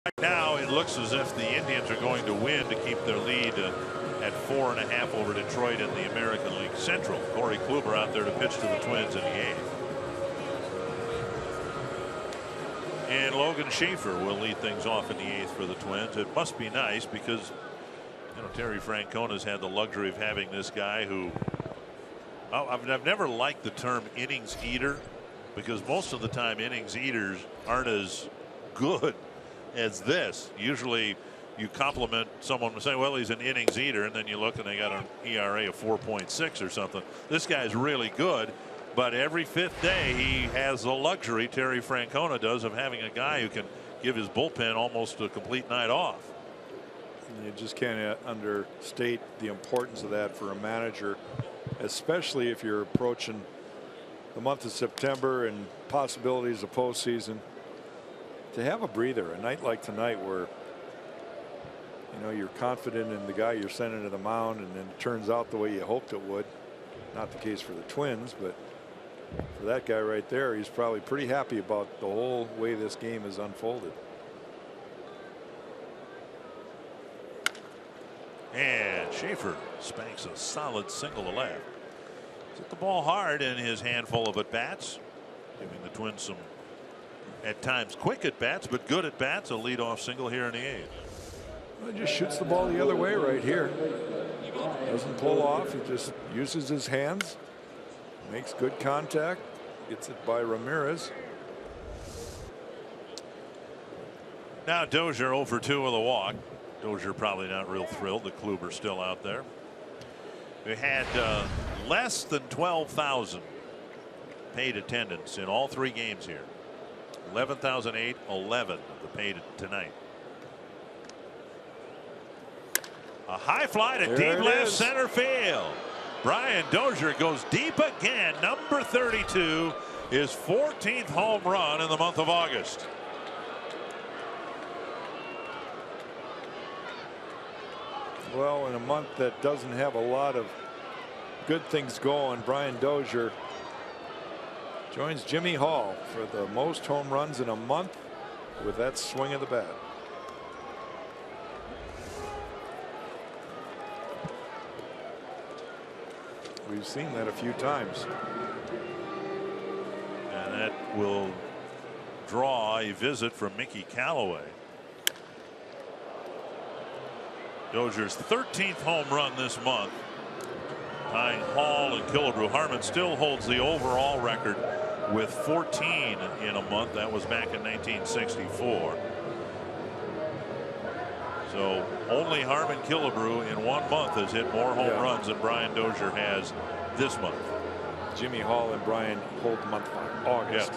Right now, it looks as if the Indians are going to win to keep their lead at 4.5 over Detroit in the American League Central. Corey Kluber out there to pitch to the Twins in the 8th. And Logan Schaefer will lead things off in the 8th for the Twins. It must be nice because, you know, Terry Francona's had the luxury of having this guy who, I've never liked the term innings eater, because most of the time innings eaters aren't as good as this. Usually you compliment someone and say, well, he's an innings eater, and then you look and they got an ERA of 4.6 or something. This guy's really good, but every 5th day he has the luxury, Terry Francona does, of having a guy who can give his bullpen almost a complete night off. You just can't understate the importance of that for a manager, especially if you're approaching the month of September and possibilities of postseason. To have a breather a night like tonight where, you know, you're confident in the guy you're sending to the mound, and then it turns out the way you hoped it would. Not the case for the Twins, but for that guy right there, he's probably pretty happy about the whole way this game has unfolded. And Schaefer spanks a solid single to left. Hit the ball hard in his handful of at bats, giving the Twins some, at times, quick at bats, but good at bats. A leadoff single here in the 8th. Well, he just shoots the ball the other way right here. Doesn't pull off. He just uses his hands, makes good contact, gets it by Ramirez. Now Dozier 0 for 2 with a walk. Dozier probably not real thrilled that Kluber's still out there. We had less than 12,000 paid attendance in all 3 games here. 11,811 of the paid tonight. A high fly to deep left center field. Brian Dozier goes deep again. Number 32, his 14th home run in the month of August. Well, in a month that doesn't have a lot of good things going, Brian Dozier joins Jimmy Hall for the most home runs in a month with that swing of the bat. We've seen that a few times. And that will draw a visit from Mickey Callaway. Dozier's 13th home run this month, tying Hall and Killebrew. Harmon still holds the overall record with 14 in a month. That was back in 1964. So only Harmon Killebrew in 1 month has hit more home runs than Brian Dozier has this month. Jimmy Hall and Brian hold the month of August.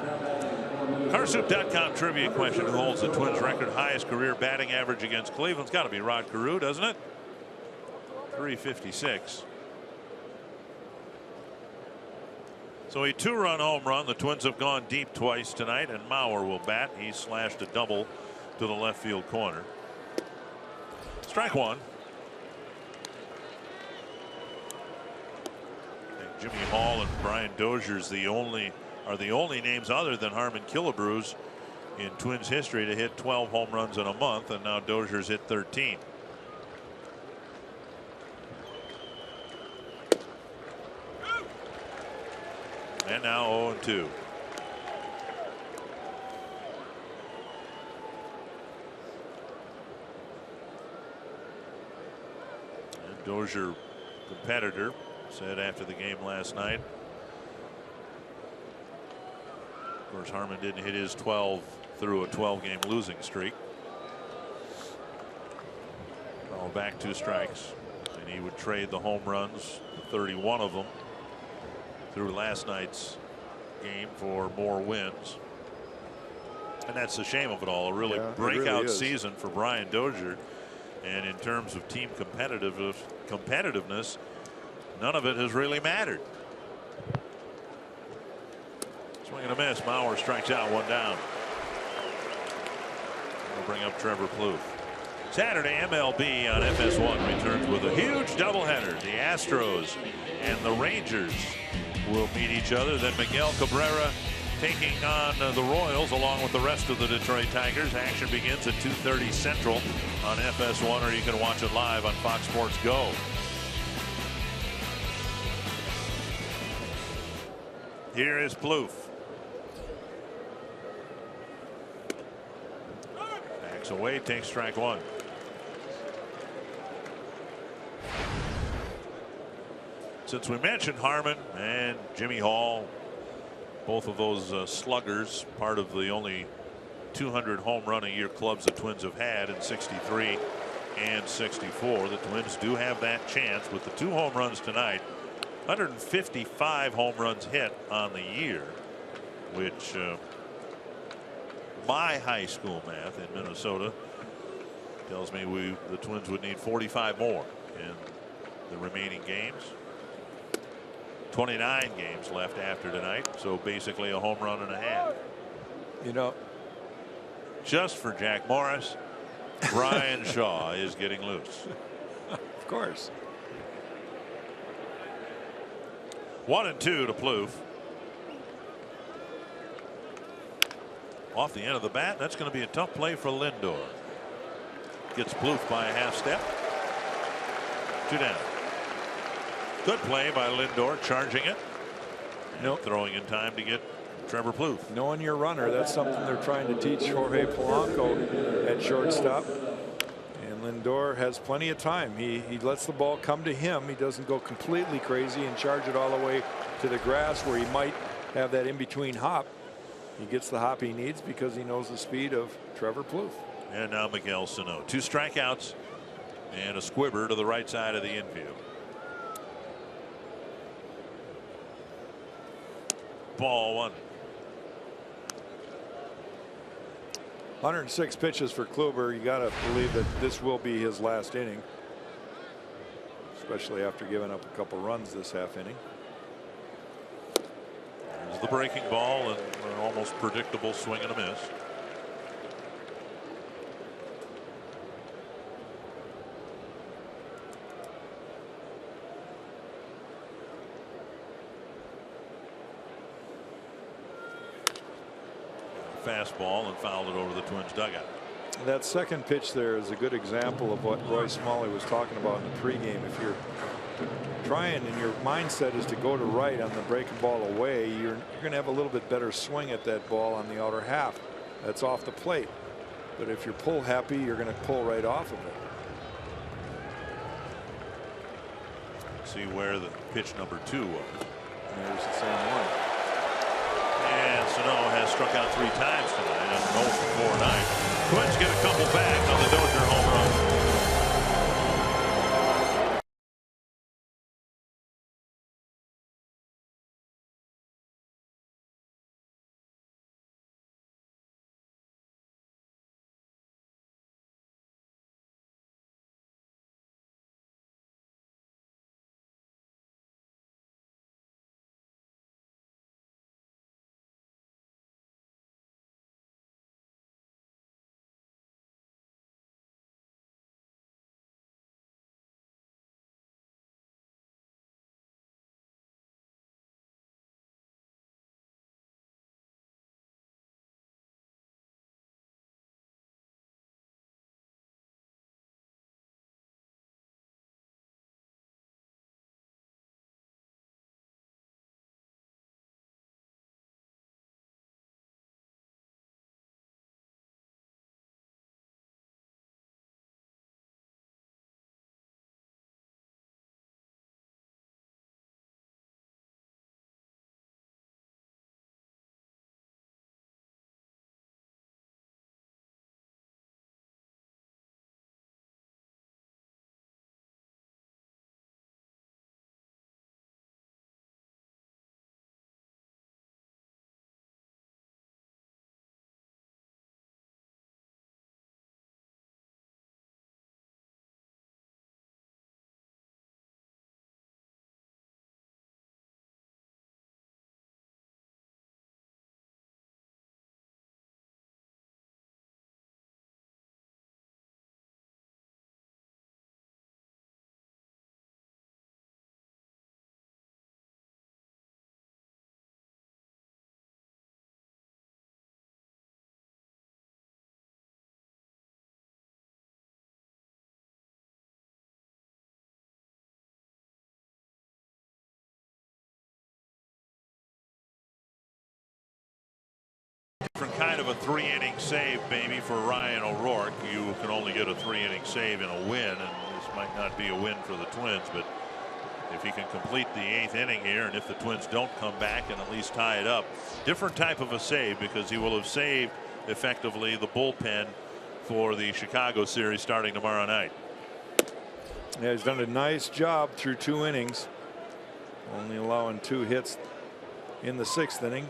Carsoup.com trivia question: who holds the Twins record highest career batting average against Cleveland? It's got to be Rod Carew, doesn't it? 356. So a 2-run home run. The Twins have gone deep twice tonight, and Mauer will bat. He slashed a double to the left field corner. Strike one. And Jimmy Hall and Brian Dozier's are the only names other than Harmon Killebrew's in Twins history to hit 12 home runs in a month, and now Dozier's hit 13. And now 0-2. And Dozier, competitor, said after the game last night. Of course, Harmon didn't hit his 12 through a 12-game losing streak. Well, back 2 strikes, and he would trade the home runs, 31 of them, through last night's game for more wins. And that's the shame of it all. A really breakout season for Brian Dozier. And in terms of team competitiveness, none of it has really mattered. Swing and a miss. Mauer strikes out, 1 down. We'll bring up Trevor Plouffe. Saturday, MLB on FS1 returns with a huge doubleheader. The Astros and the Rangers will meet each other. Then Miguel Cabrera taking on the Royals along with the rest of the Detroit Tigers. Action begins at 2:30 Central on FS1, or you can watch it live on Fox Sports Go. Here is Plouffe. Backs away, takes strike 1. Since we mentioned Harmon and Jimmy Hall, both of those sluggers, part of the only 200 home run a year clubs the Twins have had in 63 and 64. The Twins do have that chance with the 2 home runs tonight. 155 home runs hit on the year, which my high school math in Minnesota tells me the Twins would need 45 more in the remaining games. 29 games left after tonight, so basically a home run and a half. You know, just for Jack Morris, Brian Shaw is getting loose. Of course. 1-2 to Plouffe. Off the end of the bat. That's going to be a tough play for Lindor. Gets Plouffe by a half step. 2 down. Good play by Lindor, charging it. Nope. Throwing in time to get Trevor Plouffe. Knowing your runner, that's something they're trying to teach Jorge Polanco at shortstop. And Lindor has plenty of time. He lets the ball come to him. He doesn't go completely crazy and charge it all the way to the grass where he might have that in-between hop. He gets the hop he needs because he knows the speed of Trevor Plouffe. And now Miguel Sano. 2 strikeouts And a squibber to the right side of the infield. Ball one. 106 pitches for Kluber. You got to believe that this will be his last inning, especially after giving up a couple runs this half inning. There's the breaking ball and an almost predictable swing and a miss. Fastball and fouled it over the Twins dugout. That second pitch there is a good example of what Roy Smalley was talking about in the pregame. If you're trying and your mindset is to go to right on the breaking ball away, you're going to have a little bit better swing at that ball on the outer half. That's off the plate. But if you're pull happy, you're going to pull right off of it. See where the pitch number 2 was. And there's the same one. And Sano has struck out 3 times tonight. And 0 for 4 tonight. Twins get a couple back on the Dozier home run. Different kind of a 3-inning save, maybe, for Ryan O'Rourke. You can only get a 3-inning save in a win, and this might not be a win for the Twins, but if he can complete the 8th inning here, and if the Twins don't come back and at least tie it up, different type of a save, because he will have saved effectively the bullpen for the Chicago series starting tomorrow night. Yeah, he's done a nice job through 2 innings, only allowing 2 hits in the 6th inning.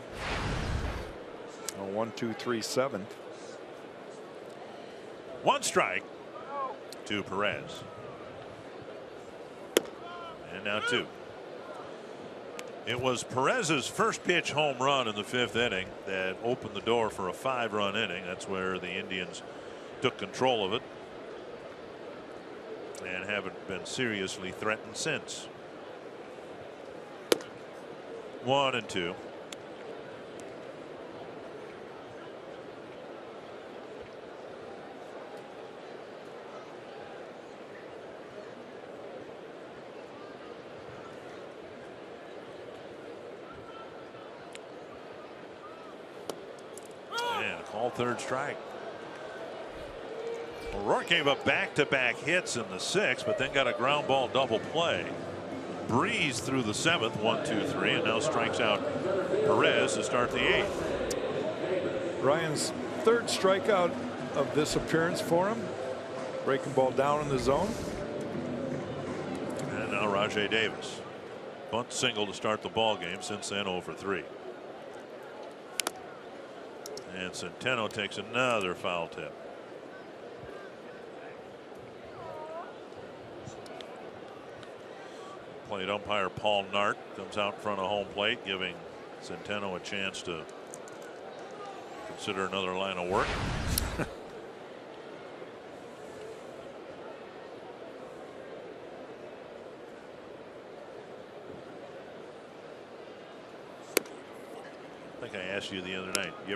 1, 2, 3, 7. 1 strike to Perez. And now 2. It was Perez's first pitch home run in the 5th inning that opened the door for a 5-run inning. That's where the Indians took control of it and haven't been seriously threatened since. 1 and 2. All 3rd strike. O'Rourke gave up back-to-back hits in the 6th, but then got a ground ball double play. Breeze through the 7th, 1, 2, 3, and now strikes out Perez to start the 8th. Ryan's 3rd strikeout of this appearance for him. breaking ball down in the zone. And now Rajai Davis. Bunt single to start the ball game. Since then 0 for 3. And Centeno takes another foul tip. Plate umpire Paul Nart comes out in front of home plate, giving Centeno a chance to consider another line of work. I think I asked you the other night, you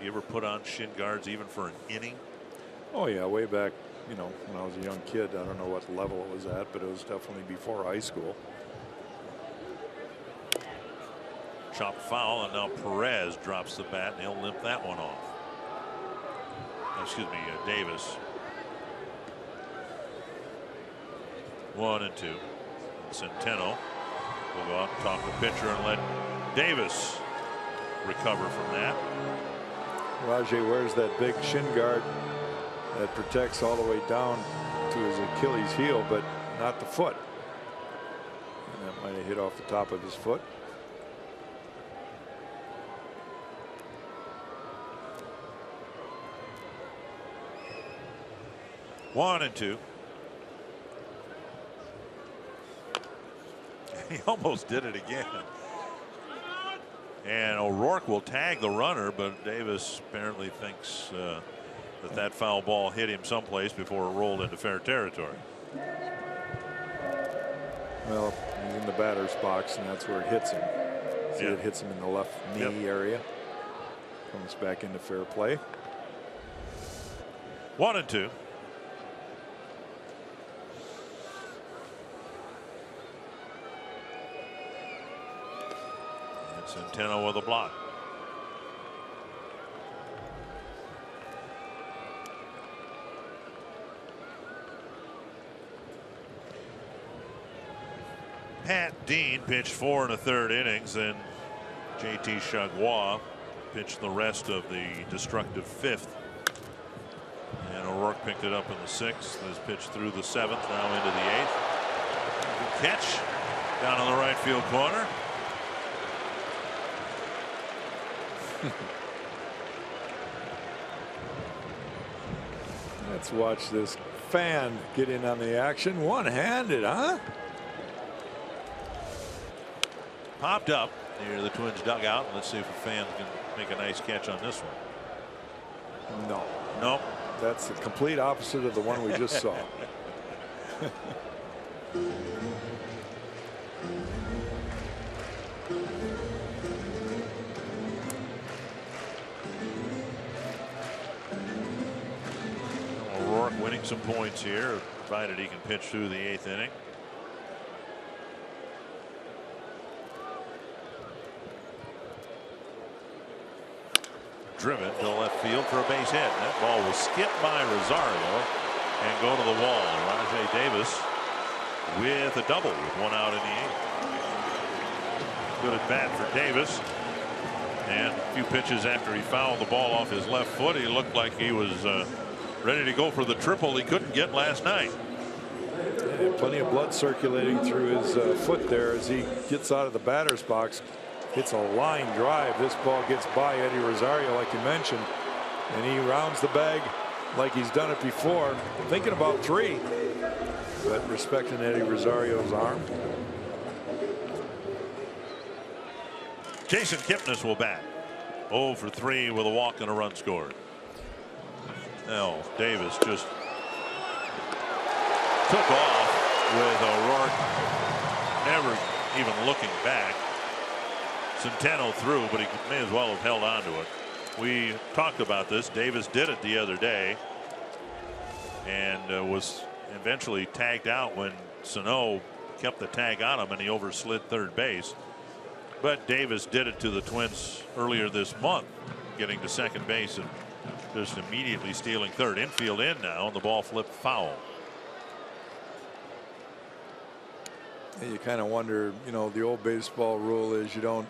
ever put on shin guards even for an inning? Oh yeah, way back, you know, when I was a young kid. I don't know what level it was at, but it was definitely before high school. Chop foul, and now Perez drops the bat, and he'll limp that one off. Excuse me, Davis. 1-2. Centeno will go out and talk to the pitcher and let Davis recover from that. Rajai wears that big shin guard that protects all the way down to his Achilles heel, but not the foot. And that might have hit off the top of his foot. One and two. He almost did it again. And O'Rourke will tag the runner, but Davis apparently thinks that foul ball hit him someplace before it rolled into fair territory. Well, he's in the batter's box, and that's where it hits him. See, it hits him in the left knee area. Comes back into fair play. 1-2. Centeno with a block. Pat Dean pitched 4 1/3 innings, and JT Chargois pitched the rest of the destructive 5th. And O'Rourke picked it up in the 6th. Has pitched through the 7th, now into the 8th. Good catch down in the right field corner. Let's watch this fan get in on the action. One-handed, huh? Popped up near the Twins dugout. Let's see if a fan can make a nice catch on this one. No. Nope. That's the complete opposite of the one we just saw. O'Rourke winning some points here, provided he can pitch through the 8th inning. Driven to left field for a base hit. That ball was skipped by Rosario and go to the wall. Rajai Davis with a double with 1 out in the 8th. Good at bat for Davis. And a few pitches after he fouled the ball off his left foot, he looked like he was ready to go for the triple he couldn't get last night. Yeah, plenty of blood circulating through his foot there as he gets out of the batter's box. It's a line drive. This ball gets by Eddie Rosario, like you mentioned, and he rounds the bag like he's done it before, thinking about 3, but respecting Eddie Rosario's arm. Jason Kipnis will bat. 0 for 3 with a walk and a run scored. Now Davis just took off with O'Rourke never even looking back. Centeno threw, but he may as well have held on to it. We talked about this. Davis did it the other day and was eventually tagged out when Sano kept the tag on him and he overslid third base. But Davis did it to the Twins earlier this month, getting to second base and just immediately stealing third. Infield in now, and the ball flipped foul. You kind of wonder, you know, the old baseball rule is you don't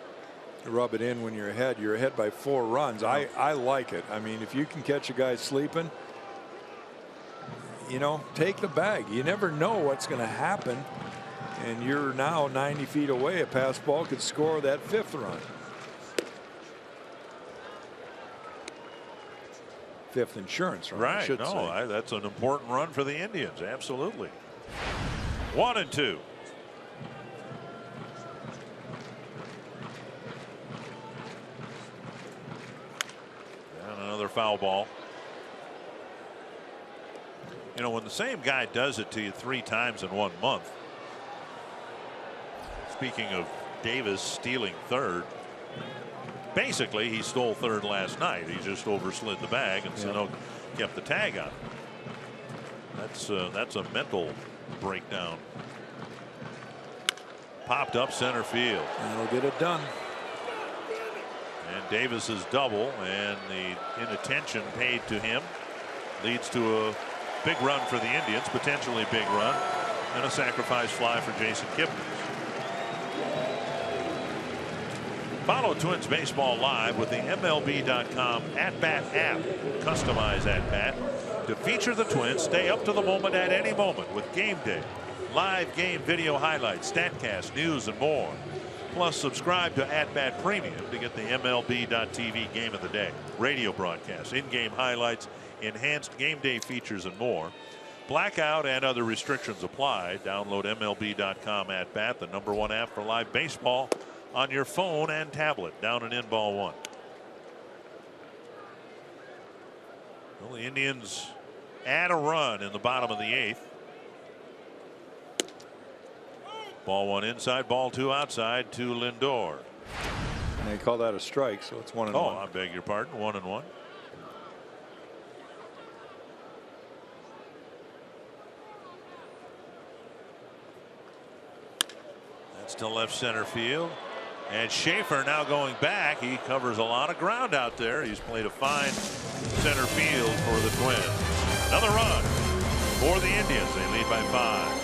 rub it in when you're ahead. You're ahead by 4 runs. I like it. I mean, if you can catch a guy sleeping, you know, take the bag. You never know what's going to happen. And you're now 90 feet away. A pass ball could score that 5th run. 5th insurance run, I should say. That's an important run for the Indians. Absolutely. 1-2. And another foul ball. You know, when the same guy does it to you 3 times in 1 month. Speaking of Davis stealing 3rd, basically he stole 3rd last night. He just overslid the bag and Sano kept the tag on. That's a mental breakdown. Popped up center field. And he'll get it done. And Davis's double and the inattention paid to him leads to a big run for the Indians, potentially a big run, and a sacrifice fly for Jason Kipnis. Follow Twins Baseball live with the MLB.com at-bat app. Customize at-bat to feature the Twins. Stay up to the moment at any moment with Game Day, live game video highlights, StatCast, news, and more. Plus, subscribe to at-bat Premium to get the MLB.TV Game of the Day, radio broadcasts, in-game highlights, enhanced Game Day features, and more. Blackout and other restrictions apply. Download MLB.com at-bat, the #1 app for live baseball, on your phone and tablet. Down and in, ball 1. Well, the Indians add a run in the bottom of the 8th. Ball 1 inside, ball 2 outside to Lindor. And they call that a strike, so it's 1-1. Oh, I beg your pardon. 1-1. That's to left center field. And Schaefer now going back. He covers a lot of ground out there. He's played a fine center field for the Twins. Another run for the Indians. They lead by 5.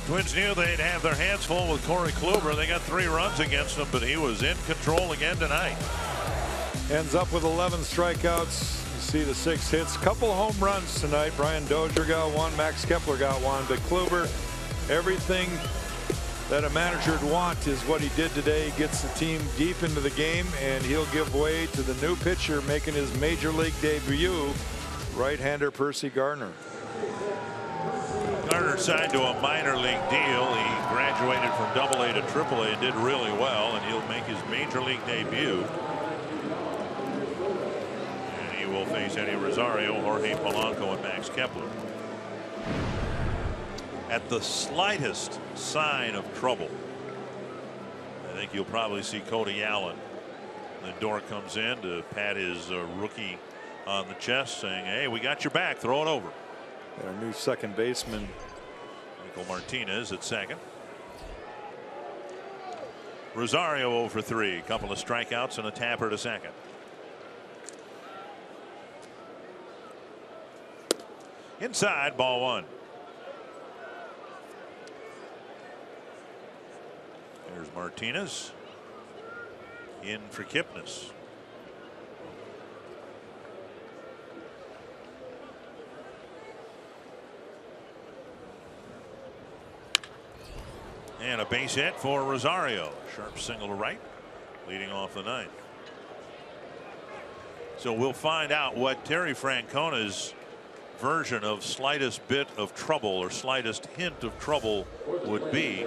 Twins knew they'd have their hands full with Corey Kluber. They got 3 runs against him, but he was in control again tonight. Ends up with 11 strikeouts. You see the 6 hits. Couple home runs tonight. Brian Dozier got 1. Max Kepler got 1. But Kluber, everything that a manager would want is what he did today. He gets the team deep into the game, and he'll give way to the new pitcher making his major league debut, right-hander Percy Gardner. Gardner signed to a minor league deal. He graduated from AA to AAA and did really well, and he'll make his major league debut. And he will face Eddie Rosario, Jorge Polanco, and Max Kepler. At the slightest sign of trouble, I think you'll probably see Cody Allen. Lindor comes in to pat his rookie on the chest, saying, "Hey, we got your back. Throw it over." Our new second baseman, Michael Martinez at second. Rosario 0 for 3. Couple of strikeouts and a tapper to second. Inside, ball 1. There's Martinez in for Kipnis. And a base hit for Rosario. Sharp single to right, leading off the 9th. So we'll find out what Terry Francona's version of slightest bit of trouble or slightest hint of trouble would be.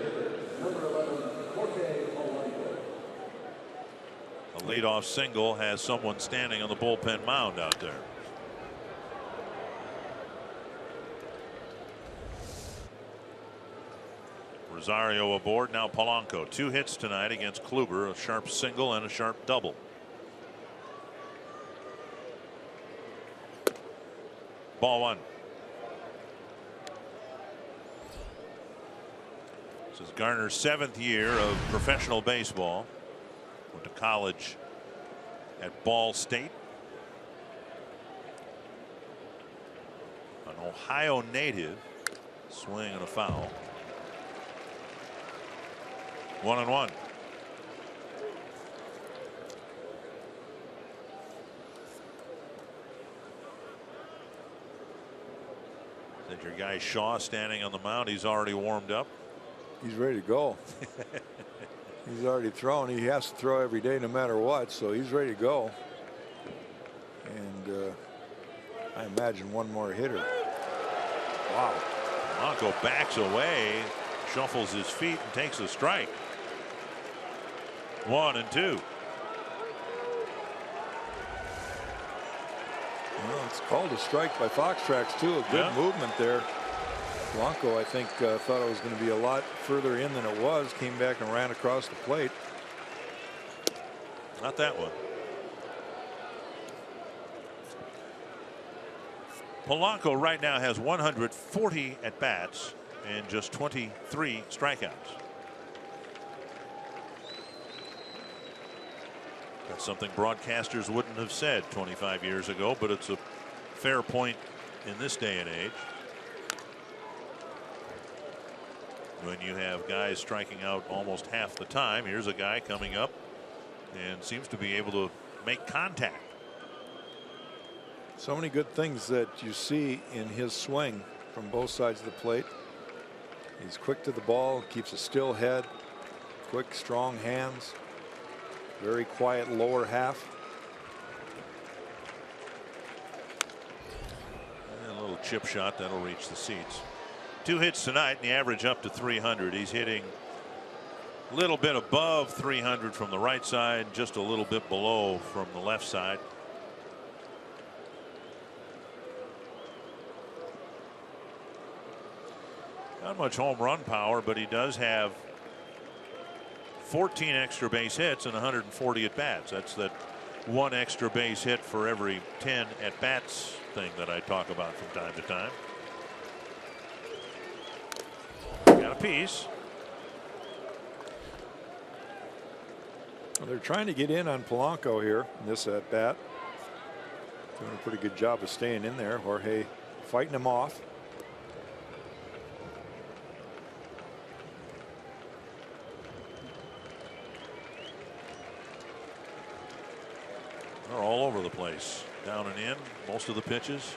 A leadoff single has someone standing on the bullpen mound out there. Rosario aboard. Now Polanco. 2 hits tonight against Kluber. A sharp single and a sharp double. Ball 1. This is Garner's 7th year of professional baseball. Went to college at Ball State. An Ohio native. Swing and a foul. 1-1. Is that your guy Shaw standing on the mound? He's already warmed up. He's ready to go. He's already thrown. He has to throw every day no matter what, so he's ready to go. And I imagine one more hitter. Wow. Polanco backs away, shuffles his feet, and takes a strike. 1-2. Well, it's called a strike by Fox Tracks too. A good movement there. Blanco, I think, thought it was going to be a lot further in than it was. Came back and ran across the plate. Not that one. Polanco right now has 140 at bats and just 23 strikeouts. That's something broadcasters wouldn't have said 25 years ago, but it's a fair point in this day and age. When you have guys striking out almost half the time, here's a guy coming up and seems to be able to make contact. So many good things that you see in his swing from both sides of the plate. He's quick to the ball, keeps a still head, quick, strong hands, very quiet lower half. And a little chip shot that'll reach the seats. 2 hits tonight, and the average up to 300. He's hitting a little bit above 300 from the right side, just a little bit below from the left side. Not much home run power, but he does have 14 extra base hits and 140 at bats. That's that 1 extra base hit for every 10 at bats thing that I talk about from time to time. Got a piece. Well, they're trying to get in on Polanco here in this at bat. Doing a pretty good job of staying in there. Jorge fighting him off. They're all over the place. Down and in most of the pitches.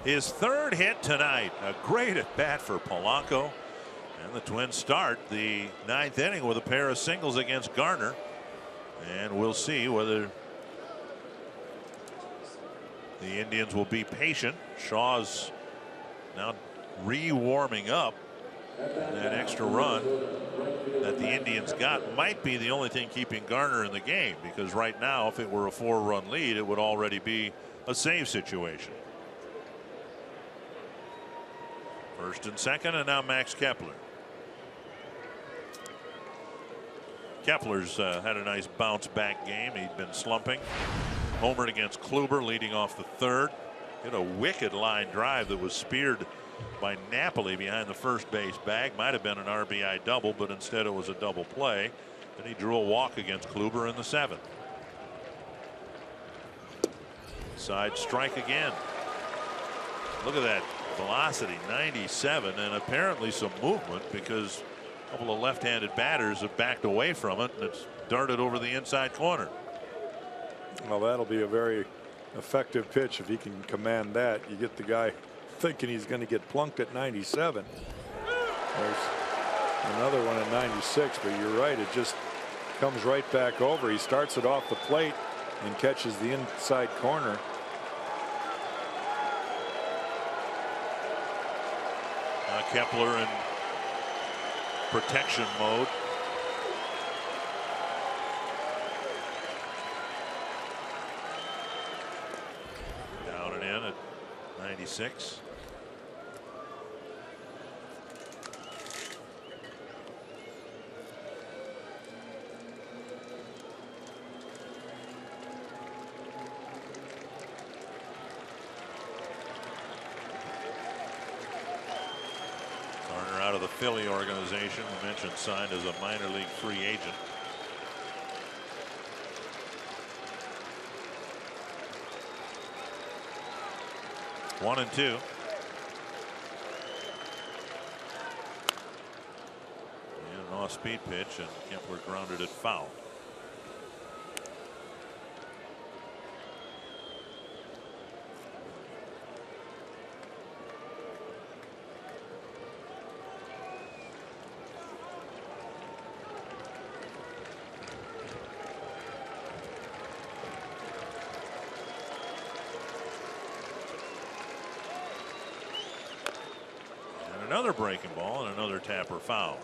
His 3rd hit tonight. A great at bat for Polanco. And the Twins start the 9th inning with a pair of singles against Garner. And we'll see whether the Indians will be patient. Shaw's now re-warming up. That extra run that the Indians got might be the only thing keeping Garner in the game, because right now, if it were a 4-run lead, it would already be a save situation. First and second, and now Max Kepler. Kepler's had a nice bounce back game. He'd been slumping. Homered against Kluber, leading off the 3rd. Hit a wicked line drive that was speared by Napoli behind the first base bag. Might have been an RBI double, but instead it was a double play. Then he drew a walk against Kluber in the 7th. Side strike again. Look at that velocity, 97, and apparently some movement because a couple of left-handed batters have backed away from it, and it's darted over the inside corner. Well, that'll be a very effective pitch if he can command that. You get the guy thinking he's going to get plunked at 97. There's another one at 96, but you're right, it just comes right back over. He starts it off the plate and catches the inside corner. Kepler in protection mode. Down and in at 96. Out of the Philly organization, we mentioned, signed as a minor league free agent. One and two. And an off-speed pitch, and Kepler grounded it foul. Another breaking ball and another tapper foul.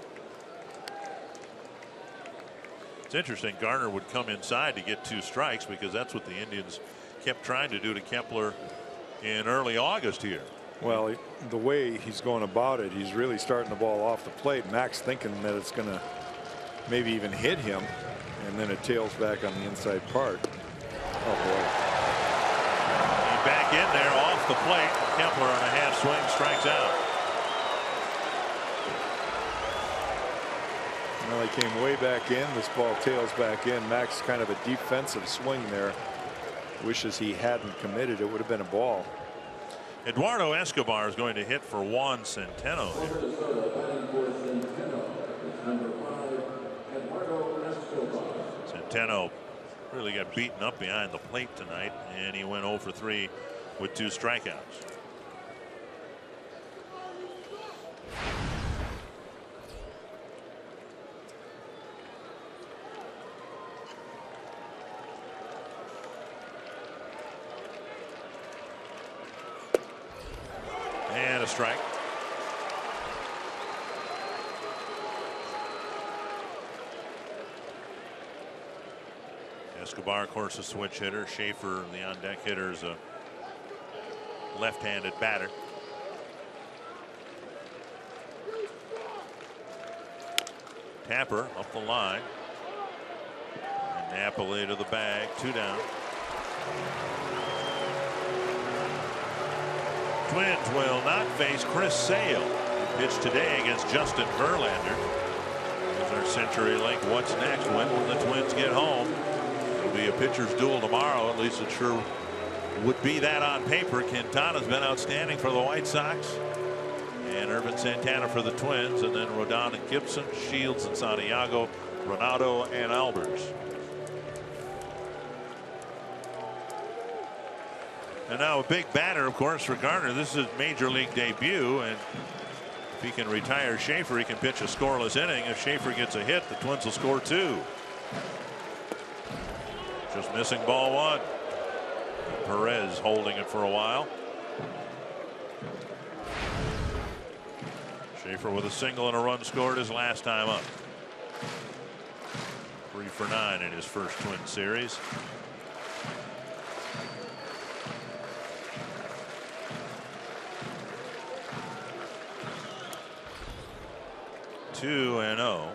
It's interesting. Garner would come inside to get 2 strikes because that's what the Indians kept trying to do to Kepler in early August here. Well, the way he's going about it, he's really starting the ball off the plate. Max thinking that it's going to maybe even hit him, and then it tails back on the inside part. Oh boy. He's back in there off the plate. Kepler on a half swing strikes out. Well, he came way back in. This ball tails back in. Max kind of a defensive swing there. Wishes he hadn't committed. It would have been a ball. Eduardo Escobar is going to hit for Juan Centeno. Centeno really got beaten up behind the plate tonight, and he went 0 for 3 with 2 strikeouts. And a strike. Escobar, of course, a switch hitter. Schaefer, the on deck hitter, is a left-handed batter. Tapper up the line. And Napoli to the bag. 2 down. Twins will not face Chris Sale. He pitched today against Justin Verlander. There's our Century Link What's Next. When will the Twins get home? It'll be a pitcher's duel tomorrow. At least it sure would be that on paper. Quintana's been outstanding for the White Sox. And Irvin Santana for the Twins. And then Rodon and Gibson, Shields and Santiago, Ronaldo and Albers. And now a big batter, of course, for Garner. This is his major league debut, and if he can retire Schaefer, he can pitch a scoreless inning. If Schaefer gets a hit, the Twins will score 2. Just missing ball 1. Perez holding it for a while. Schaefer with a single and a run scored his last time up. 3 for 9 in his first Twin series. (2-0).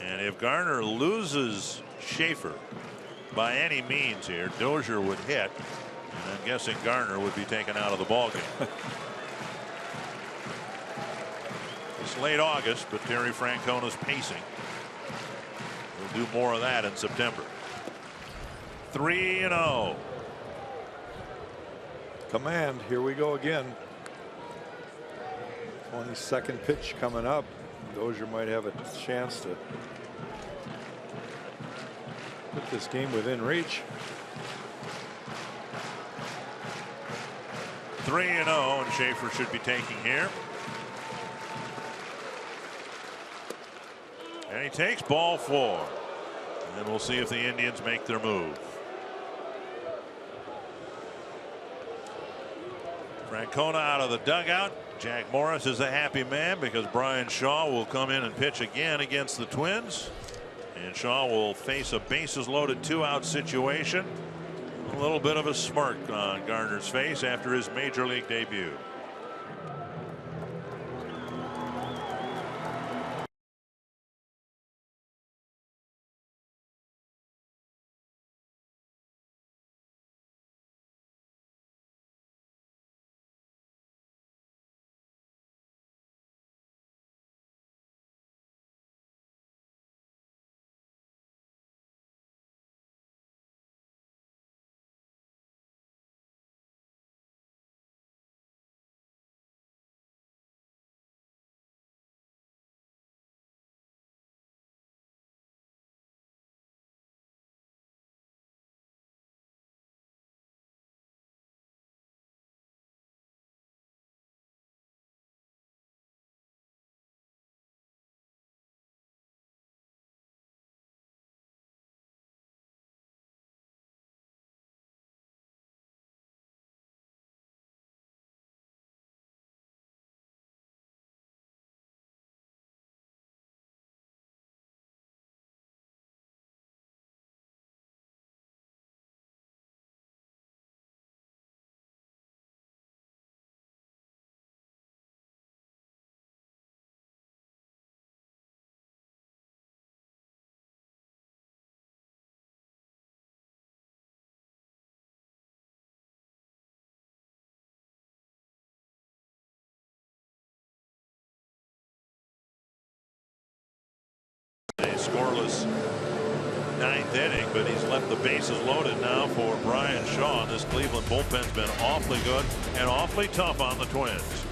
And if Garner loses Schaefer by any means here, Dozier would hit, and I'm guessing Garner would be taken out of the ballgame. The It's late August, but Terry Francona's pacing. We'll do more of that in September. 3-0. Command. Here we go again. 22nd pitch coming up. Dozier might have a chance to put this game within reach. 3-0, and Schaefer should be taking here. And he takes ball 4. And then we'll see if the Indians make their move. Francona out of the dugout. Jack Morris is a happy man because Brian Shaw will come in and pitch again against the Twins. And Shaw will face a bases loaded 2-out situation. A little bit of a smirk on Garner's face after his major league debut. Scoreless 9th inning, but he's left the bases loaded now for Brian Shaw. This Cleveland bullpen's been awfully good and awfully tough on the Twins.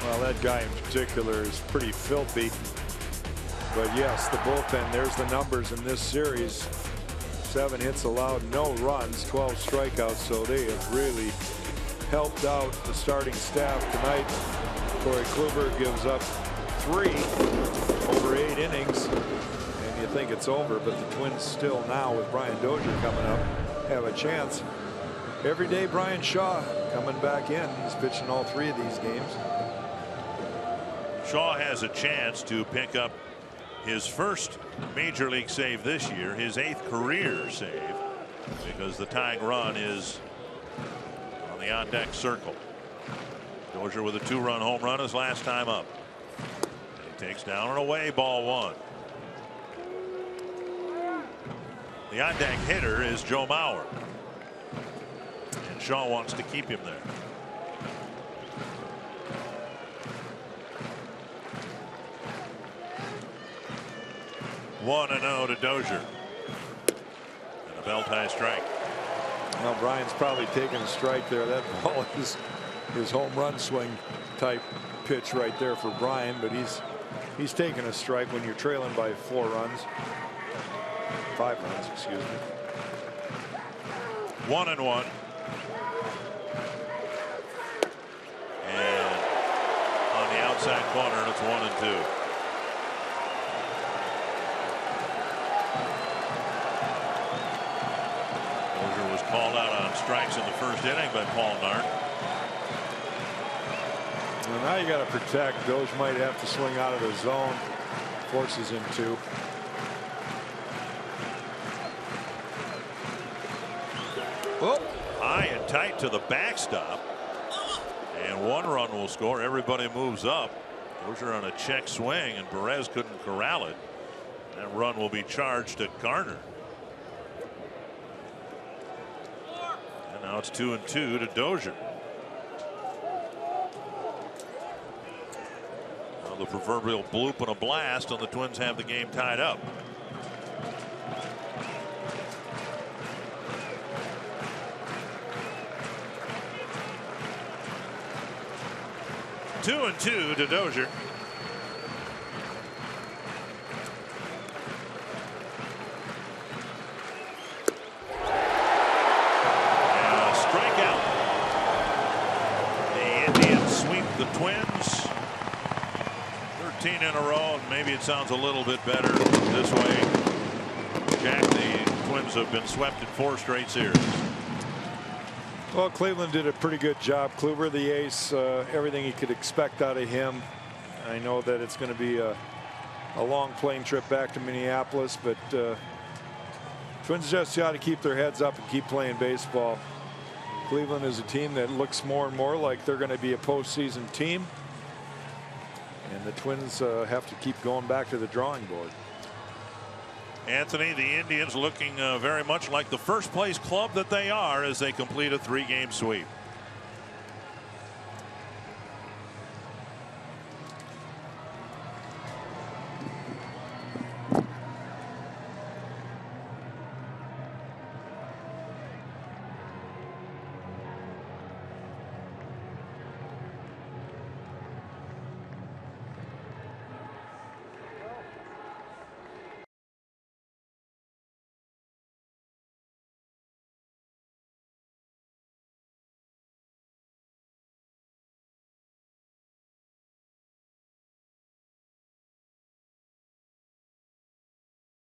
Well, that guy in particular is pretty filthy. But yes, the bullpen, there's the numbers in this series. 7 hits allowed, no runs, 12 strikeouts. So they have really helped out the starting staff tonight. Corey Kluber gives up 3 over 8 innings. You think it's over, but the Twins still now with Brian Dozier coming up have a chance. Every day Brian Shaw coming back in. He's pitching all 3 of these games. Shaw has a chance to pick up his first major league save this year, his 8th career save, because the tying run is on the on deck circle. Dozier with a 2-run home run his last time up. He takes down and away ball 1. The on deck hitter is Joe Mauer, and Shaw wants to keep him there. One and 0 to Dozier, and a belt high strike. Well, Brian's probably taking a strike there. That ball is his home run swing type pitch right there for Brian, but he's taking a strike when you're trailing by 4 runs. 5 runs, excuse me. 1-1. And on the outside corner, it's 1-2. Dozier was called out on strikes in the first inning by Paul Nart. Well, now you got to protect. Dozier might have to swing out of the zone. Forces him to. Oh. High and tight to the backstop, and 1 run will score. Everybody moves up. Dozier on a check swing, and Perez couldn't corral it. That run will be charged to Garner. And now it's 2-2 to Dozier. Well, the proverbial bloop and a blast, and the Twins have the game tied up. Two and two to Dozier. The Twins 13 in a row, and maybe it sounds a little bit better this way. Jack, the Twins have been swept in 4 straight series. Well, Cleveland did a pretty good job. Kluber, the ace, everything you could expect out of him. I know that it's going to be a long plane trip back to Minneapolis, but Twins just got to keep their heads up and keep playing baseball. Cleveland is a team that looks more and more like they're going to be a postseason team. And the Twins have to keep going back to the drawing board. Anthony, the Indians looking very much like the first place club that they are as they complete a 3-game sweep.